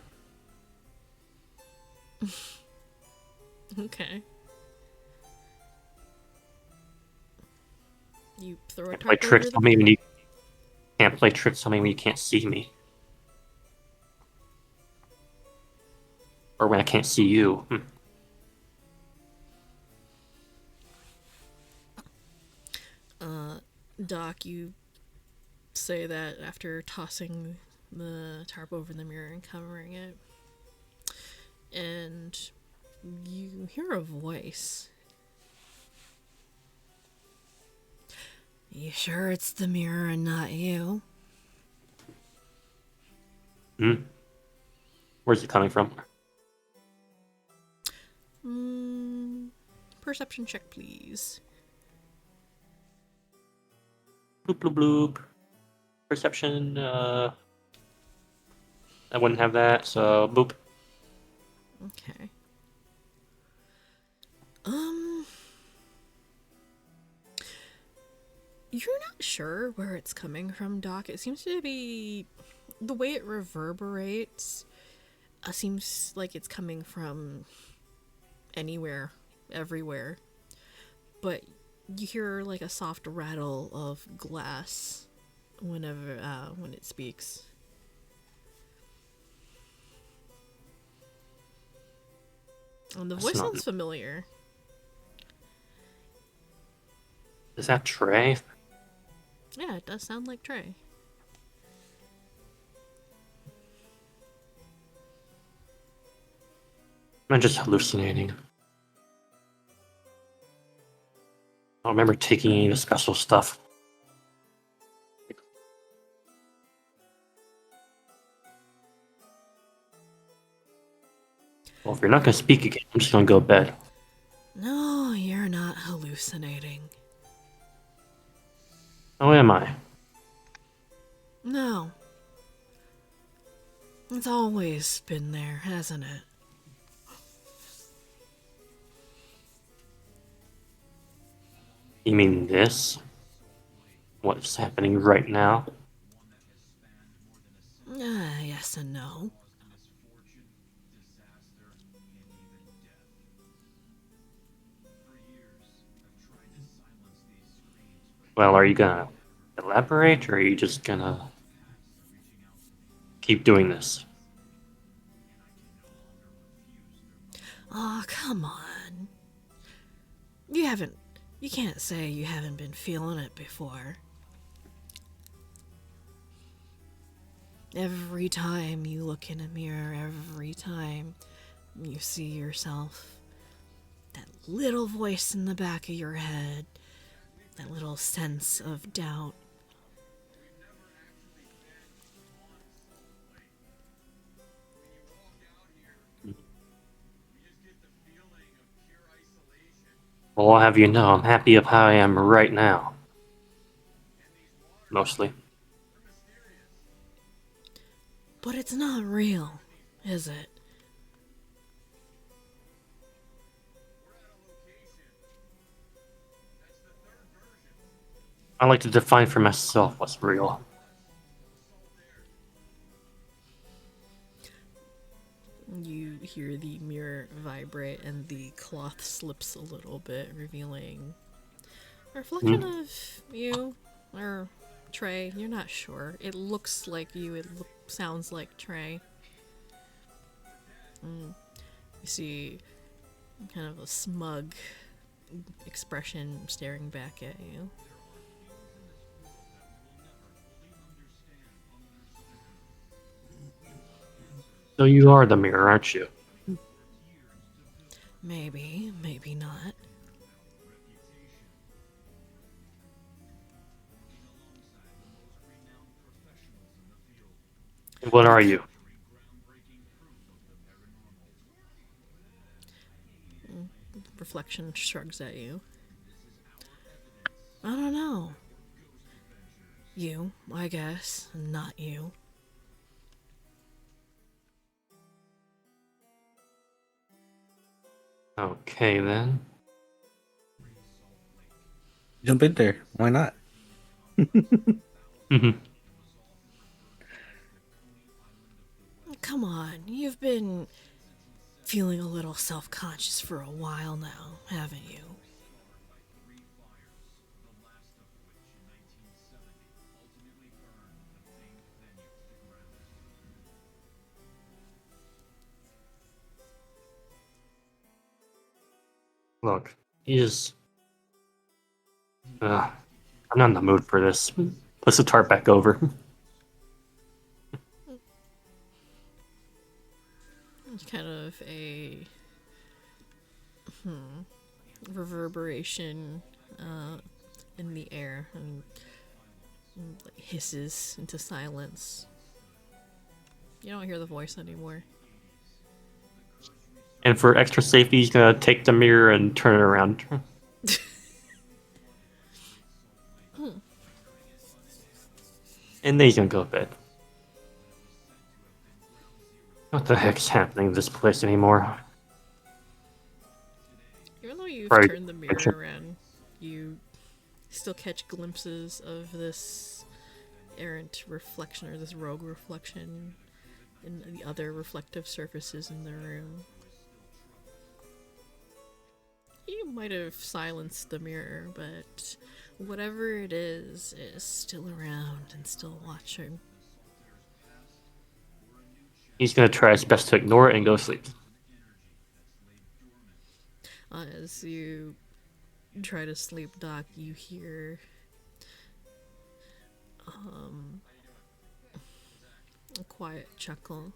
Okay. You throw a Can't play tarp tricks over on me when you can't play tricks on me when you can't see me, or when I can't see you. Doc, you say that after tossing the tarp over the mirror and covering it, and you hear a voice. You sure it's the mirror and not you? Where's it coming from? Perception check, please. Bloop bloop bloop. Perception. I wouldn't have that, so boop. Okay. You're not sure where it's coming from, Doc. It seems to be the way it reverberates. Seems like it's coming from anywhere, everywhere. But you hear like a soft rattle of glass when it speaks. And the voice sounds familiar. Is that Trey? Yeah, it does sound like Trey. Am I just hallucinating? I don't remember taking any of the special stuff. Well, if you're not gonna speak again, I'm just gonna go to bed. No, you're not hallucinating. How am I? No. It's always been there, hasn't it? You mean this? What's happening right now? Yes and no. Well, are you gonna elaborate, or are you just gonna keep doing this? Oh, come on. You can't say you haven't been feeling it before. Every time you look in a mirror, every time you see yourself, that little voice in the back of your head, that little sense of doubt. Well, I'll have you know, I'm happy of how I am right now. Mostly. But it's not real, is it? I like to define for myself what's real. You hear the mirror vibrate and the cloth slips a little bit, revealing a reflection of you, or Trey. You're not sure. It looks like you, sounds like Trey. You see kind of a smug expression staring back at you. So you are the mirror, aren't you? Maybe, maybe not. What are you? Reflection shrugs at you. I don't know. You, I guess, not you. Okay then. Jump in there. Why not? Come on, you've been feeling a little self-conscious for a while now, haven't you? Look, he's. I'm not in the mood for this. Puts the tarp back over. It's kind of a reverberation in the air and like hisses into silence. You don't hear the voice anymore. And for extra safety, he's gonna take the mirror and turn it around. And then he's gonna go to bed. What the heck's happening in this place anymore? Even though you've Right. turned the mirror around, you still catch glimpses of this errant reflection or this rogue reflection in the other reflective surfaces in the room. You might have silenced the mirror, but whatever it is still around and still watching. He's gonna try his best to ignore it and go to sleep. As you try to sleep, Doc, you hear a quiet chuckle.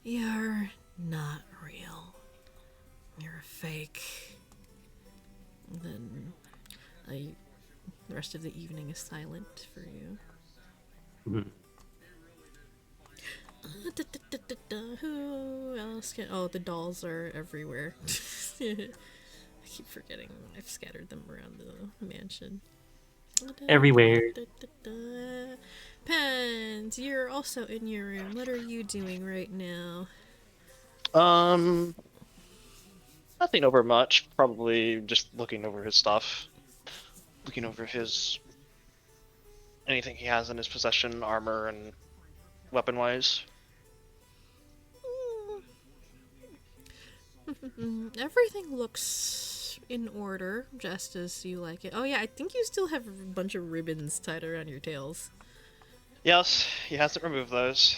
You're not real. You're a fake. And then the rest of the evening is silent for you. Who else can... Oh, the dolls are everywhere. I keep forgetting I've scattered them around the mansion. Everywhere. Pens, you're also in your room. What are you doing right now? Nothing over much. Probably just looking over his stuff. Looking over his... anything he has in his possession, armor and weapon-wise. Everything looks in order, just as you like it. Oh yeah, I think you still have a bunch of ribbons tied around your tails. Yes, he hasn't removed those.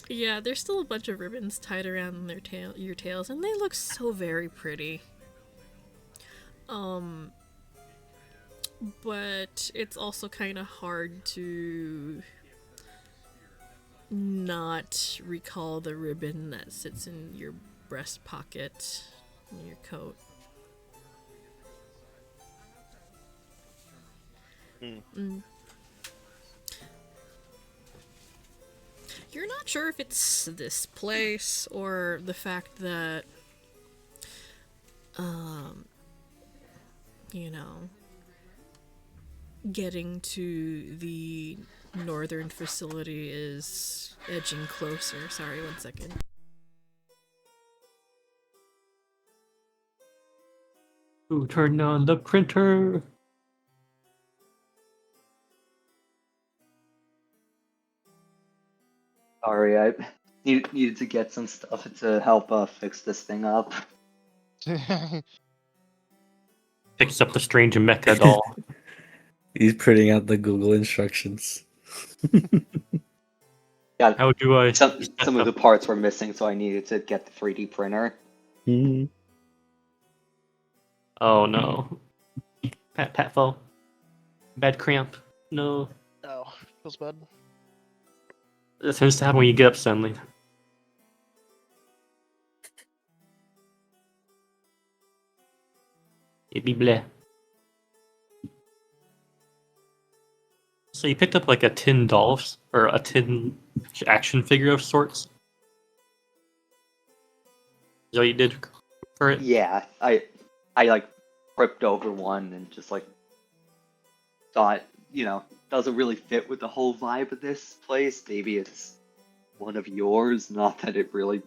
Yeah, there's still a bunch of ribbons tied around your tails, and they look so very pretty. But it's also kind of hard to not recall the ribbon that sits in your breast pocket in your coat. you're not sure if it's this place or the fact that, you know, getting to the northern facility is edging closer. Sorry, 1 second. Who turned on the printer? Sorry, I needed to get some stuff to help fix this thing up. Picks up the strange mecha doll. He's printing out the Google instructions. Yeah, How do I? some of the parts were missing, so I needed to get the 3D printer. Mhm. Oh no. Pat fell. Bad cramp. No. Oh, feels bad. That tends to happen when you get up suddenly. It'd be bleh. So you picked up like a tin doll or a tin action figure of sorts? Is that what you did for it? Yeah, I like tripped over one and just like thought, doesn't really fit with the whole vibe of this place. Maybe it's one of yours, not that it really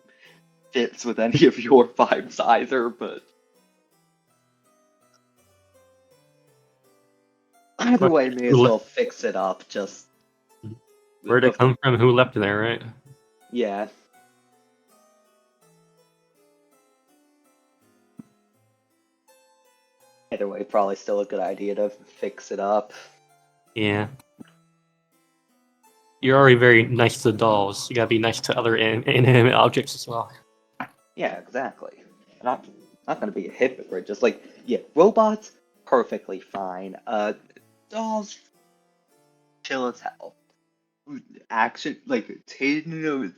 fits with any of your vibes either, but either way, may as well fix it up. Just Where'd it come from? Who left it there, right? yeah. Either way, probably still a good idea to fix it up. Yeah. You're already very nice to the dolls. You gotta be nice to other inanimate objects as well. Yeah, exactly. Not gonna be a hypocrite. Just like, yeah, robots, perfectly fine. Dolls, chill as hell. Action, like tin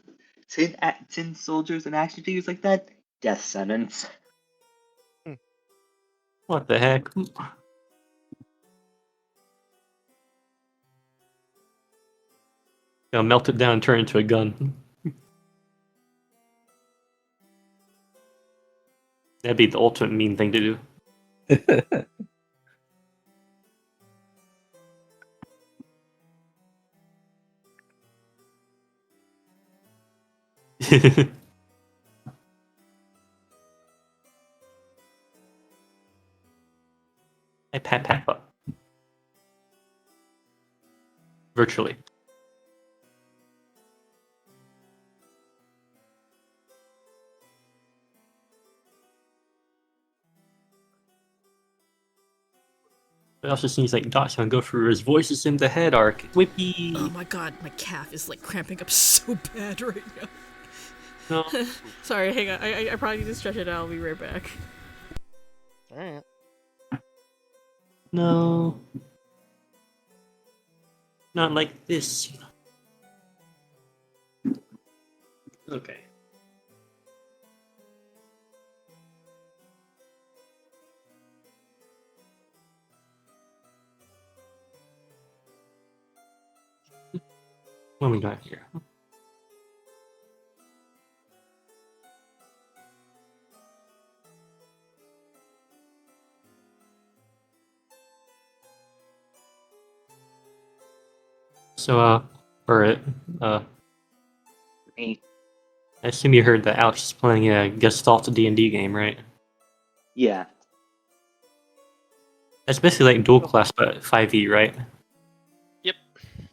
soldiers and action figures like that, death sentence. What the heck? Gonna melt it down and turn it into a gun. That'd be the ultimate mean thing to do. I pat up. Virtually. It also seems like Doc's gonna go for his voices in the head arc. Whippy! Oh my god, my calf is like cramping up so bad right now. No. Sorry, hang on. I probably need to stretch it out. I'll be right back. Alright. No. Not like this. Okay. What we got here? So, I assume you heard that Alex is playing a Gestalt D&D game, right? Yeah, That's basically like dual class, but 5e, right? Yep.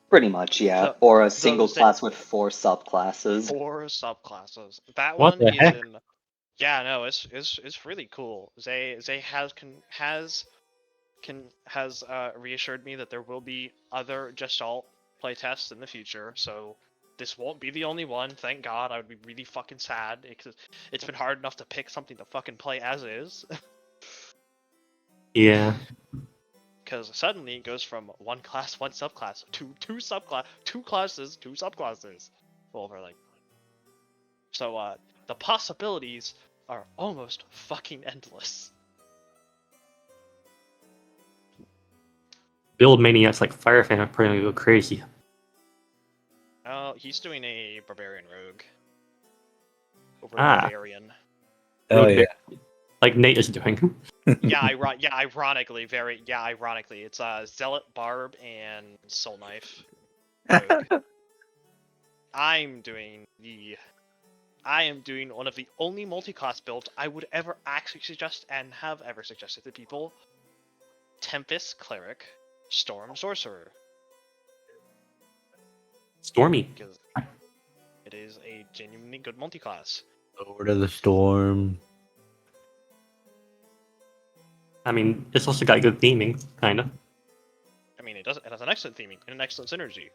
pretty much, yeah. So, Or a single those class with 4 subclasses. 4 subclasses. That What one the is heck? in. Yeah, no, it's really cool. Zay has reassured me that there will be other Gestalt playtests in the future, so this won't be the only one. Thank God. I would be really fucking sad because it's been hard enough to pick something to fucking play as is. Yeah. Because suddenly it goes from one class, one subclass, to two classes, two subclasses. Over like. So the possibilities are almost fucking endless. Build maniacs like Firefan are probably gonna go crazy. Oh he's doing a barbarian rogue. Over Ah. barbarian. Oh Rogue yeah. Like Nate is doing. Ironically, it's Zealot, Barb, and Soul Knife. Rogue. I am doing one of the only multi-class builds I would ever actually suggest and have ever suggested to people. Tempest Cleric, Storm Sorcerer. Stormy. Because it is a genuinely good multi-class. Lord of the Storm. I mean, it's also got good theming, kind of. I mean, it has an excellent theming and an excellent synergy.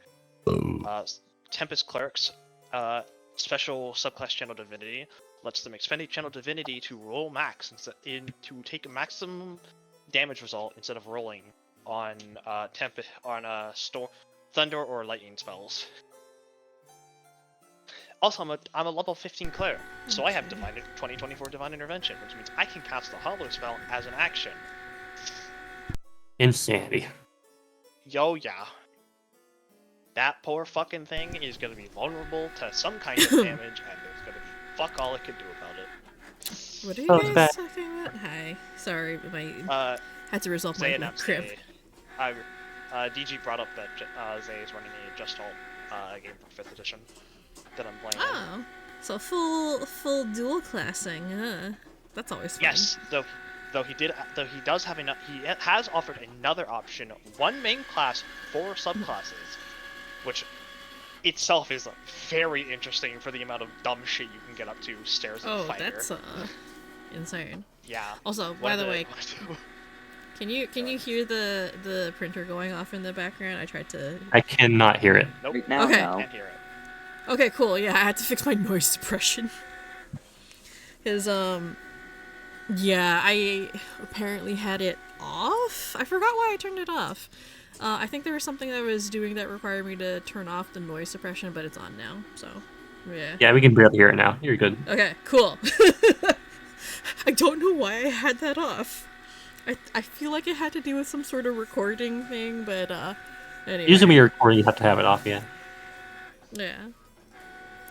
Tempest Clerics, special subclass Channel Divinity, lets them expend a Channel Divinity to roll max to take a maximum damage result instead of rolling on Thunder or Lightning spells. Also, I'm a level 15 cleric, so I have 2024 Divine Intervention, which means I can cast the Hollow spell as an action. Insanity. Yo, yeah. That poor fucking thing is gonna be vulnerable to some kind of damage, and there's gonna be fuck all it can do about it. What are you Oh, it's guys bad. talking about? Hi. Sorry, I had to resolve my crib. DG brought up that Zay is running a Just Halt game for 5th edition that I'm playing. Oh, so full dual classing, huh? That's always fun. Yes, though he has offered another option, 1 main class, 4 subclasses, which itself is very interesting for the amount of dumb shit you can get up to stairs and fighter. That's insane. Yeah. Also, by the way, can you hear the printer going off in the background? I tried to. I cannot hear it. Nope. Right now, Okay. no. Can't hear it. Okay, cool. Yeah, I had to fix my noise suppression. Cause yeah, I apparently had it off. I forgot why I turned it off. I think there was something that I was doing that required me to turn off the noise suppression, but it's on now. So, yeah. Yeah, we can barely hear it now. You're good. Okay, cool. I don't know why I had that off. I feel like it had to do with some sort of recording thing, but anyway. Usually when you're recording, you have to have it off, yeah. Yeah.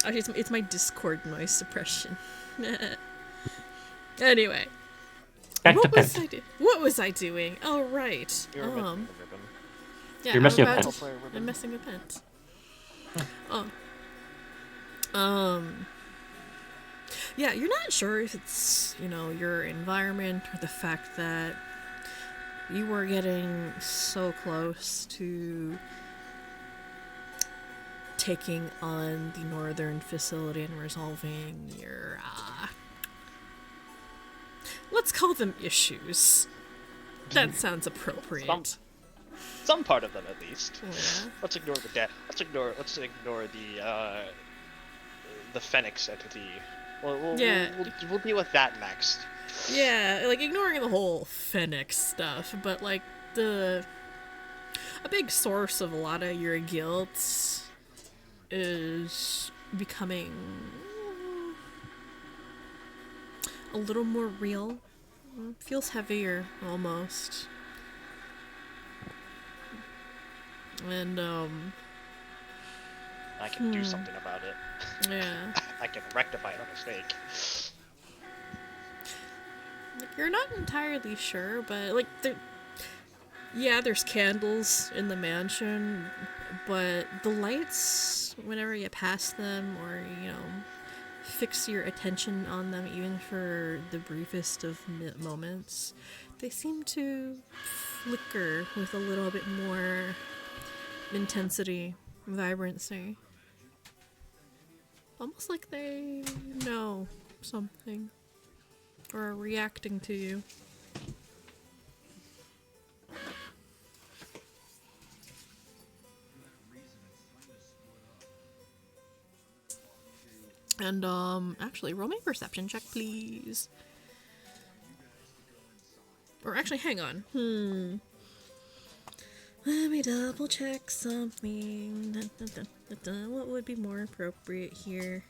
Actually, it's my Discord noise suppression. Anyway. Back to What was I doing? Oh, right. You're missing the ribbon. Yeah, You're messing I'm with about pens. to- I'm messing with pens. Oh. Yeah, you're not sure if it's, your environment or the fact that you were getting so close to taking on the northern facility and resolving your, let's call them issues. That sounds appropriate. Some part of them, at least. Yeah. Let's ignore the death. Let's ignore the Phoenix entity. We'll deal with that next. Yeah, like ignoring the whole Phoenix stuff, but like a big source of a lot of your guilt is becoming a little more real. Feels heavier almost. And I can do something about it. yeah. I can rectify a mistake. Like, you're not entirely sure, but like there's candles in the mansion, but the lights, whenever you pass them or fix your attention on them, even for the briefest of moments, they seem to flicker with a little bit more intensity, vibrancy. Almost like they know something or are reacting to you. And actually, roll me a perception check, please. Or actually, hang on. Let me double check something. What would be more appropriate here?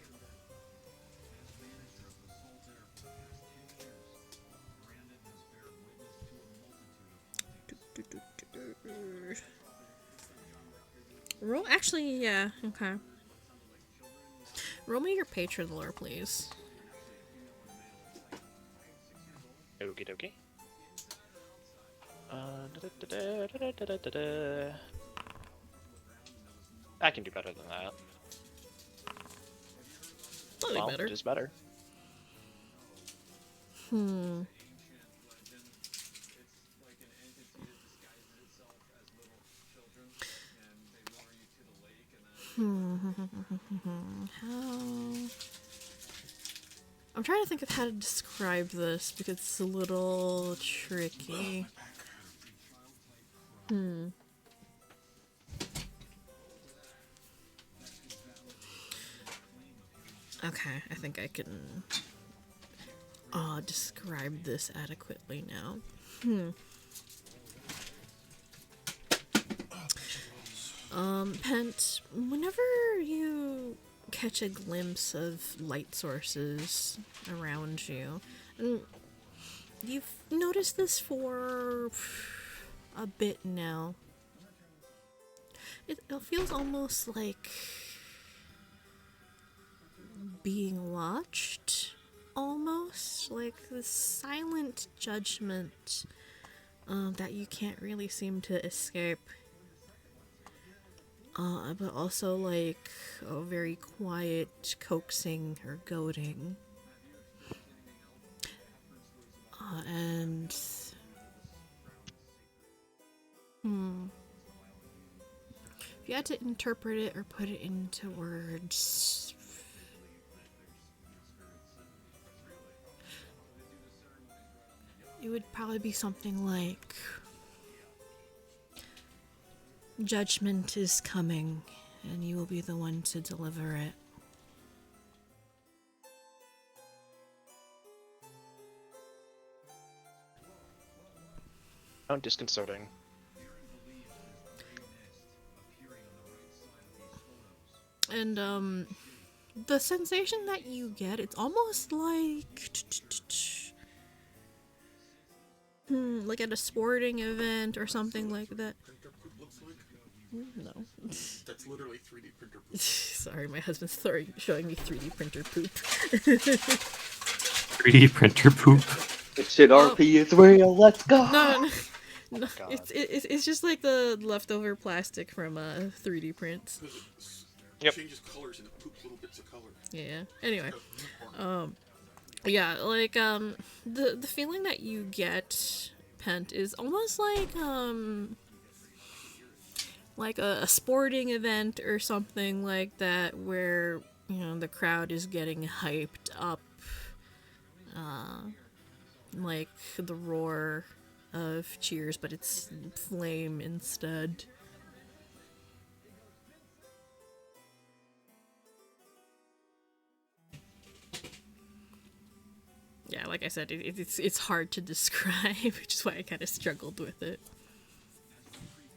Roll, actually, yeah, okay. Roll me your patron lore, please. Okie dokie. Da-da-da-da-da-da-da-da-da. I can do better than that. Slightly Well, better. it is better. How... I'm trying to think of how to describe this because it's a little tricky. Okay, I think I can describe this adequately now. Pent, whenever you catch a glimpse of light sources around you, and you've noticed this for a bit now, it feels almost like being watched, almost like this silent judgment that you can't really seem to escape. But also like a very quiet coaxing or goading. And if you had to interpret it or put it into words, it would probably be something like, judgment is coming, and you will be the one to deliver it. Oh, disconcerting. And, the sensation that you get, it's almost like at a sporting event or something like that. No. That's literally 3D printer poop. Sorry, my husband's showing me 3D printer poop. 3D printer poop. Shit, RP is real. Let's go. No. God. It's just like the leftover plastic from 3D prints. Yep. Changes colors and it poops little bits of color. Yeah. Anyway, yeah, like the feeling that you get, Pent, is almost like a sporting event or something like that, where the crowd is getting hyped up, like the roar of cheers, but it's flame instead. Yeah, like I said, it's hard to describe, which is why I kind of struggled with it.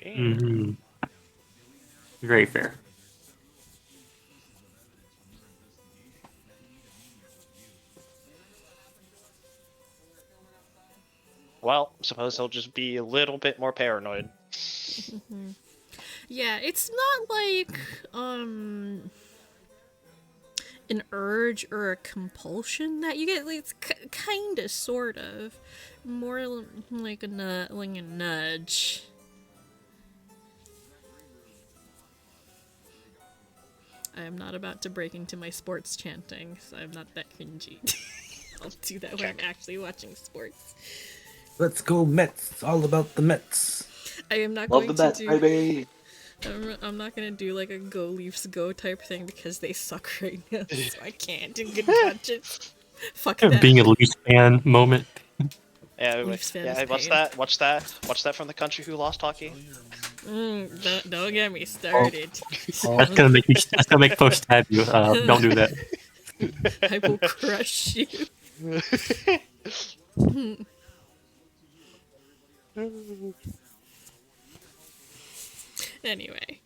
Mm-hmm. Very fair. Well, suppose he'll just be a little bit more paranoid. Yeah, it's not like an urge or a compulsion that you get. It's kind of, sort of, more like a nudge. I am not about to break into my sports chanting, so I'm not that cringy. I'll do that when I'm actually watching sports. Let's go Mets. It's all about the Mets. I am not Love going the Mets, to do. baby. I'm not gonna do like a go Leafs go type thing because they suck right now, so I can't in good conscience. Fuck that. Being a Leafs fan moment. Yeah, Leafs fan is yeah. What's pain. that? What's that? What's that from the country who lost hockey? Don't get me started. That's gonna make folks stab you. Don't do that. I will crush you. Anyway.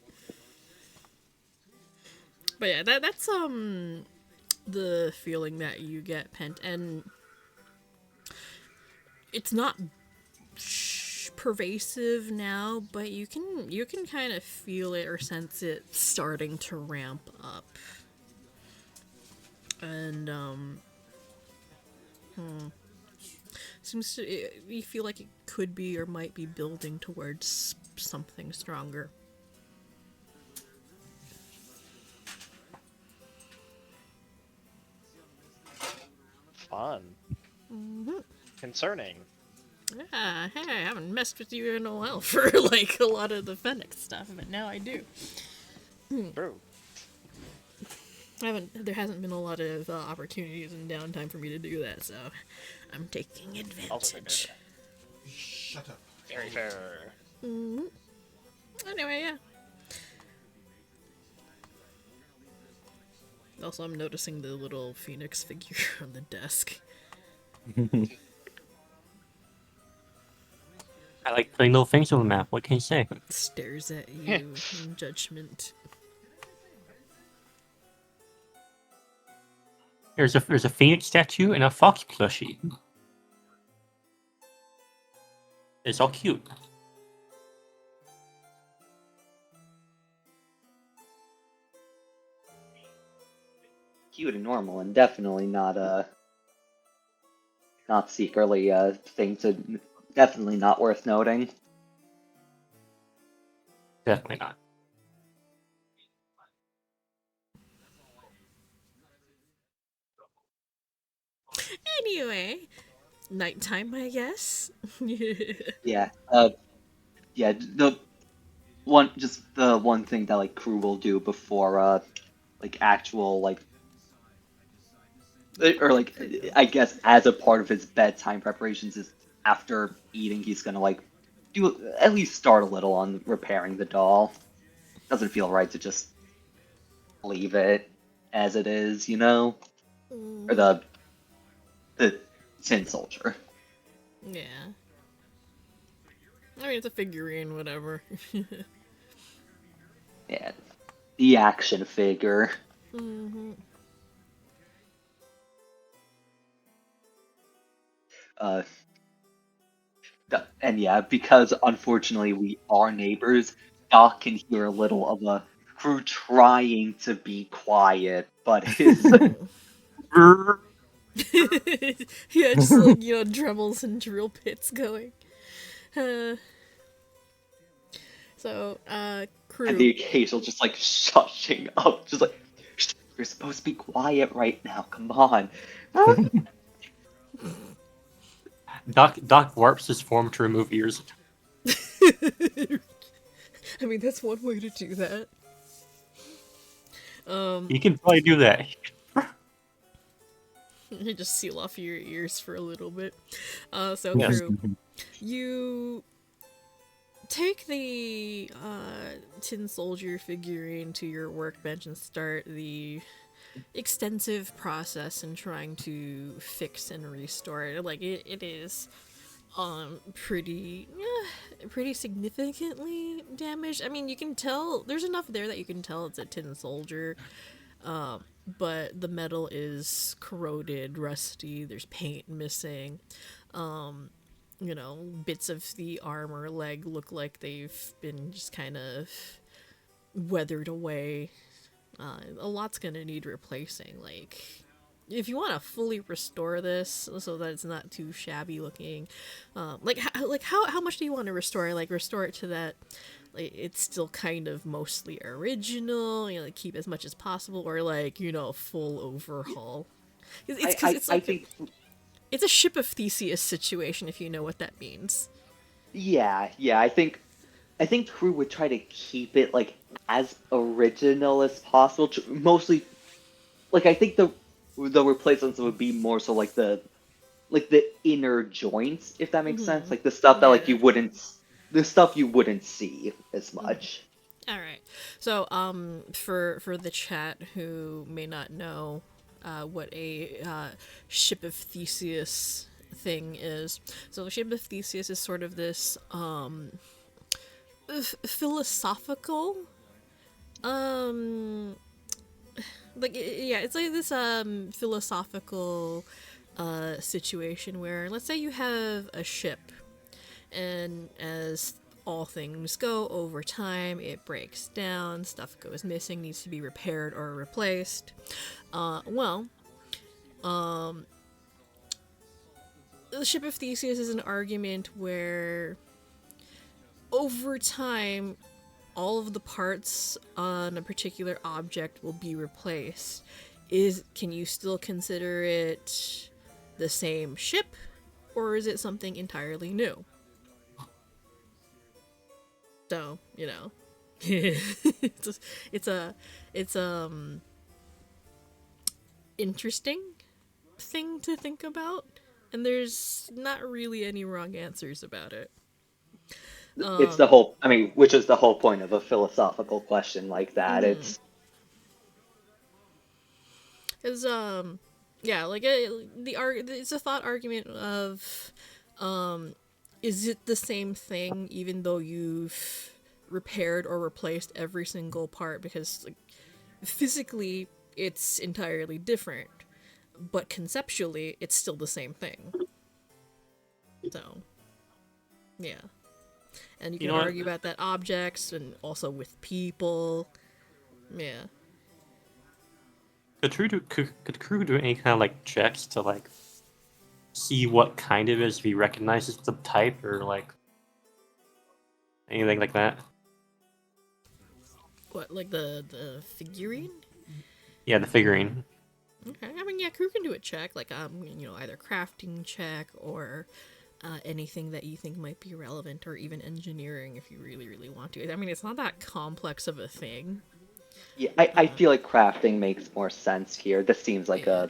But yeah, that's the feeling that you get, Pent, and it's not pervasive now, but you can kind of feel it or sense it starting to ramp up. And seems to we feel like it could be or might be building towards something stronger. Fun. Concerning. Yeah, hey, I haven't messed with you in a while for like a lot of the Fennec stuff, but now I do. True. There hasn't been a lot of opportunities and downtime for me to do that, so I'm taking Also advantage. fair. Shut up. Very fair. Anyway, yeah. Also, I'm noticing the little phoenix figure on the desk. I like putting little things on the map. What can you say? Stares at you in judgment. There's a phoenix statue and a fox plushie. It's all cute. Cute and normal, and definitely not secretly thing to definitely not worth noting. Definitely not. Anyway, nighttime, I guess. Yeah. Yeah. The one thing that like crew will do before like actual like or like I guess as a part of his bedtime preparations is after eating he's gonna like do at least start a little on repairing the doll. Doesn't feel right to just leave it as it is, you know? Or the tin soldier. Yeah. I mean, it's a figurine, whatever. Yeah. The action figure. Uh and yeah, because unfortunately we are neighbors, Doc can hear a little of a crew trying to be quiet, but his Yeah, just like, Dremels and drill pits going. So, crew. and the occasional just like shushing up, just like "Shh, you're supposed to be quiet right now. Come on." Doc warps his form to remove ears. I mean, that's one way to do that. You can probably do that. You just seal off your ears for a little bit. So Yes. crew, you take the tin soldier figurine to your workbench and start the extensive process in trying to fix and restore it. Like it is pretty significantly damaged. I mean, you can tell there's enough there that you can tell it's a tin soldier. But the metal is corroded, rusty, there's paint missing. Bits of the arm or leg look like they've been just kind of weathered away. A lot's gonna need replacing. Like, if you want to fully restore this so that it's not too shabby looking, how much do you want to restore? Like, restore it to that, like, it's still kind of mostly original, like keep as much as possible, or like, full overhaul. I think It's a Ship of Theseus situation, if you know what that means. yeah, I think crew would try to keep it like as original as possible. Mostly, like I think the replacements would be more so like the inner joints, if that makes sense. Like the stuff that like you wouldn't see as much. All right. So, for the chat who may not know what a Ship of Theseus thing is, so the Ship of Theseus is sort of this philosophical, it's like this philosophical situation where, let's say you have a ship, and as all things go, over time it breaks down, stuff goes missing, needs to be repaired or replaced. Well, The Ship of Theseus is an argument where over time all of the parts on a particular object will be replaced. Can you still consider it the same ship, or is it something entirely new? So, you know. it's interesting thing to think about, and there's not really any wrong answers about it. It's the whole, I mean, which is the whole point of a philosophical question like that. It's It's yeah, like it's a thought argument of is it the same thing even though you've repaired or replaced every single part, because like physically it's entirely different, but conceptually it's still the same thing. So yeah. And you can argue about that objects and also with people. Yeah. Could crew do any kind of like checks to like see what kind of it is, if he recognizes the type or like anything like that? What, like the figurine? Yeah, the figurine. Okay, I mean, yeah, crew can do a check, like either crafting check or anything that you think might be relevant, or even engineering if you really, really want to. I mean, it's not that complex of a thing. yeah, I feel like crafting makes more sense here. This seems like Yeah.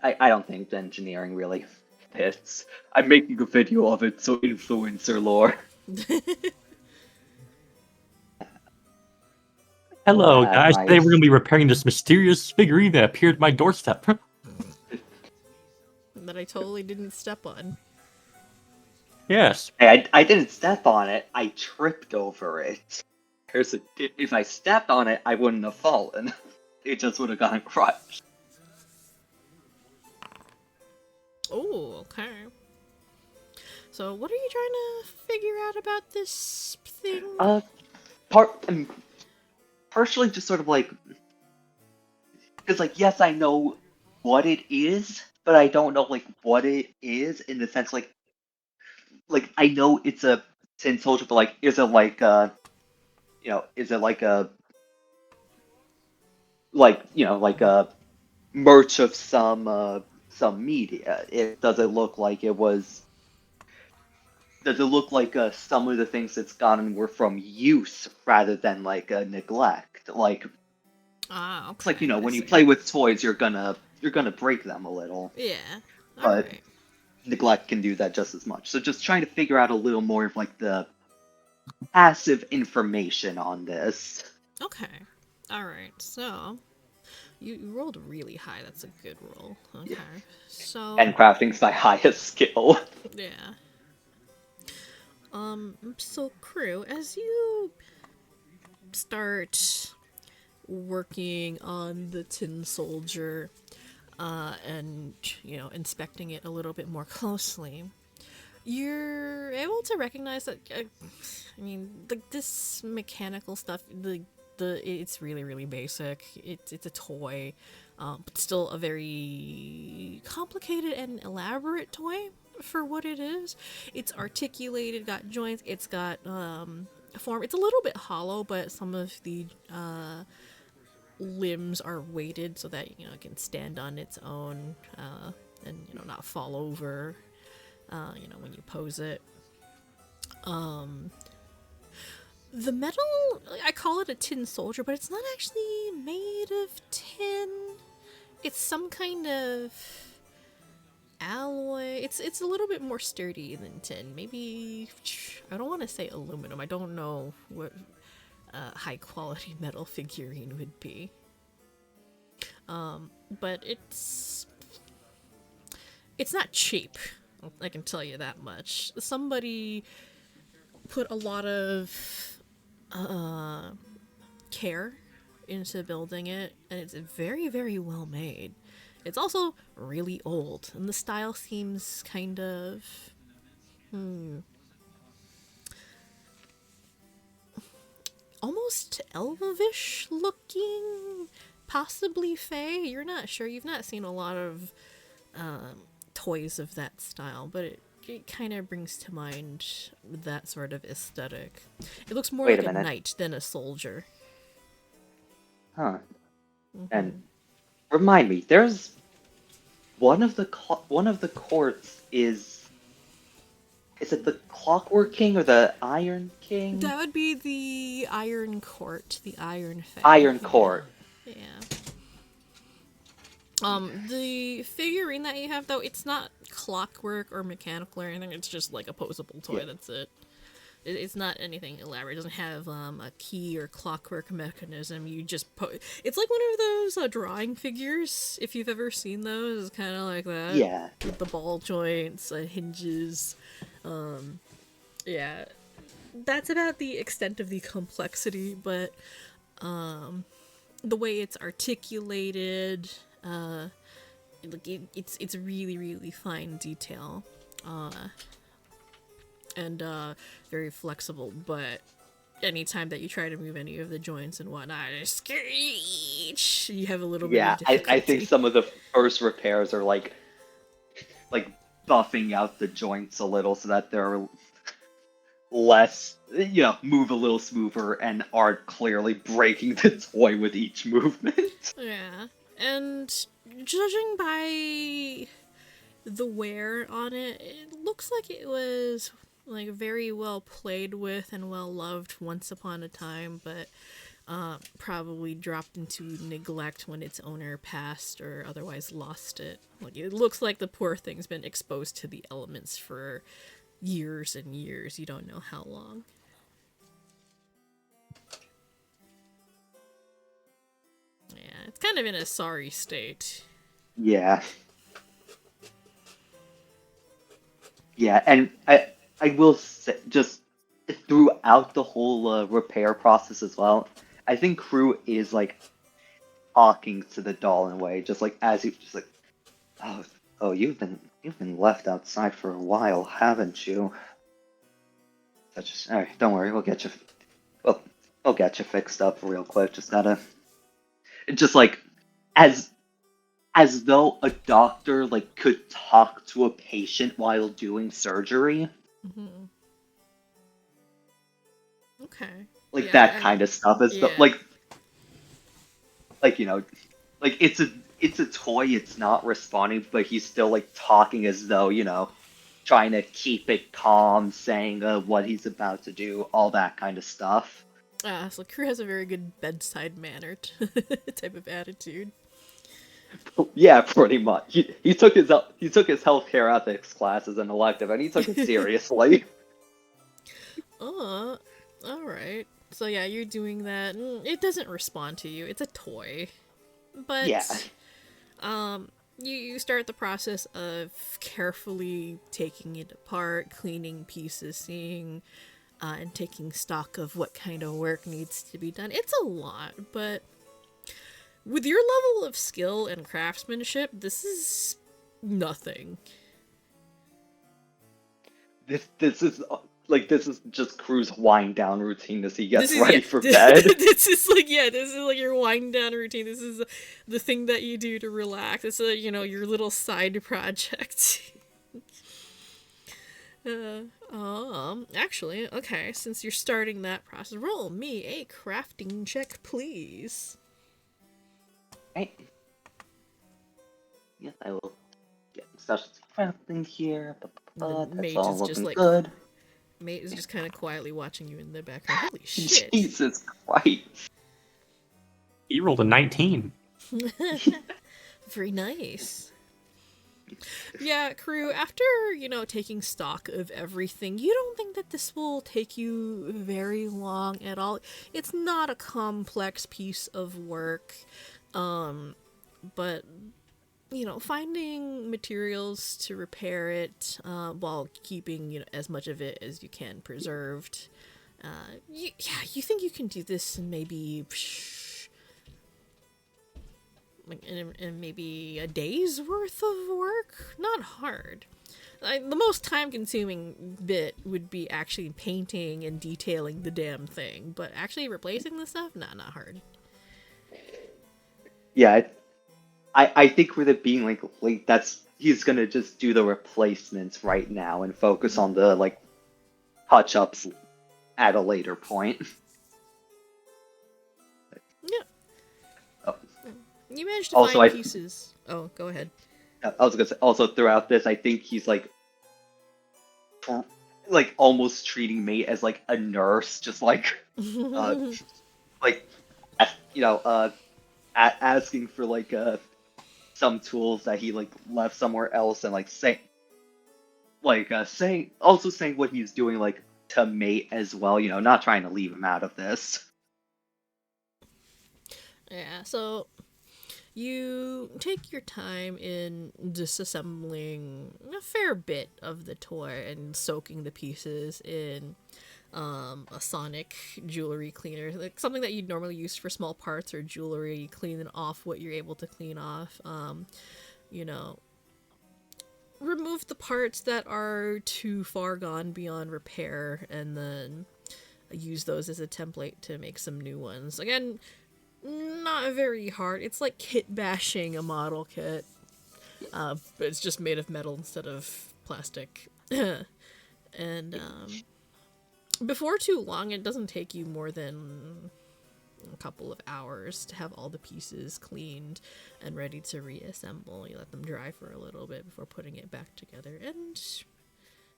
I don't think the engineering really fits. I'm making a video of it, so influencer lore. Hello, guys. Today we're Nice. going to be repairing this mysterious figurine that appeared at my doorstep. That I totally didn't step on. Yes. Hey, I didn't step on it. I tripped over it. If I stepped on it, I wouldn't have fallen. It just would have gotten crushed. Oh, okay. So, what are you trying to figure out about this thing? Partially just sort of like, because like, yes, I know what it is, but I don't know like what it is in the sense like I know it's a tin soldier, but like, is it like is it like a like a merch of some media? Does it look like it was? Does it look like some of the things that's gotten were from use rather than like a neglect? Like Okay. it's like when you see. play with toys, you're gonna break them a little, Yeah. but Alright. neglect can do that just as much. So just trying to figure out a little more of like the passive information on this. Okay. Alright, so. You rolled really high. That's a good roll. Okay. So. And crafting's my highest skill. Yeah. So crew, as you start working on the tin soldier, and, inspecting it a little bit more closely, you're able to recognize that, like, this mechanical stuff, it's really, really basic. It's a toy, but still a very complicated and elaborate toy for what it is. It's articulated, got joints, it's got form. It's a little bit hollow, but some of the limbs are weighted so that it can stand on its own, and not fall over when you pose it. The metal, I call it a tin soldier, but it's not actually made of tin. It's some kind of alloy. It's a little bit more sturdy than tin. Maybe, I don't want to say aluminum. I don't know what high quality metal figurine would be. But it's not cheap. I can tell you that much. Somebody put a lot of care into building it, and it's very, very well made. It's also really old, and the style seems kind of almost elvish looking, possibly Fae. You're not sure. You've not seen a lot of toys of that style, but it kind of brings to mind that sort of aesthetic. It looks more Wait like a a minute. knight than a soldier. Huh. Mhm. And remind me, there's one of the courts is it the Clockwork King or the Iron King? That would be the Iron Court, the Iron Fae. Iron Court. Yeah. The figurine that you have, though, it's not clockwork or mechanical or anything. It's just like a posable toy. Yeah. That's it. It's not anything elaborate. It doesn't have a key or clockwork mechanism. You just it's like one of those drawing figures. If you've ever seen those, it's kind of like that. Yeah. With the ball joints, hinges. Yeah. That's about the extent of the complexity, but the way it's articulated, it's really, really fine detail. And very flexible, but anytime that you try to move any of the joints and whatnot, screech! You have a little bit of difficulty. I think some of the first repairs are like buffing out the joints a little so that they're less, move a little smoother and aren't clearly breaking the toy with each movement. Yeah, and judging by the wear on it, it looks like it was like very well played with and well loved once upon a time, but probably dropped into neglect when its owner passed or otherwise lost it. Like, it looks like the poor thing's been exposed to the elements for years and years. You don't know how long. Yeah, it's kind of in a sorry state. Yeah. Yeah, and I will say, just throughout the whole repair process as well, I think Crew is like talking to the doll in a way, just like as he's just like, oh, you've been left outside for a while, haven't you? All right, don't worry, we'll get you fixed up real quick. Just like as though a doctor like could talk to a patient while doing surgery. Mm-hmm. Okay. Like that kind of stuff. Is like it's a toy. It's not responding, but he's still like talking as though trying to keep it calm, saying what he's about to do, all that kind of stuff. So Crew has a very good bedside manner type of attitude. Yeah, pretty much. He took his healthcare ethics class as an elective, and he took it seriously. All right. So yeah, you're doing that. It doesn't respond to you. It's a toy, but yeah. You start the process of carefully taking it apart, cleaning pieces, seeing, and taking stock of what kind of work needs to be done. It's a lot, but with your level of skill and craftsmanship, this is nothing. This is just Crew's wind down routine as he gets ready for bed. This is like your wind down routine. This is the thing that you do to relax. It's your little side project. Actually, okay, since you're starting that process, roll me a crafting check, please. Right. Yes, I will get specialty crafting here. That's all looking good. Mate is just kind of quietly watching you in the background. Holy shit. Jesus Christ. He rolled a 19. Very nice. Yeah, Crew, after, taking stock of everything, you don't think that this will take you very long at all. It's not a complex piece of work, but, finding materials to repair it while keeping, as much of it as you can preserved. You think you can do this in maybe... in maybe a day's worth of work? Not hard. The most time-consuming bit would be actually painting and detailing the damn thing, but actually replacing the stuff? Nah, not hard. Yeah, I think with it being like that's he's gonna just do the replacements right now and focus on the like touch ups at a later point. Yeah. Oh. You managed to Also, find pieces. Oh, go ahead. I was gonna say also throughout this, I think he's like almost treating me as like a nurse, just like like you know asking for like some tools that he like left somewhere else and like saying saying what he's doing like to mate as well, you know, not trying to leave him out of this. Yeah, so you take your time in disassembling a fair bit of the toy and soaking the pieces in a sonic jewelry cleaner, like something that you'd normally use for small parts or jewelry. You clean it off what you're able to clean off. You know, remove the parts that are too far gone beyond repair, and then use those as a template to make some new ones. Again, not very hard. It's like kit bashing a model kit, but it's just made of metal instead of plastic. And before too long, it doesn't take you more than a couple of hours to have all the pieces cleaned and ready to reassemble. You let them dry for a little bit before putting it back together, and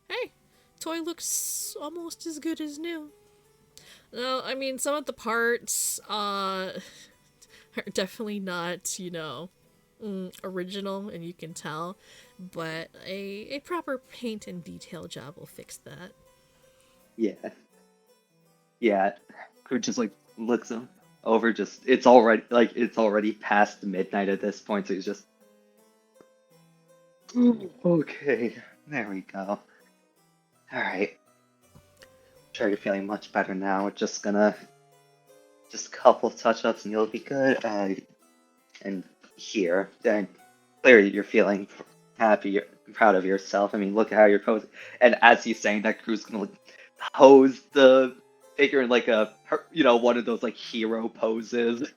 hey, toy looks almost as good as new. No, I mean, some of the parts are definitely not, you know, original, and you can tell, but a proper paint and detail job will fix that. Yeah, Crew just like looks over. Just it's already past midnight at this point, so he's just okay. There we go. All right. Sure, you're feeling much better now. We're just gonna just a couple of touch-ups and you'll be good. And here, then clearly you're feeling happy, you're proud of yourself. I mean, look at how you're posing. And as he's saying that, Crew's gonna like pose the figure in like one of those like hero poses,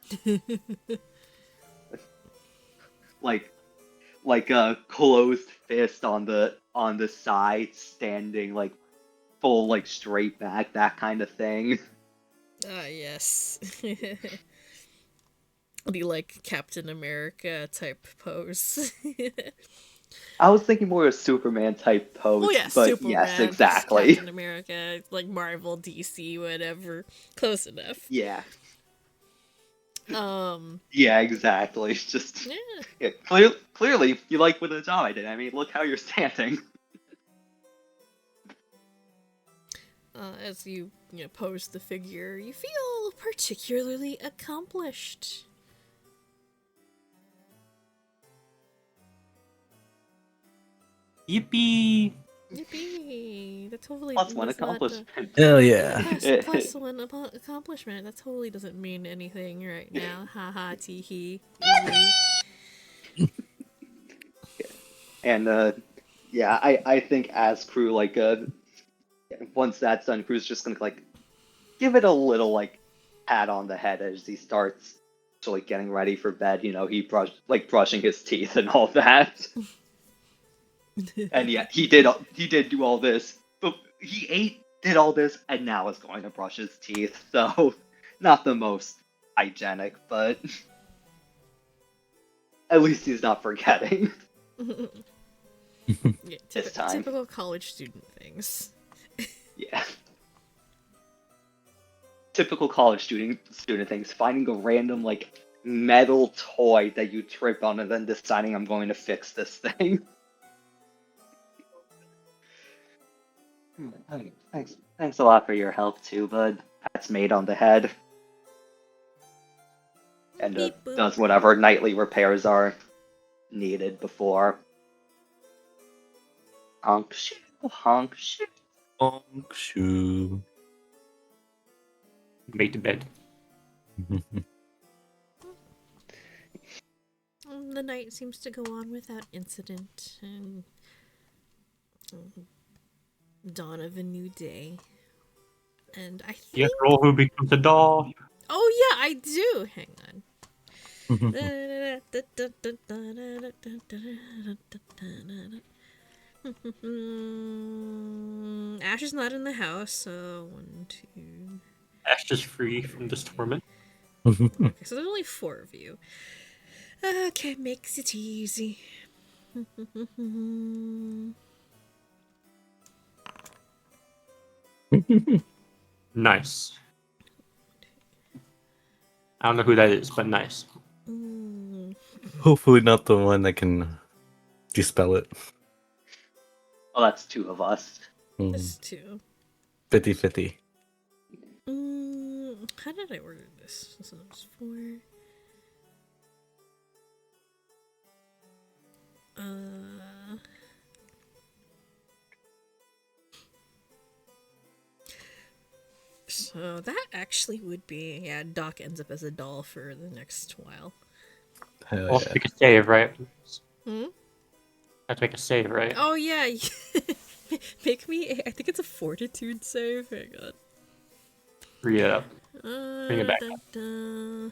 like a closed fist on the side, standing like full like straight back, that kind of thing. Ah, yes. Be like Captain America type pose. I was thinking more of a Superman type pose, Oh yeah, but Superman, yes, exactly. Captain America, like Marvel, DC, whatever. Close enough. Yeah. Um. Yeah, exactly. Just Yeah. clearly you like what the job I did. I mean, look how you're standing. As you pose the figure, you feel particularly accomplished. Yippee! Yippee! That totally Plus one that's not, accomplishment. Hell yeah. plus one accomplishment. That totally doesn't mean anything right now. Haha, tee hee. And yeah, I think as Crew like once that's done, Crew's just gonna like give it a little like pat on the head as he starts to like getting ready for bed. You know, he brushing his teeth and all that. And yeah, he did do all this, but he did all this, and now is going to brush his teeth. So, not the most hygienic, but at least he's not forgetting. Yeah, This time. typical college student things. Yeah. Typical college student things. Finding a random like metal toy that you trip on, and then deciding I'm going to fix this thing. Thanks a lot for your help too, bud. Pat's made on the head. And Beep boop. does whatever nightly repairs are needed before. Honk shoo, honk shoo. Honk shoo. Made to bed. The night seems to go on without incident, and dawn of a new day. And I think... Yes, girl who becomes a doll. Oh yeah, I do! Hang on. Ash is not in the house, so 1, 2. Ash is free from this torment. Okay, so there's only 4 of you. Okay, makes it easy. Nice. I don't know who that is, but nice. Hopefully not the one that can dispel it. Oh, that's 2 of us. That's 2. 50-50. How did I order this? So it's 4. So that actually would be, yeah, Doc ends up as a doll for the next while. Hell Well, yeah. make a save, right? Hmm? Have to make a save, right? Oh yeah, make me. I think it's a fortitude save. Hang on. Read it up. Bring it back. Dun.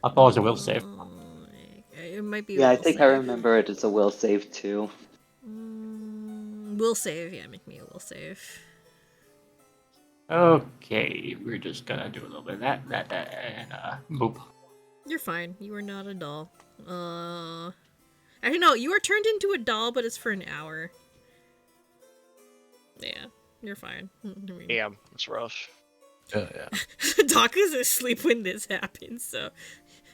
I thought it was a will save. It might be. Yeah, a I will think save. I remember it as a will save too. Will save. Yeah, make me a will save. Okay, we're just gonna do a little bit of that, and boop. You're fine. You are not a doll. Actually, no. You are turned into a doll, but it's for an hour. Yeah, you're fine. Damn, that's rough. Yeah. Doc is asleep when this happens, so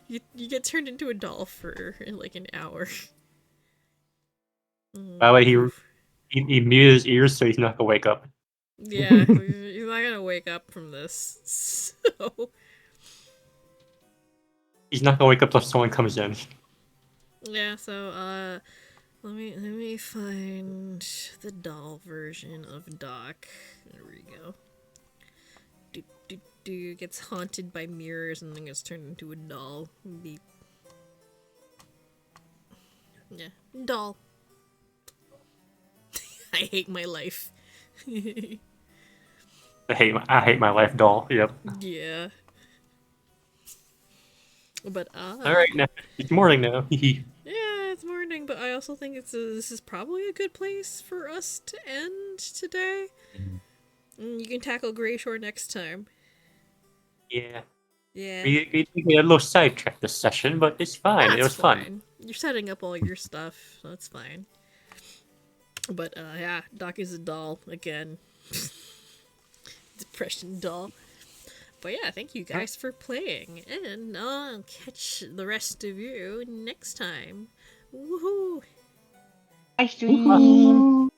you get turned into a doll for like an hour. By the way, he muted his ears, so he's not gonna wake up. Yeah, he's not gonna wake up from this. So He's not gonna wake up till someone comes in. yeah, so let me find the doll version of Doc. There we go. Gets haunted by mirrors and then gets turned into a doll. Beep. Yeah, doll. I hate my life. I hate my life, doll. Yep. Yeah. But All right, now it's morning now. yeah, it's morning, but I also think this is probably a good place for us to end today. You can tackle Greyshore next time. Yeah. Yeah. We a little sidetracked this session, but it's fine. That's It was fine. fun. You're setting up all your stuff, so that's fine. But yeah, Doc is a doll again. Depression doll. But yeah, thank you guys for playing, and I'll catch the rest of you next time. Woohoo! Ice cream.